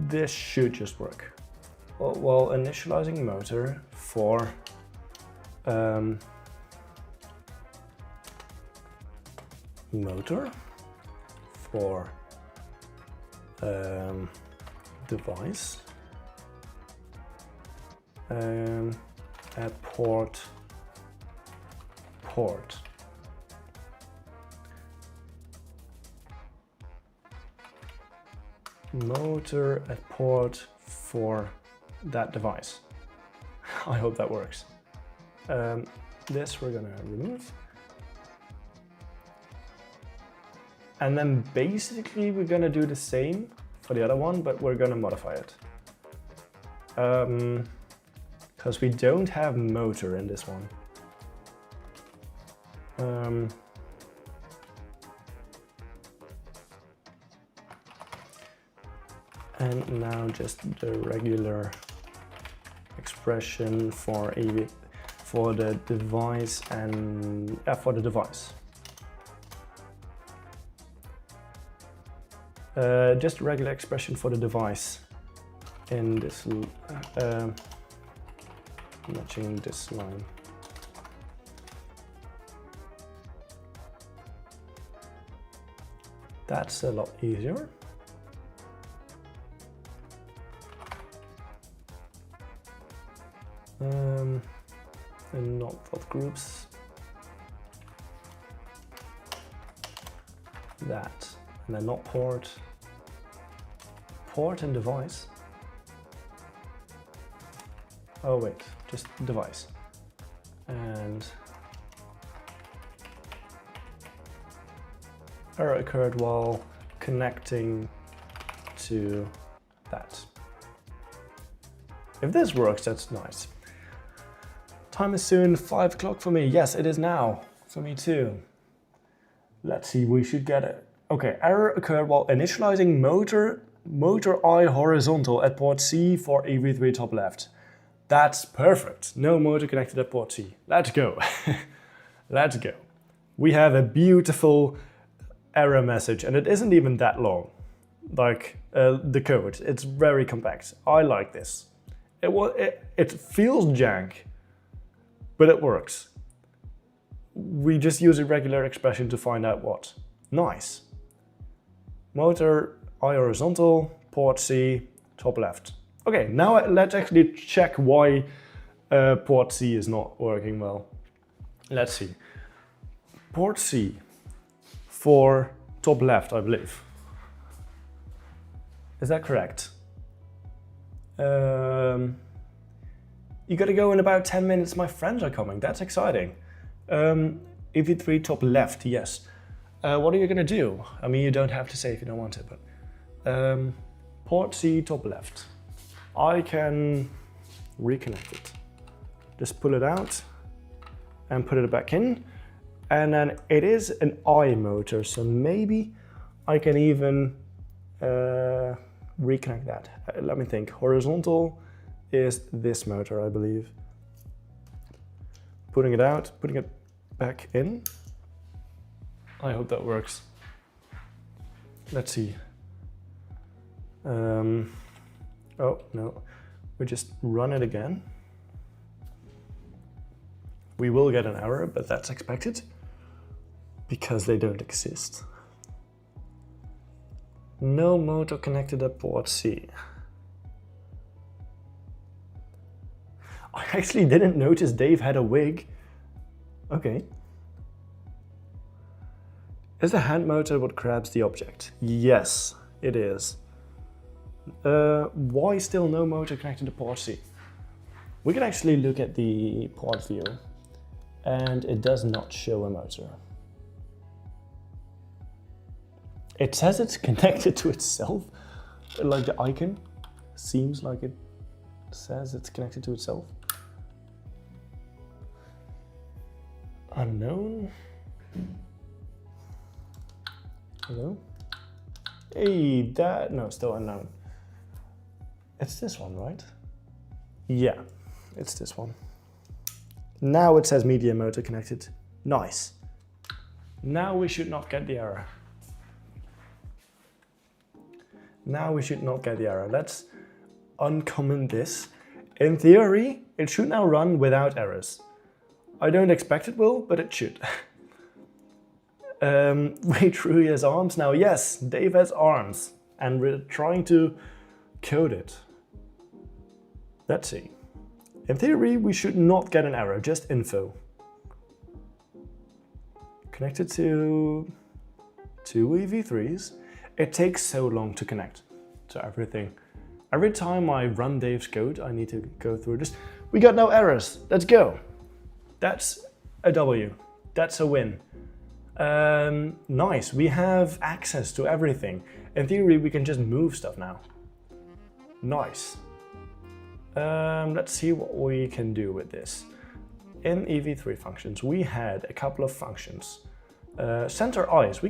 This should just work. Well, initializing motor for motor for device at port motor at port for that device. I hope that works. This we're gonna remove. And then basically we're gonna do the same for the other one, but we're gonna modify it. Because we don't have motor in this one. And now just the regular expression for the device and for the device. Just a regular expression for the device in this matching this line. That's a lot easier. And not both groups. That, and then not port. Port and device. Oh wait, just device. And error occurred while connecting to that. If this works, that's nice. Time is soon 5 o'clock for me. Yes, it is now. For me too. Let's see, we should get it. Okay, error occurred while initializing motor I horizontal at port C for EV3 top left. That's perfect. No motor connected at port C. Let's go. Let's go. We have a beautiful error message, and it isn't even that long. Like the code, it's very compact. I like this. It feels jank, but it works. We just use a regular expression to find out what. Nice. Motor I horizontal, port C, top left. Okay, now let's actually check why port C is not working well. Let's see. Port C for top left, I believe. Is that correct? You gotta go in about 10 minutes, my friends are coming. That's exciting. EV3 top left, yes. What are you gonna do? I mean, you don't have to say if you don't want to, but port C top left. I can reconnect it. Just pull it out and put it back in. And then it is an I motor, so maybe I can even reconnect that. Let me think. Horizontal is this motor, I believe. Putting it out, putting it back in. I hope that works. Let's see. Oh, no. We just run it again. We will get an error, but that's expected because they don't exist. No motor connected at port C. I actually didn't notice Dave had a wig. Okay. Is the hand motor what grabs the object? Yes, it is. Why still no motor connected to port C? We can actually look at the port view, and it does not show a motor. It says it's connected to itself, like the icon seems like it says it's connected to itself. Unknown. Hello? Hey, that, no, still unknown. It's this one, right? Yeah, it's this one. Now it says media motor connected. Nice. Now we should not get the error. Now we should not get the error. Let's uncomment this. In theory, it should now run without errors. I don't expect it will, but it should. Wait, True has arms now. Yes, Dave has arms, and we're trying to code it. Let's see. In theory, we should not get an error, just info. Connected to two EV3s. It takes so long to connect to everything. Every time I run Dave's code, I need to go through this. We got no errors. Let's go. That's a W. That's a win. Nice. We have access to everything. In theory, we can just move stuff now. Nice. Let's see what we can do with this. In EV3 functions, we had a couple of functions. Center eyes.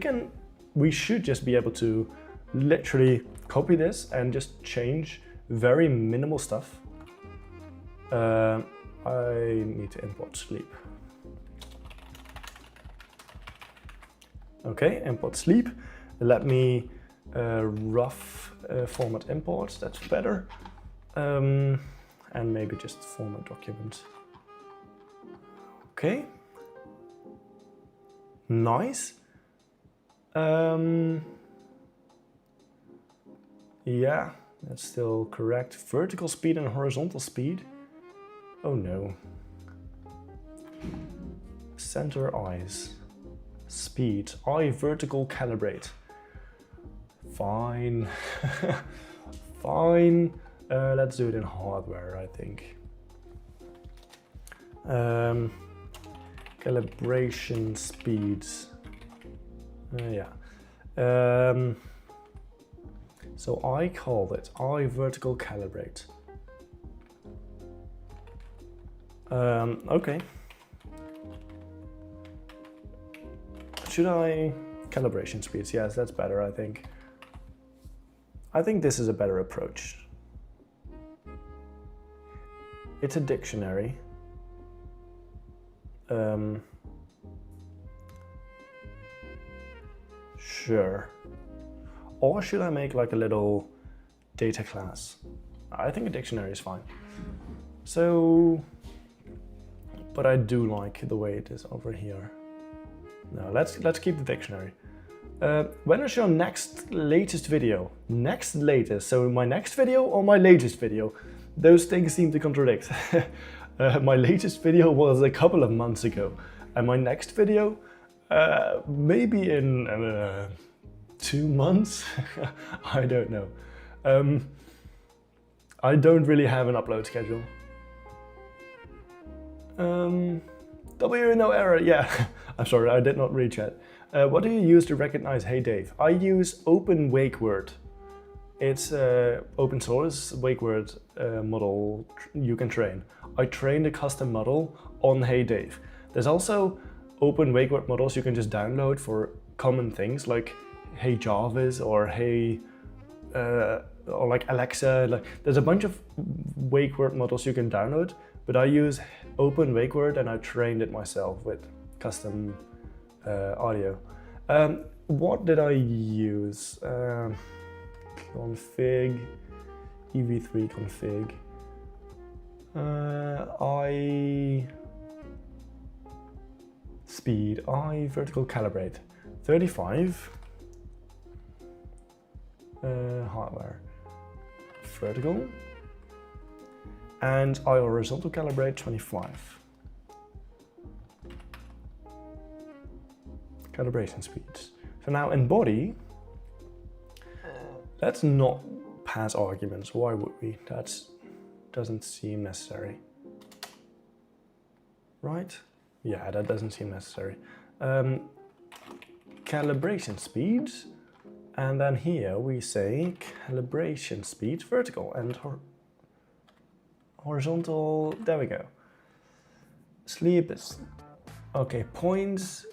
We should just be able to literally copy this and just change very minimal stuff. I need to import sleep. Okay, import sleep. Let me rough format import, that's better. And maybe just format document. Okay. Nice. Yeah, that's still correct. Vertical speed and horizontal speed. Oh no. Center eyes. Speed. Eye vertical calibrate. Fine. Fine. Let's do it in hardware, I think. calibration speeds. Yeah. So I called it I vertical calibrate. Okay. Should I calibration speeds? Yes, that's better, I think. I think this is a better approach. It's a dictionary. Sure. Or should I make like a little data class? I think a dictionary is fine. So, but I do like the way it is over here. No, let's keep the dictionary. When is your next latest video? Next latest, so my next video or my latest video? Those things seem to contradict. My latest video was a couple of months ago, and my next video, maybe in 2 months? I don't know. I don't really have an upload schedule. W, no error, yeah. I'm sorry, I did not read chat. What do you use to recognize Hey Dave? I use Open Wake Word. It's open source wake word model you can train. I trained a custom model on Hey Dave. There's also open wake word models you can just download for common things like Hey Jarvis or Hey or like Alexa. Like, there's a bunch of wake word models you can download, but I use open wake word and I trained it myself with custom audio. What did I use? Config, EV3 config. I vertical calibrate 35. Hardware vertical, and I horizontal calibrate 25. Calibration speeds. So now in body, let's not pass arguments. Why would we? That doesn't seem necessary. Right? Yeah, that doesn't seem necessary. Calibration speeds. And then here we say calibration speed vertical and horizontal. There we go. Sleep is okay. Points.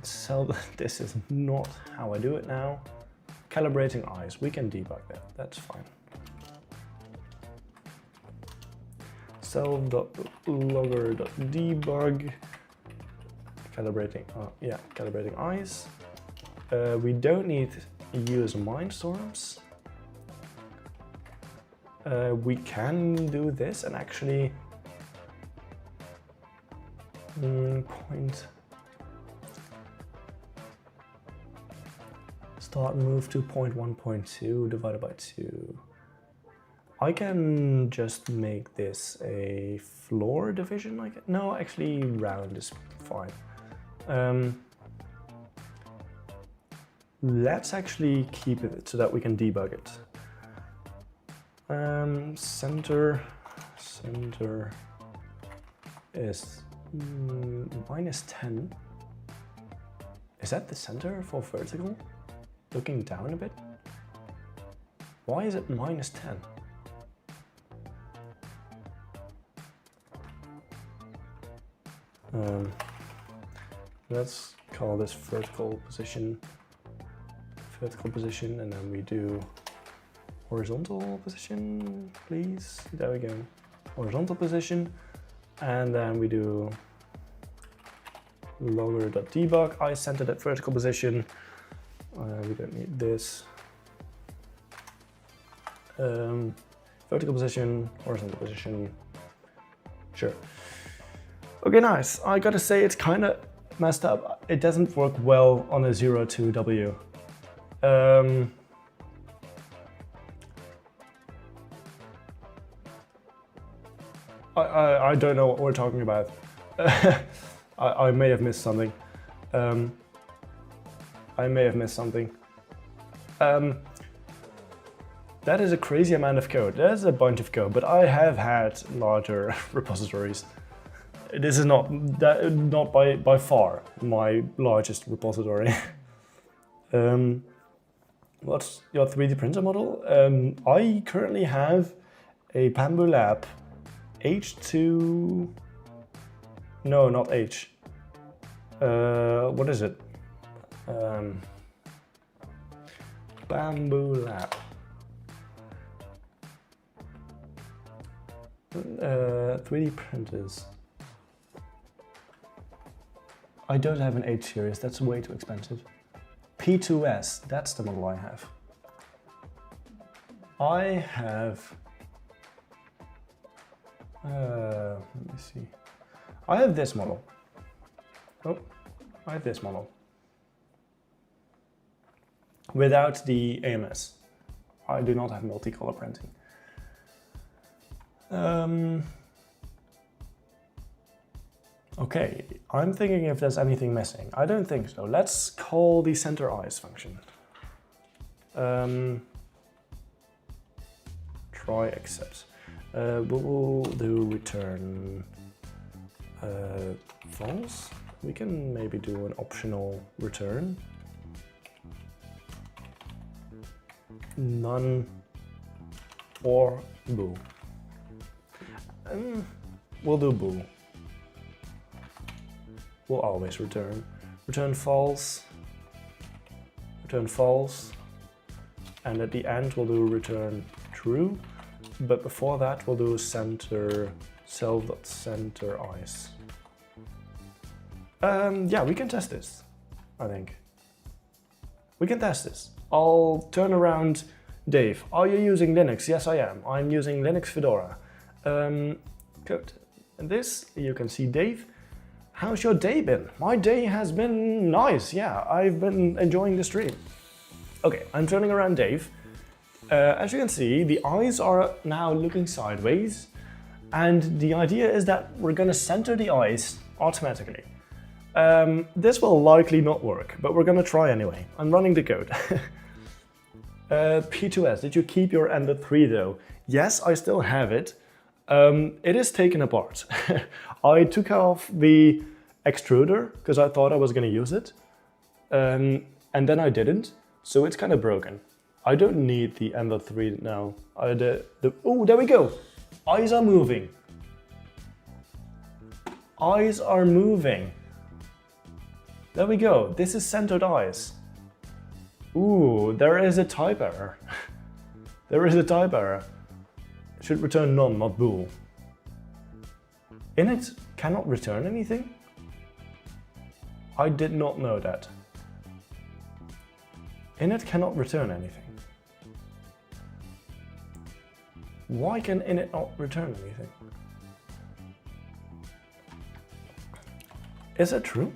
So this is not how I do it now. Calibrating eyes. We can debug that. That's fine. Self.logger.debug. Calibrating. Yeah, calibrating eyes. We don't need to use Mindstorms. We can do this and actually point start move to 0.1.2 divided by 2. I can just make this a floor division like it. No, actually round is fine. Let's actually keep it so that we can debug it. Center is -10. Is that the center for vertical? Looking down a bit? Why is it -10? Let's call this vertical position, and then we do horizontal position, please. There we go. Horizontal position, and then we do logger.debug. I centered at vertical position. We don't need this. Vertical position, horizontal position. Sure. Okay, nice. I gotta say it's kind of messed up. It doesn't work well on a 0 to W. I don't know what we're talking about. I may have missed something. That is a crazy amount of code. There's a bunch of code, but I have had larger repositories. this is not by far my largest repository. What's your 3D printer model? I currently have a Bamboo Lab H2. No, not H. What is it? Bamboo Lab. 3D printers. I don't have an H series, that's way too expensive. P2S, that's the model I have. I have... let me see. I have this model. Oh, I have this model. Without the AMS. I do not have multicolor printing. Okay, I'm thinking if there's anything missing. I don't think so. Let's call the center eyes function. Try accept. We'll do return false. We can maybe do an optional return. None or boo. We'll do boo. We'll always return. Return false. Return false. And at the end we'll do return true. But before that we'll do center self.center eyes. Yeah, we can test this, I think. We can test this. I'll turn around Dave. Are you using Linux? Yes, I am. I'm using Linux Fedora. Good. And this, you can see Dave. How's your day been? My day has been nice. Yeah, I've been enjoying the stream. Okay, I'm turning around Dave. As you can see, the eyes are now looking sideways. And the idea is that we're going to center the eyes automatically. This will likely not work, but we're going to try anyway. I'm running the code. P2S, did you keep your Ender 3 though? Yes, I still have it. It is taken apart. I took off the extruder because I thought I was going to use it. And then I didn't, so it's kind of broken. I don't need the Ender 3 now. Oh, there we go. Eyes are moving. Eyes are moving. There we go. This is centered eyes. Ooh, there is a type error. There is a type error. Should return none, not bool. Init cannot return anything? I did not know that. Init cannot return anything. Why can init not return anything? Is that true?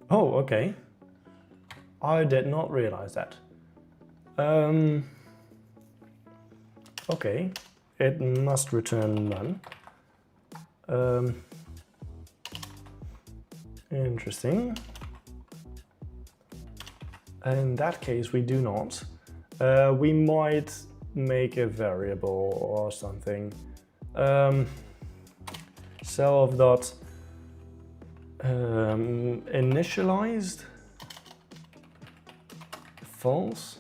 Oh, okay. I did not realize that. Okay, it must return none. Interesting. In that case, we do not. We might make a variable or something. Self dot initialized false.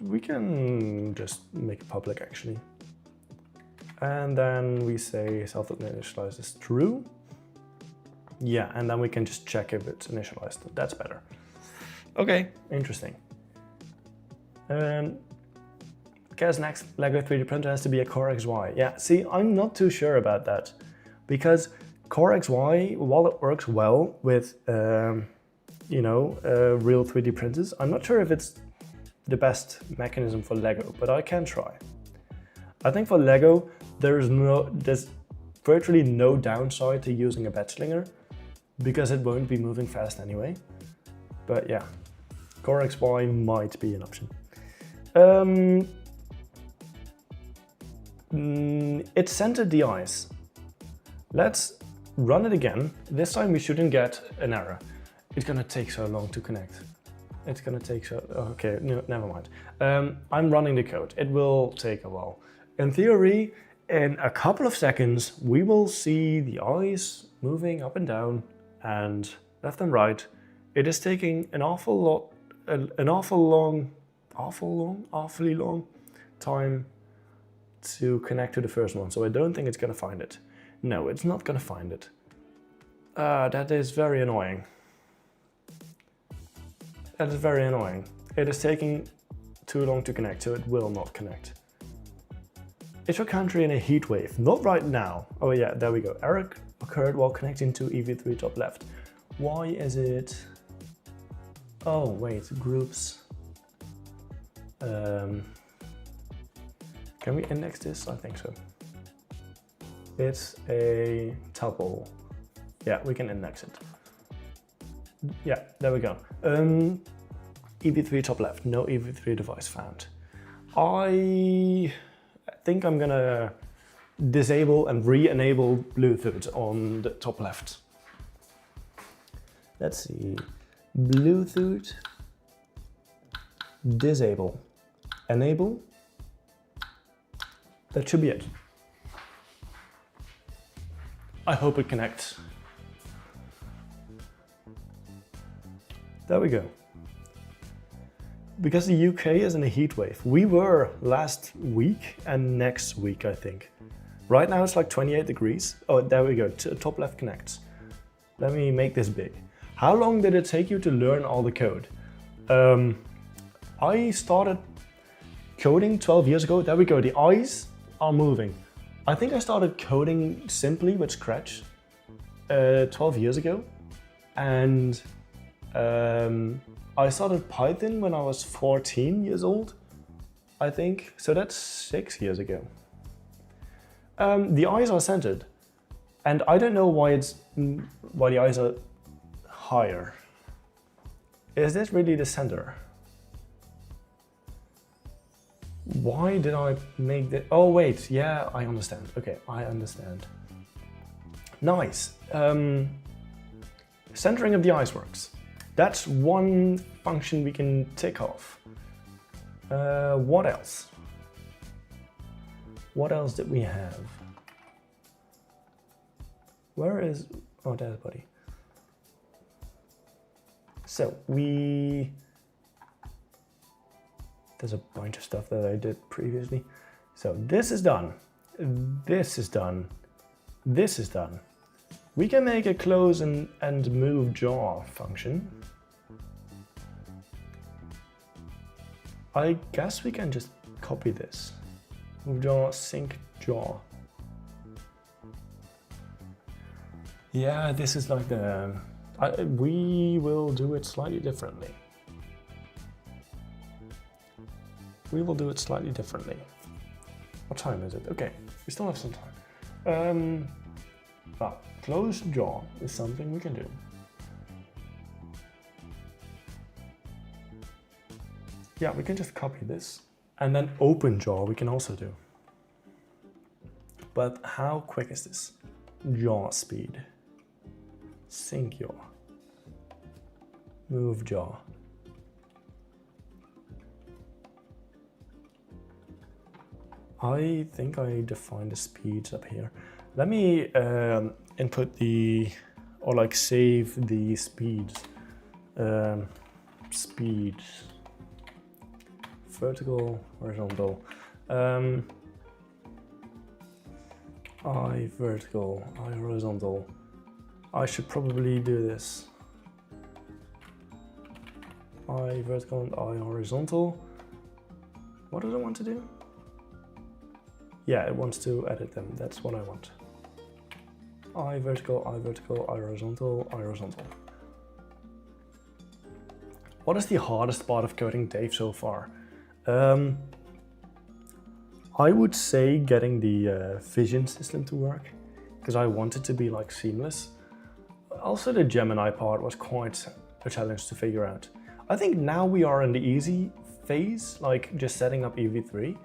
We can just make it public actually. And then we say self.initialized is true. Yeah, and then we can just check if it's initialized. That's better. Okay, interesting. Guess next, Lego 3D printer has to be a Core XY. Yeah, see, I'm not too sure about that. Because Core XY, while it works well with, real 3D printers, I'm not sure if it's the best mechanism for Lego, but I can try. I think for Lego, there's virtually no downside to using a bed slinger because it won't be moving fast anyway. But yeah, Core XY might be an option. It centered the eyes. Let's run it again. This time we shouldn't get an error. It's gonna take so long to connect. It's gonna take so. Okay, no, never mind. I'm running the code. It will take a while. In theory, in a couple of seconds, we will see the eyes moving up and down and left and right. It is taking an awfully long time to connect to the first one. So I don't think it's gonna find it. No, it's not gonna find it. That is very annoying. That is very annoying. It is taking too long to connect, so it will not connect. Is your country in a heat wave? Not right now. Oh yeah, there we go. Error occurred while connecting to EV3 top left. Why is it? Oh wait, groups. Can we index this? I think so. It's a tuple. Yeah, we can index it. Yeah, there we go. EV3 top left, no EV3 device found. I think I'm gonna disable and re-enable Bluetooth on the top left. Let's see, Bluetooth, disable, enable. That should be it. I hope it connects. There we go. Because the UK is in a heat wave. We were last week and next week, I think. Right now it's like 28 degrees. Oh, there we go, top left connects. Let me make this big. How long did it take you to learn all the code? I started coding 12 years ago. There we go, the eyes are moving. I think I started coding simply with Scratch 12 years ago. And I started Python when I was 14 years old, I think. So that's 6 years ago. The eyes are centered, and I don't know why the eyes are higher. Is this really the center? Why did I make that? Oh wait, yeah, I understand. Okay, I understand. Nice. Centering of the eyes works. That's one function we can tick off. What else? What else did we have? Where is... Oh, there's buddy. So there's a bunch of stuff that I did previously. So this is done. This is done. This is done. We can make a close and move jaw function. I guess we can just copy this. Move jaw, sync jaw. Yeah, this is like the... we will do it slightly differently. We will do it slightly differently. What time is it? Okay, we still have some time. Close jaw is something we can do. Yeah, we can just copy this. And then open jaw we can also do. But how quick is this? Jaw speed. Sync jaw. Move jaw. I think I defined the speeds up here. Let me input the, or like save the speeds. Speeds. Vertical, horizontal. I vertical, I horizontal. I should probably do this. I vertical and I horizontal. What does it want to do? Yeah, it wants to edit them. That's what I want. I vertical, I vertical, I horizontal, I horizontal. What is the hardest part of coding Dave so far? I would say getting the vision system to work, because I want it to be like seamless. Also the Gemini part was quite a challenge to figure out. I think now we are in the easy phase, like just setting up EV3.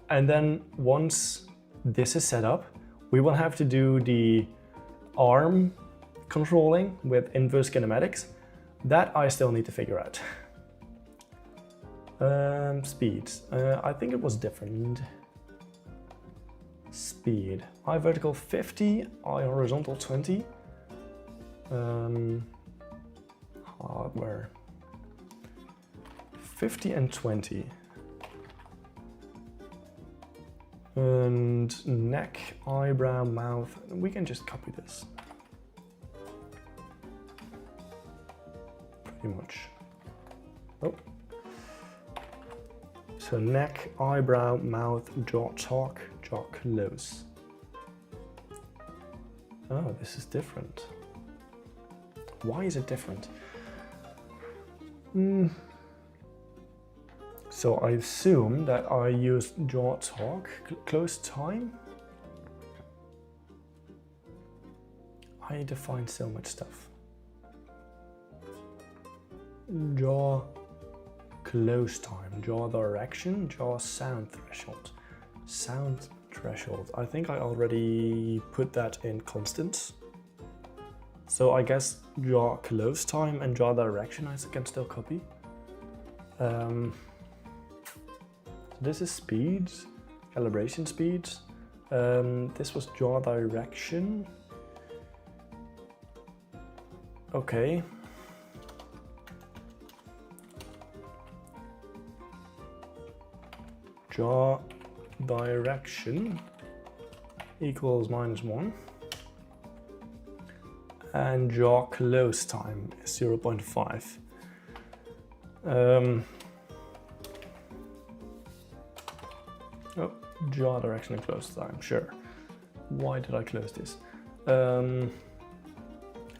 And then once this is set up, we will have to do the arm controlling with inverse kinematics. That I still need to figure out. Speed. I think it was different. Speed. I vertical 50, I horizontal 20. Hardware. 50 and 20. And neck, eyebrow, mouth. We can just copy this. Pretty much. Oh. So neck, eyebrow, mouth, jaw talk, jaw close. Oh, this is different. Why is it different? So I assume that I use jaw talk, close time. I need to find so much stuff. Jaw close time, jaw direction, jaw sound threshold. Sound threshold. I think I already put that in constants. So I guess jaw close time and jaw direction I can still copy. This is speed, calibration speed. This was jaw direction. Okay. Jaw direction equals -1. And jaw close time is 0.5. Oh, jaw direction and close time, sure. Why did I close this?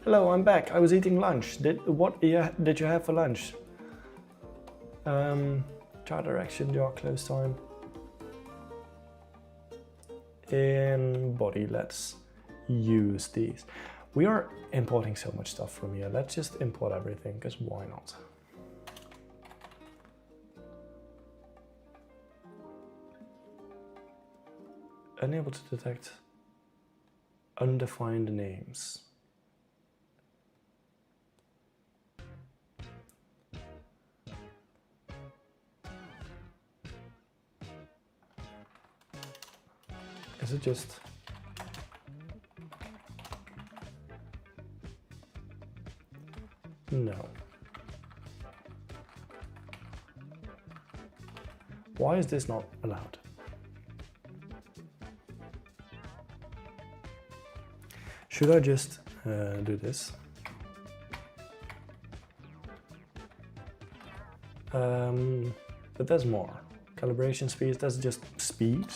Hello, I'm back. I was eating lunch. What did you have for lunch? Jaw direction, jaw close time. In body, let's use these. We are importing so much stuff from here. Let's just import everything, because why not? Unable to detect undefined names. Is it just... No. Why is this not allowed? Should I just do this? But there's more. Calibration speed, that's just speed.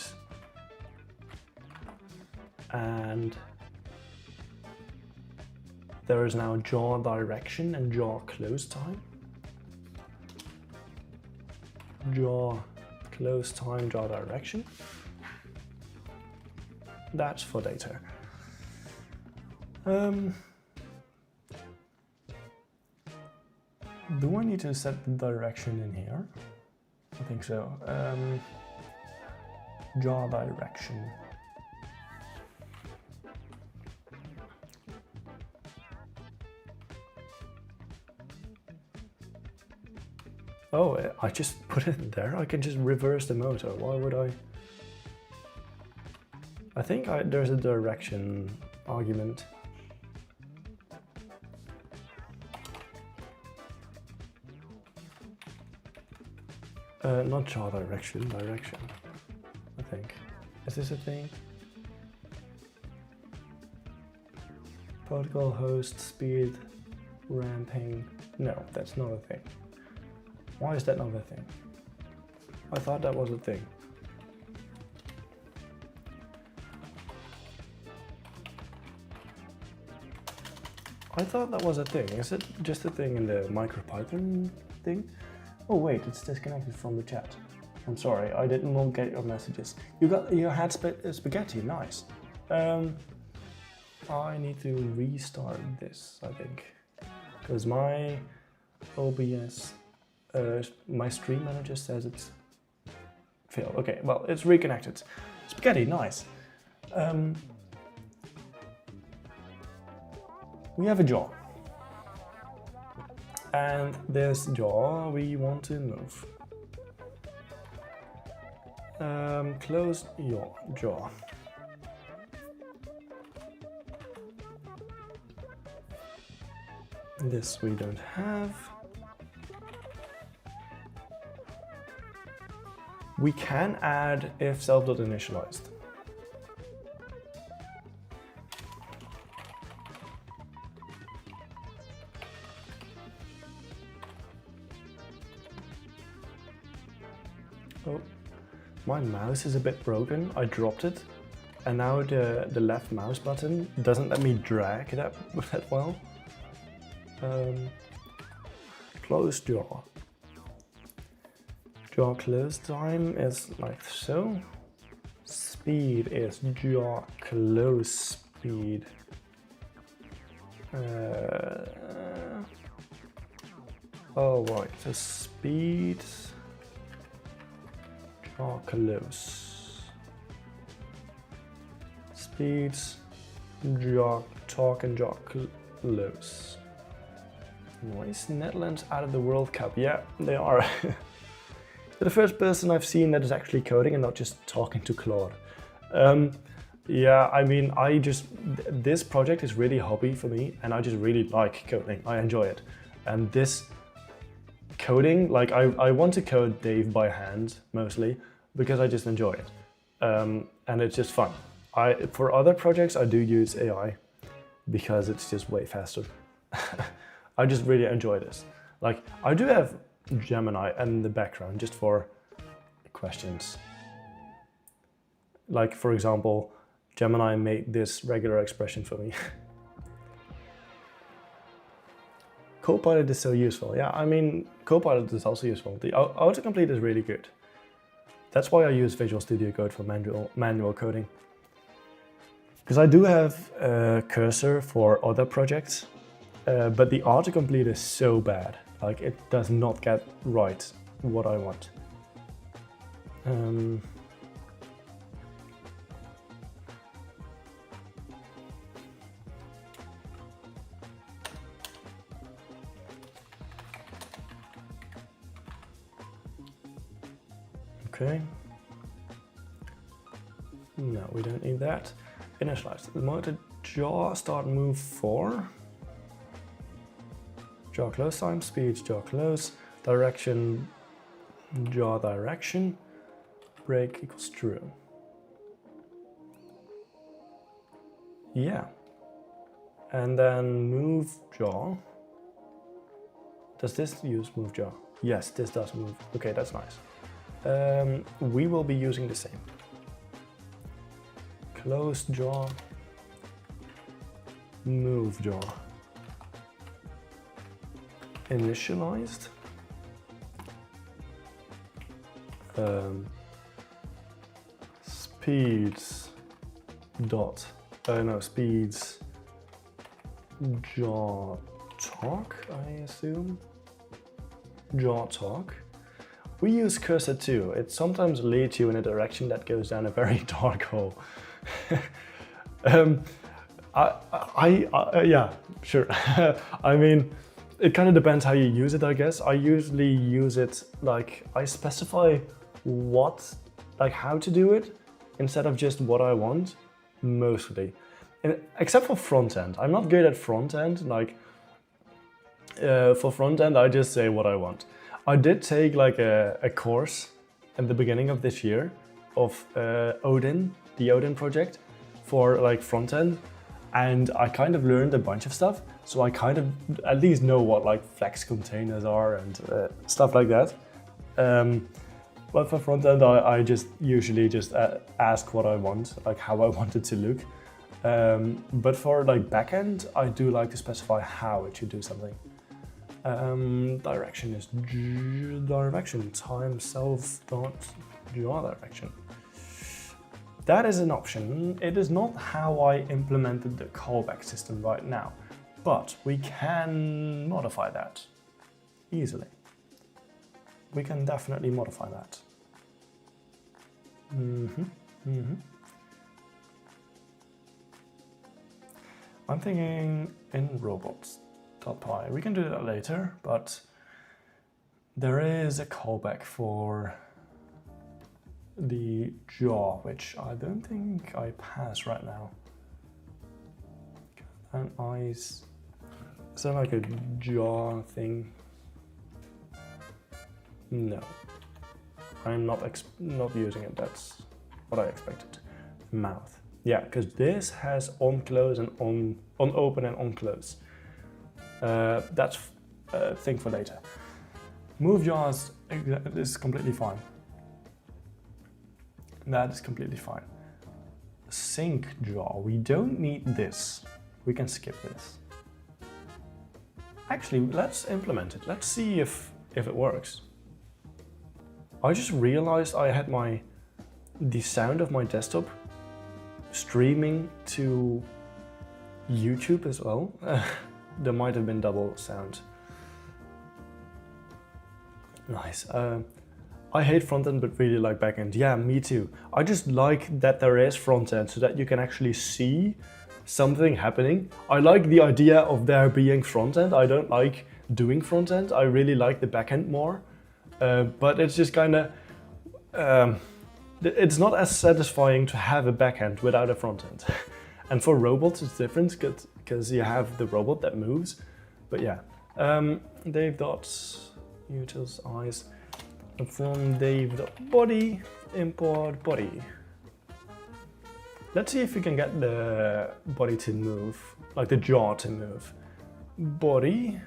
And there is now jaw direction and jaw close time. Jaw close time, jaw direction. That's for data. Do I need to set the direction in here? I think so. Jaw direction. Oh, I just put it there. I can just reverse the motor. Why would I? I think there's a direction argument. Not jaw direction, direction. I think. Is this a thing? Protocol host speed ramping. No, that's not a thing. Why is that not a thing? I thought that was a thing. I thought that was a thing. Is it just a thing in the MicroPython thing? Oh wait, it's disconnected from the chat. I'm sorry, I didn't get your messages. You had spaghetti, nice. I need to restart this, I think. Because my OBS, my stream manager says it's failed. Okay, well, it's reconnected. Spaghetti, nice. We have a jaw. And this jaw we want to move. Close your jaw. This we don't have. We can add if self.initialized. Oh, my mouse is a bit broken. I dropped it, and now the left mouse button doesn't let me drag that well. Close jaw. Jaw close time is like so. Speed is jaw close speed. Oh right, so speed. Jaw close. Speeds. Jaw talk and jaw close. Nice. Netherlands out of the World Cup. Yeah, they are. They're the first person I've seen that is actually coding and not just talking to Claude. Yeah, I mean, this project is really a hobby for me, and I just really like coding. I enjoy it. And this coding, like I want to code Dave by hand mostly because I just enjoy it. And it's just fun. For other projects, I do use AI because it's just way faster. I just really enjoy this. Like, I do have Gemini in the background just for questions. Like, for example, Gemini made this regular expression for me. Copilot is so useful. Yeah, I mean, Copilot is also useful. The autocomplete is really good. That's why I use Visual Studio Code for manual coding. Because I do have a cursor for other projects, but the autocomplete is so bad. Like, it does not get right what I want. Okay. No, we don't need that. Initialize. The motor jaw start move 4. Jaw close time, speed, jaw close, direction, jaw direction, break equals true. Yeah. And then move jaw. Does this use move jaw? Yes, this does move. Okay, that's nice. We will be using the same. Close jaw, move jaw. Initialized. Speeds dot. No, speeds jaw talk, I assume. Jaw talk. We use cursor too. It sometimes leads you in a direction that goes down a very dark hole. Yeah, sure. I mean, it kind of depends how you use it, I guess. I usually use it like I specify how to do it instead of just what I want, mostly. Except for front end. I'm not good at front end. Like, for front end, I just say what I want. I did take like a course at the beginning of this year of Odin, the Odin project, for like front end, and I kind of learned a bunch of stuff. So I kind of at least know what like flex containers are and stuff like that. But for front end, I just usually just ask what I want, like how I want it to look. But for like backend, I do like to specify how it should do something. Direction is direction times self dot jaw direction. That is an option. It is not how I implemented the callback system right now, but we can modify that easily. We can definitely modify that. I'm thinking in robots.py. We can do that later, but there is a callback for the jaw, which I don't think I pass right now. And eyes. Is that like a jaw thing? No. I'm not using it. That's what I expected. Mouth. Yeah, because this has on close and on open and on close. That's a thing for later. Move jaws is completely fine. That is completely fine. Sync jaw. We don't need this. We can skip this. Actually, let's implement it. Let's see if it works. I just realized I had the sound of my desktop streaming to YouTube as well. There might have been double sound. Nice. I hate frontend but really like backend. Yeah, me too. I just like that there is frontend so that you can actually see something happening. I like the idea of there being frontend. I don't like doing frontend. I really like the backend more. But it's just kind of, it's not as satisfying to have a backend without a frontend. And for robots it's different because you have the robot that moves. But yeah, Dave.utils eyes from Dave.body import body. Let's see if we can get the body to move, like the jaw to move. Body.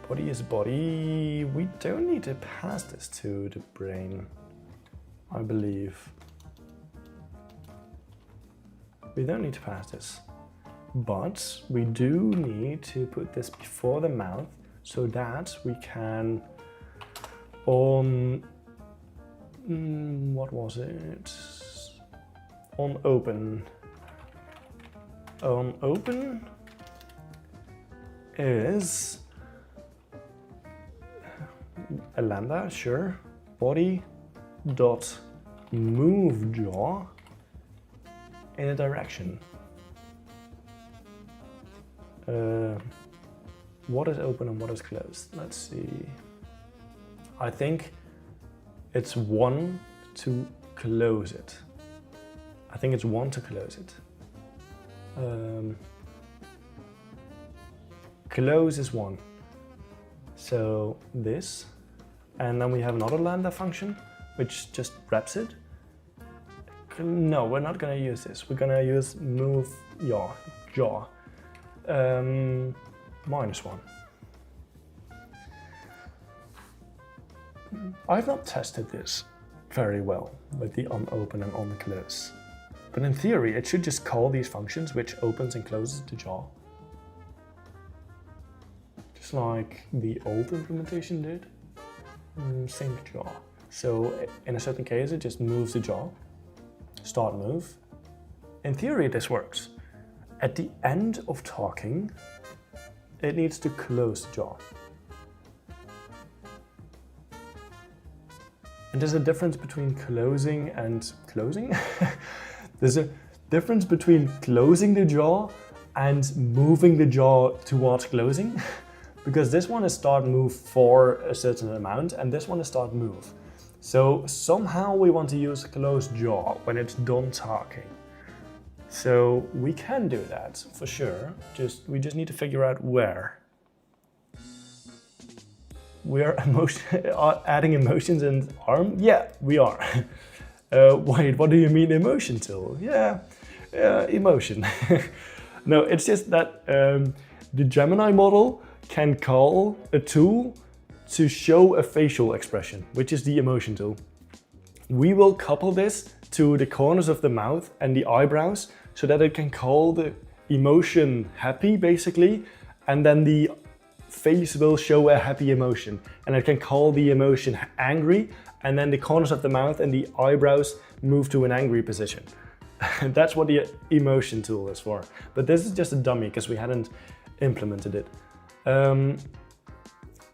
Body is body. We don't need to pass this to the brain, I believe. We don't need to pass this. But we do need to put this before the mouth so that we can what was it? On open. On open is a lambda, sure. Body dot move jaw in a direction. What is open and what is closed? Let's see. I think it's 1 to close it. I think it's 1 to close it. Close is 1. So this, and then we have another lambda function which just wraps it. No, we're not gonna use this. We're gonna use move jaw. -1. I've not tested this very well with the on open and on close. But in theory, it should just call these functions which opens and closes the jaw. Just like the old implementation did. Sync jaw. So in a certain case, it just moves the jaw. Start move. In theory, this works. At the end of talking, it needs to close the jaw. And there's a difference between closing and closing. There's a difference between closing the jaw and moving the jaw towards closing. Because this one is start move for a certain amount and this one is start move. So somehow we want to use closed jaw when it's done talking. So we can do that for sure. We just need to figure out where. We are adding emotions in arm? Yeah, we are. Wait, what do you mean emotion tool? Yeah, emotion. No, it's just that the Gemini model can call a tool to show a facial expression, which is the emotion tool. We will couple this to the corners of the mouth and the eyebrows so that it can call the emotion happy, basically, and then the face will show a happy emotion, and it can call the emotion angry, and then the corners of the mouth and the eyebrows move to an angry position. That's what the emotion tool is for. But this is just a dummy because we hadn't implemented it.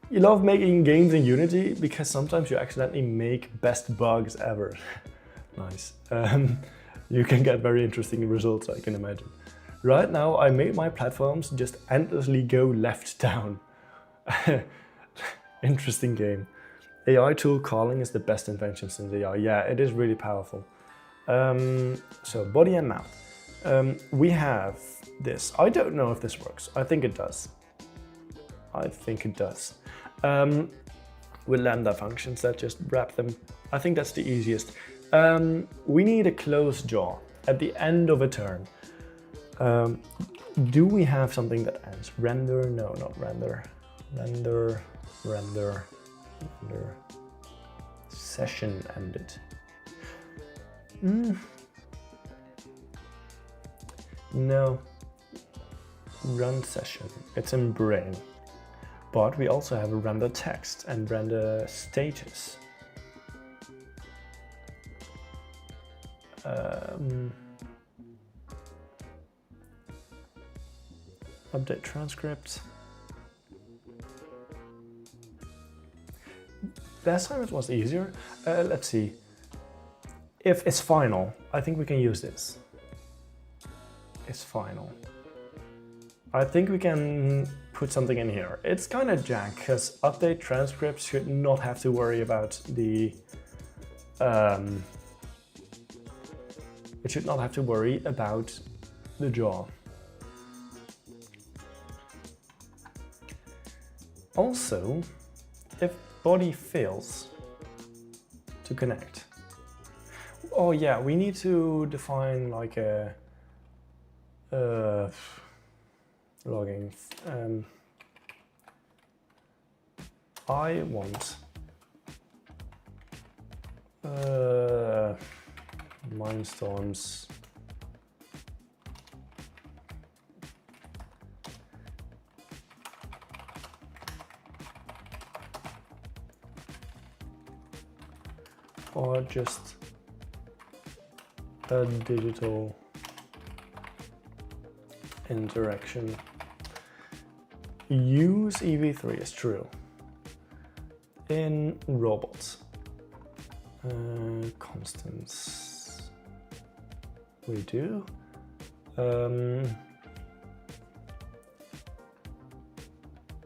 You love making games in Unity because sometimes you accidentally make best bugs ever. Nice. You can get very interesting results, I can imagine. Right now, I made my platforms just endlessly go left down. Interesting game. AI tool calling is the best invention since AI. Yeah, it is really powerful. So body and mouth. We have this. I don't know if this works. I think it does. I think it does. With lambda functions that just wrap them. I think that's the easiest. We need a closed jaw at the end of a turn. Do we have something that ends? Render? No, not render. Render. Session ended. No. Run session. It's in brain. But we also have a render text and render status. Update transcript. Last time it was easier. Let's see. If it's final, I think we can use this. It's final. I think we can put something in here. It's kind of jank because update transcripts should not have to worry about the it should not have to worry about the jaw. Also, if body fails to connect. Oh yeah, we need to define like a logging. I want Mindstorms or just a digital interaction. Use EV3 is true. In robots. Constants. We do.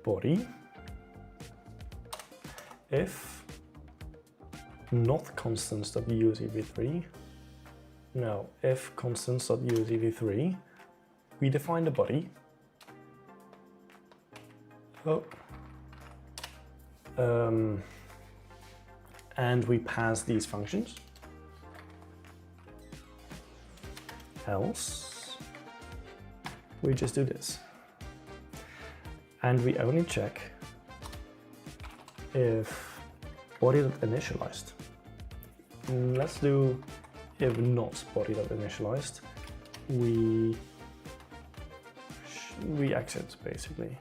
Body. If not constants.use EV3. No, if constants.use EV3, we define the body. Oh. And we pass these functions. Else, we just do this. And we only check if body.initialized. Let's do if not body.initialized. We exit basically.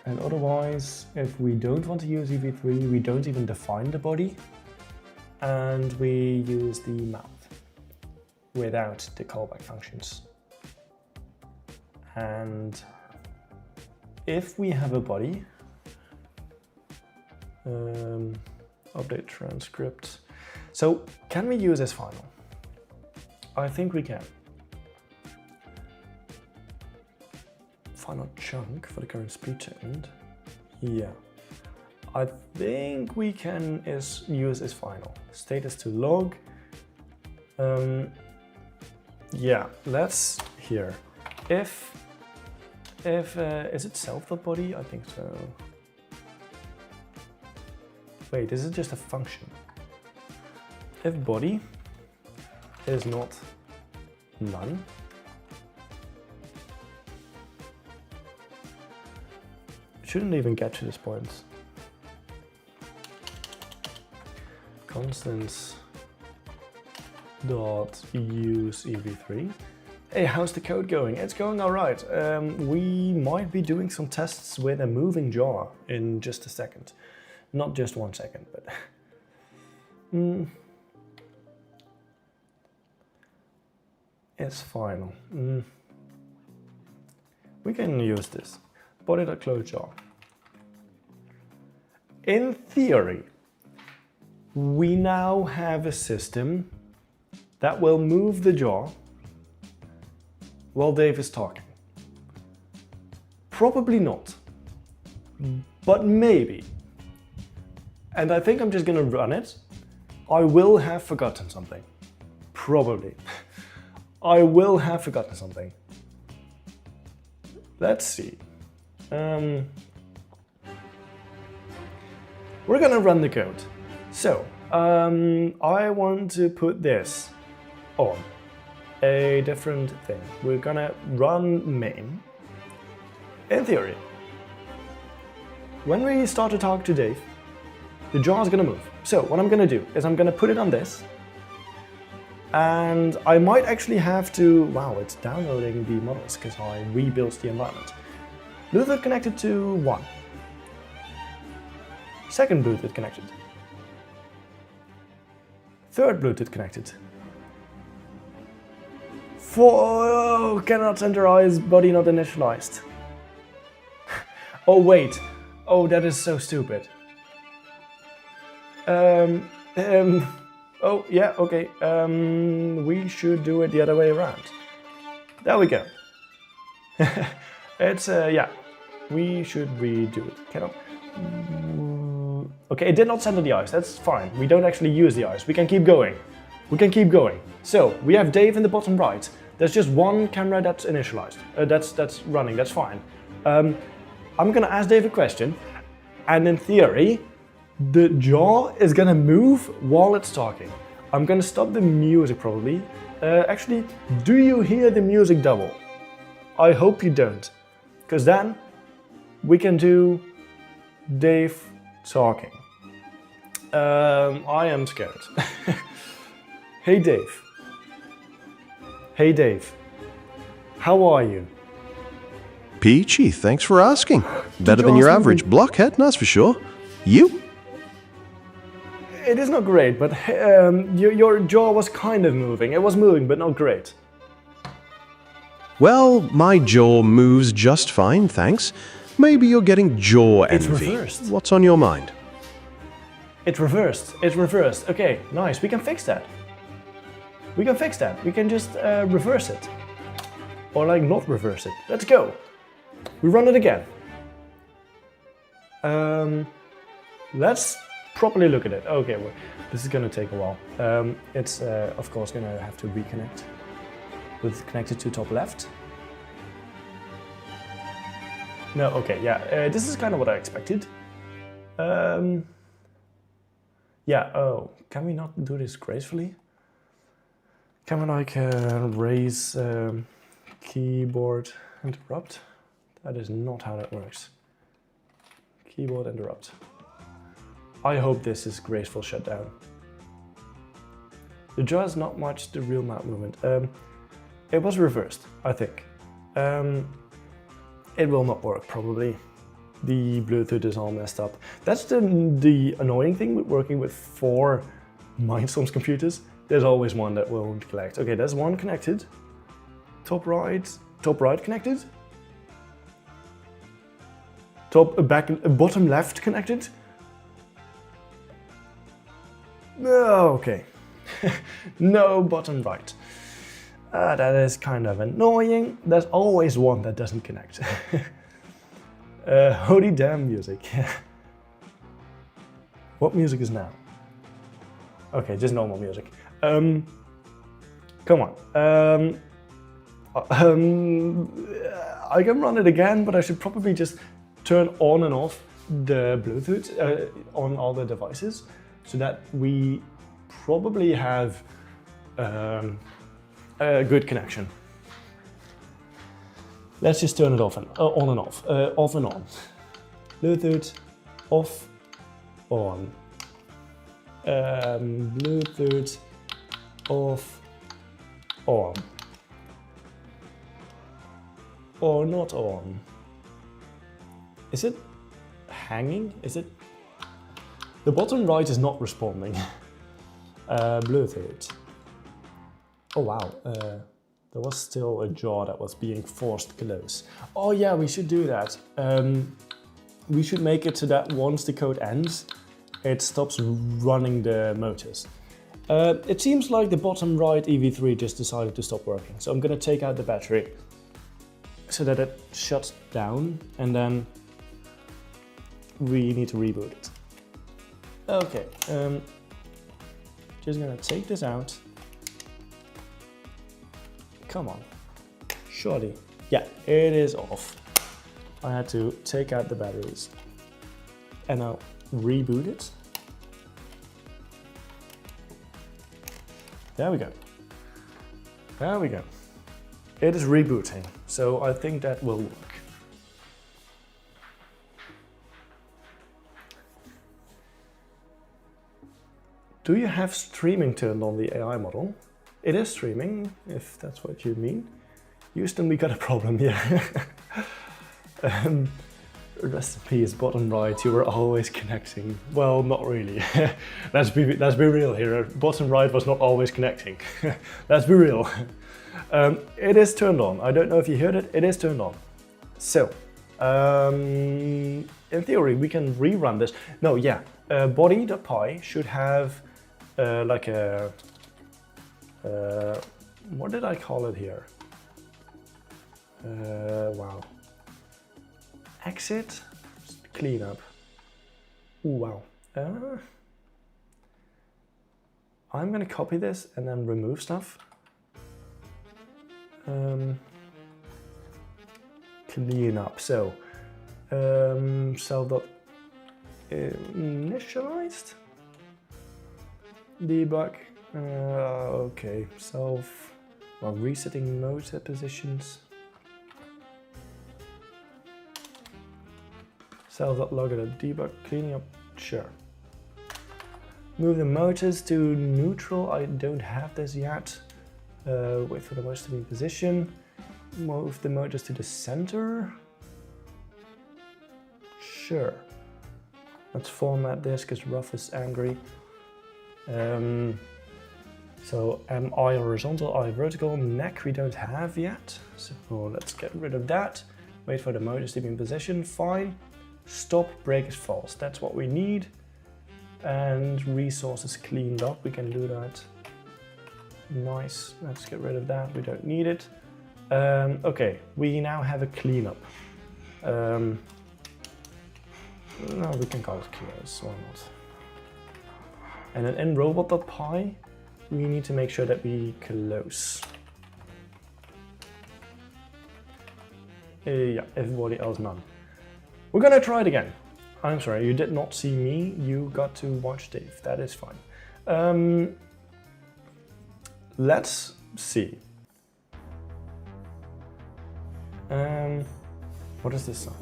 And otherwise, if we don't want to use EV3, we don't even define the body, and we use the mouth without the callback functions. And if we have a body, update transcript. So can we use as final? I think we can. Final chunk for the current speech segment. Yeah, I think we can use as final. Status to log. Yeah, let's here. If is it self.body? I think so. Wait, this is just a function. If body is not none. Shouldn't even get to this point. Constants dot use EV3. Hey, how's the code going? It's going all right. We might be doing some tests with a moving jaw in just a second. Not just 1 second, but it's final. We can use this. Body.close jaw. In theory, we now have a system that will move the jaw while Dave is talking. Probably not. But maybe. And I think I'm just gonna run it. I will have forgotten something. Probably. I will have forgotten something. Let's see. We're gonna run the code. So, I want to put this on a different thing. We're gonna run main. In theory, when we start to talk to Dave, the jaw is gonna move. So what I'm gonna do is I'm gonna put it on this, and I might actually have to, wow, it's downloading the models because I rebuilt the environment. Bluetooth connected to 1. Second Bluetooth connected. Third Bluetooth connected. 4, cannot center eyes, body not initialized. Oh wait, oh that is so stupid. Oh yeah, okay, we should do it the other way around. There we go. It's, yeah, we should redo it. Cannot. Okay, it did not center the eyes, that's fine. We don't actually use the eyes, we can keep going. We can keep going. So, we have Dave in the bottom right. There's just one camera that's initialized. That's running, that's fine. I'm gonna ask Dave a question, and in theory, the jaw is gonna move while it's talking. I'm gonna stop the music probably. Actually, do you hear the music double? I hope you don't, because then we can do Dave talking. I am scared. Hey Dave. Hey Dave. How are you? Peachy, thanks for asking. Better than your average blockhead, that's for sure. You? It is not great, but your jaw was kind of moving. It was moving, but not great. Well, my jaw moves just fine, thanks. Maybe you're getting jaw It's envy. reversed. What's on your mind? It's reversed. It's reversed. Okay, nice. We can fix that. We can fix that. We can just reverse it. Or like not reverse it. Let's go. We run it again. Let's properly look at it. Okay, well, this is gonna take a while. It's of course gonna have to reconnect. With connected to top left. No, okay, yeah. This is kind of what I expected. Yeah. Oh, can we not do this gracefully? Can we like raise keyboard interrupt? That is not how that works. Keyboard interrupt. I hope this is graceful shutdown. The jaw is not much the real mouth movement. It was reversed, I think. It will not work probably. The Bluetooth is all messed up. That's the annoying thing with working with 4 Mindstorms computers. There's always one that won't connect. Okay, there's one connected. Top right connected. Bottom left connected. Oh, okay. No bottom right. That is kind of annoying. There's always one that doesn't connect. Holy damn music. What music is now? Okay, just normal music. Come on. I can run it again, but I should probably just turn on and off the Bluetooth on all the devices so that we probably have a good connection. Let's just turn it off and on and off, off and on. Bluetooth off, on. Bluetooth off, on. Or not on. Is it hanging? Is it? The bottom right is not responding. Bluetooth. Oh wow, there was still a jaw that was being forced close. Oh yeah, we should do that. We should make it so that once the code ends, it stops running the motors. It seems like the bottom right EV3 just decided to stop working, so I'm gonna take out the battery. so that it shuts down, and then we need to reboot it. Okay, just gonna take this out. Come on, surely. Yeah, it is off. I had to take out the batteries. And now reboot it. There we go. There we go. It is rebooting, so I think that will work. Do you have streaming turned on the AI model? It is streaming, if that's what you mean. Houston, we got a problem here. Rest in peace, bottom right, you were always connecting. Well, not really. Let's be real here. Bottom right was not always connecting. Let's be real. It is turned on. I don't know if you heard it. It is turned on. So, in theory, we can rerun this. No, yeah. Body.py should have like a... what did I call it here? Wow. Exit, cleanup. Ooh, wow. I'm gonna copy this and then remove stuff. Clean up. So, self.initialized. Debug. Okay, well, resetting motor positions. Self.log.debug, cleaning up, sure. Move the motors to neutral, I don't have this yet. Wait for the motors to be in position. Move the motors to the center. Sure. Let's format this because Ruff is angry. So am I horizontal, I vertical, neck we don't have yet. So let's get rid of that. Wait for the motors to be in position, fine. Stop, break is false, that's what we need. And resources cleaned up, we can do that. Nice, let's get rid of that, we don't need it. Okay, we now have a cleanup. No, we can call it close, why not? And then in robot.py, we need to make sure that we close. Yeah, everybody else none. We're gonna try it again. I'm sorry, you did not see me, you got to watch Dave, that is fine. Let's see. What is this song?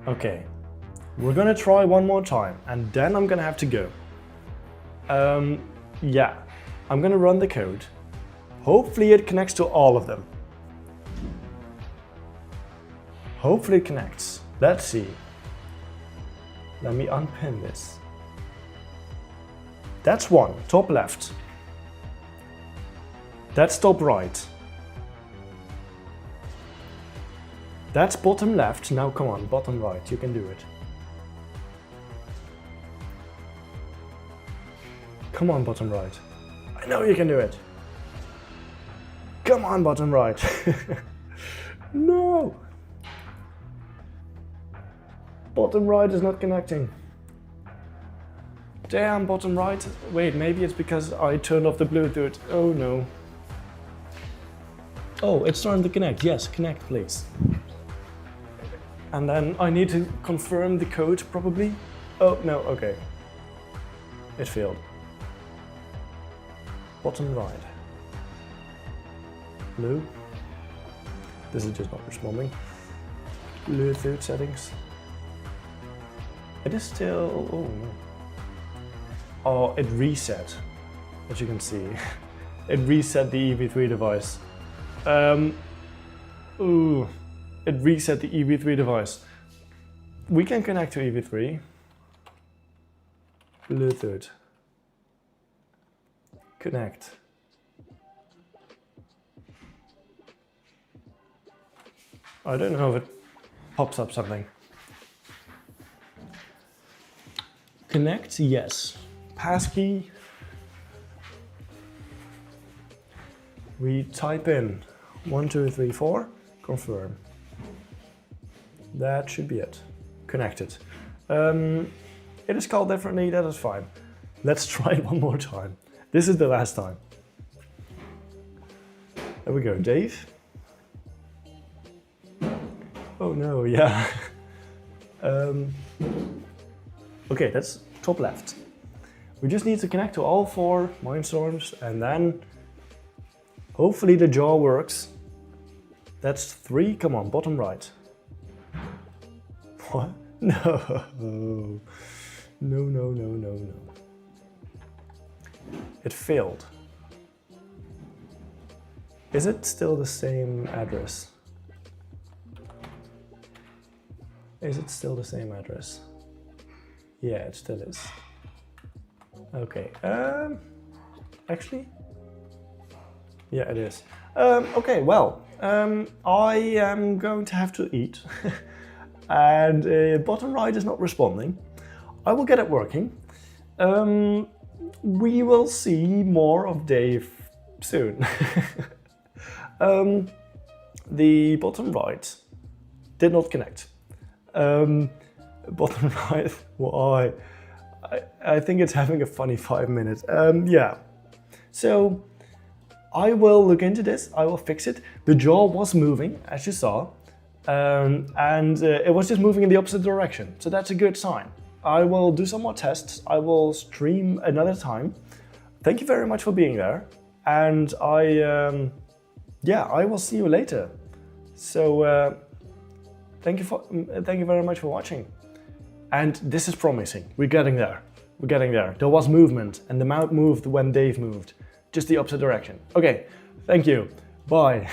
Okay, we're gonna try one more time and then I'm gonna have to go. Yeah, I'm gonna run the code. Hopefully it connects to all of them. Hopefully it connects. Let's see. Let me unpin this. That's one, top left. That's top right. That's bottom left. Now come on, bottom right, you can do it. Come on, bottom right. I know you can do it. Come on, bottom right. No. Bottom right is not connecting. Damn, bottom right. Wait, maybe it's because I turned off the Bluetooth. Oh no. Oh, it's starting to connect. Yes, connect please. And then I need to confirm the code probably. Oh no, okay. It failed. Bottom right. Blue. This is just not responding. Bluetooth settings. It is still, oh no. Oh, it reset, as you can see. It reset the EV3 device. Ooh, it reset the EV3 device. We can connect to EV3. Bluetooth. Connect. I don't know if it pops up something. Connect, yes. Passkey. We type in 1, 2, 3, 4, confirm. That should be it. Connected. It is called differently, that is fine. Let's try it one more time. This is the last time. There we go, Dave. Oh no, yeah. Okay, that's top left. We just need to connect to all 4 Mindstorms and then hopefully the jaw works. That's 3, come on, bottom right. What? No. No, no, no, no, no. It failed. Is it still the same address? Is it still the same address? Yeah, it still is. Okay, actually? Yeah, it is. Okay, well, I am going to have to eat. And bottom right is not responding. I will get it working. We will see more of Dave soon. The bottom right did not connect. Bottom right, why? I think it's having a funny 5 minutes. Yeah. So I will look into this. I will fix it. The jaw was moving, as you saw, and it was just moving in the opposite direction. So that's a good sign. I will do some more tests. I will stream another time. Thank you very much for being there, and I will see you later. So thank you very much for watching. And this is promising. We're getting there. We're getting there. There was movement, and the mount moved when Dave moved, just the opposite direction. Okay, thank you. Bye.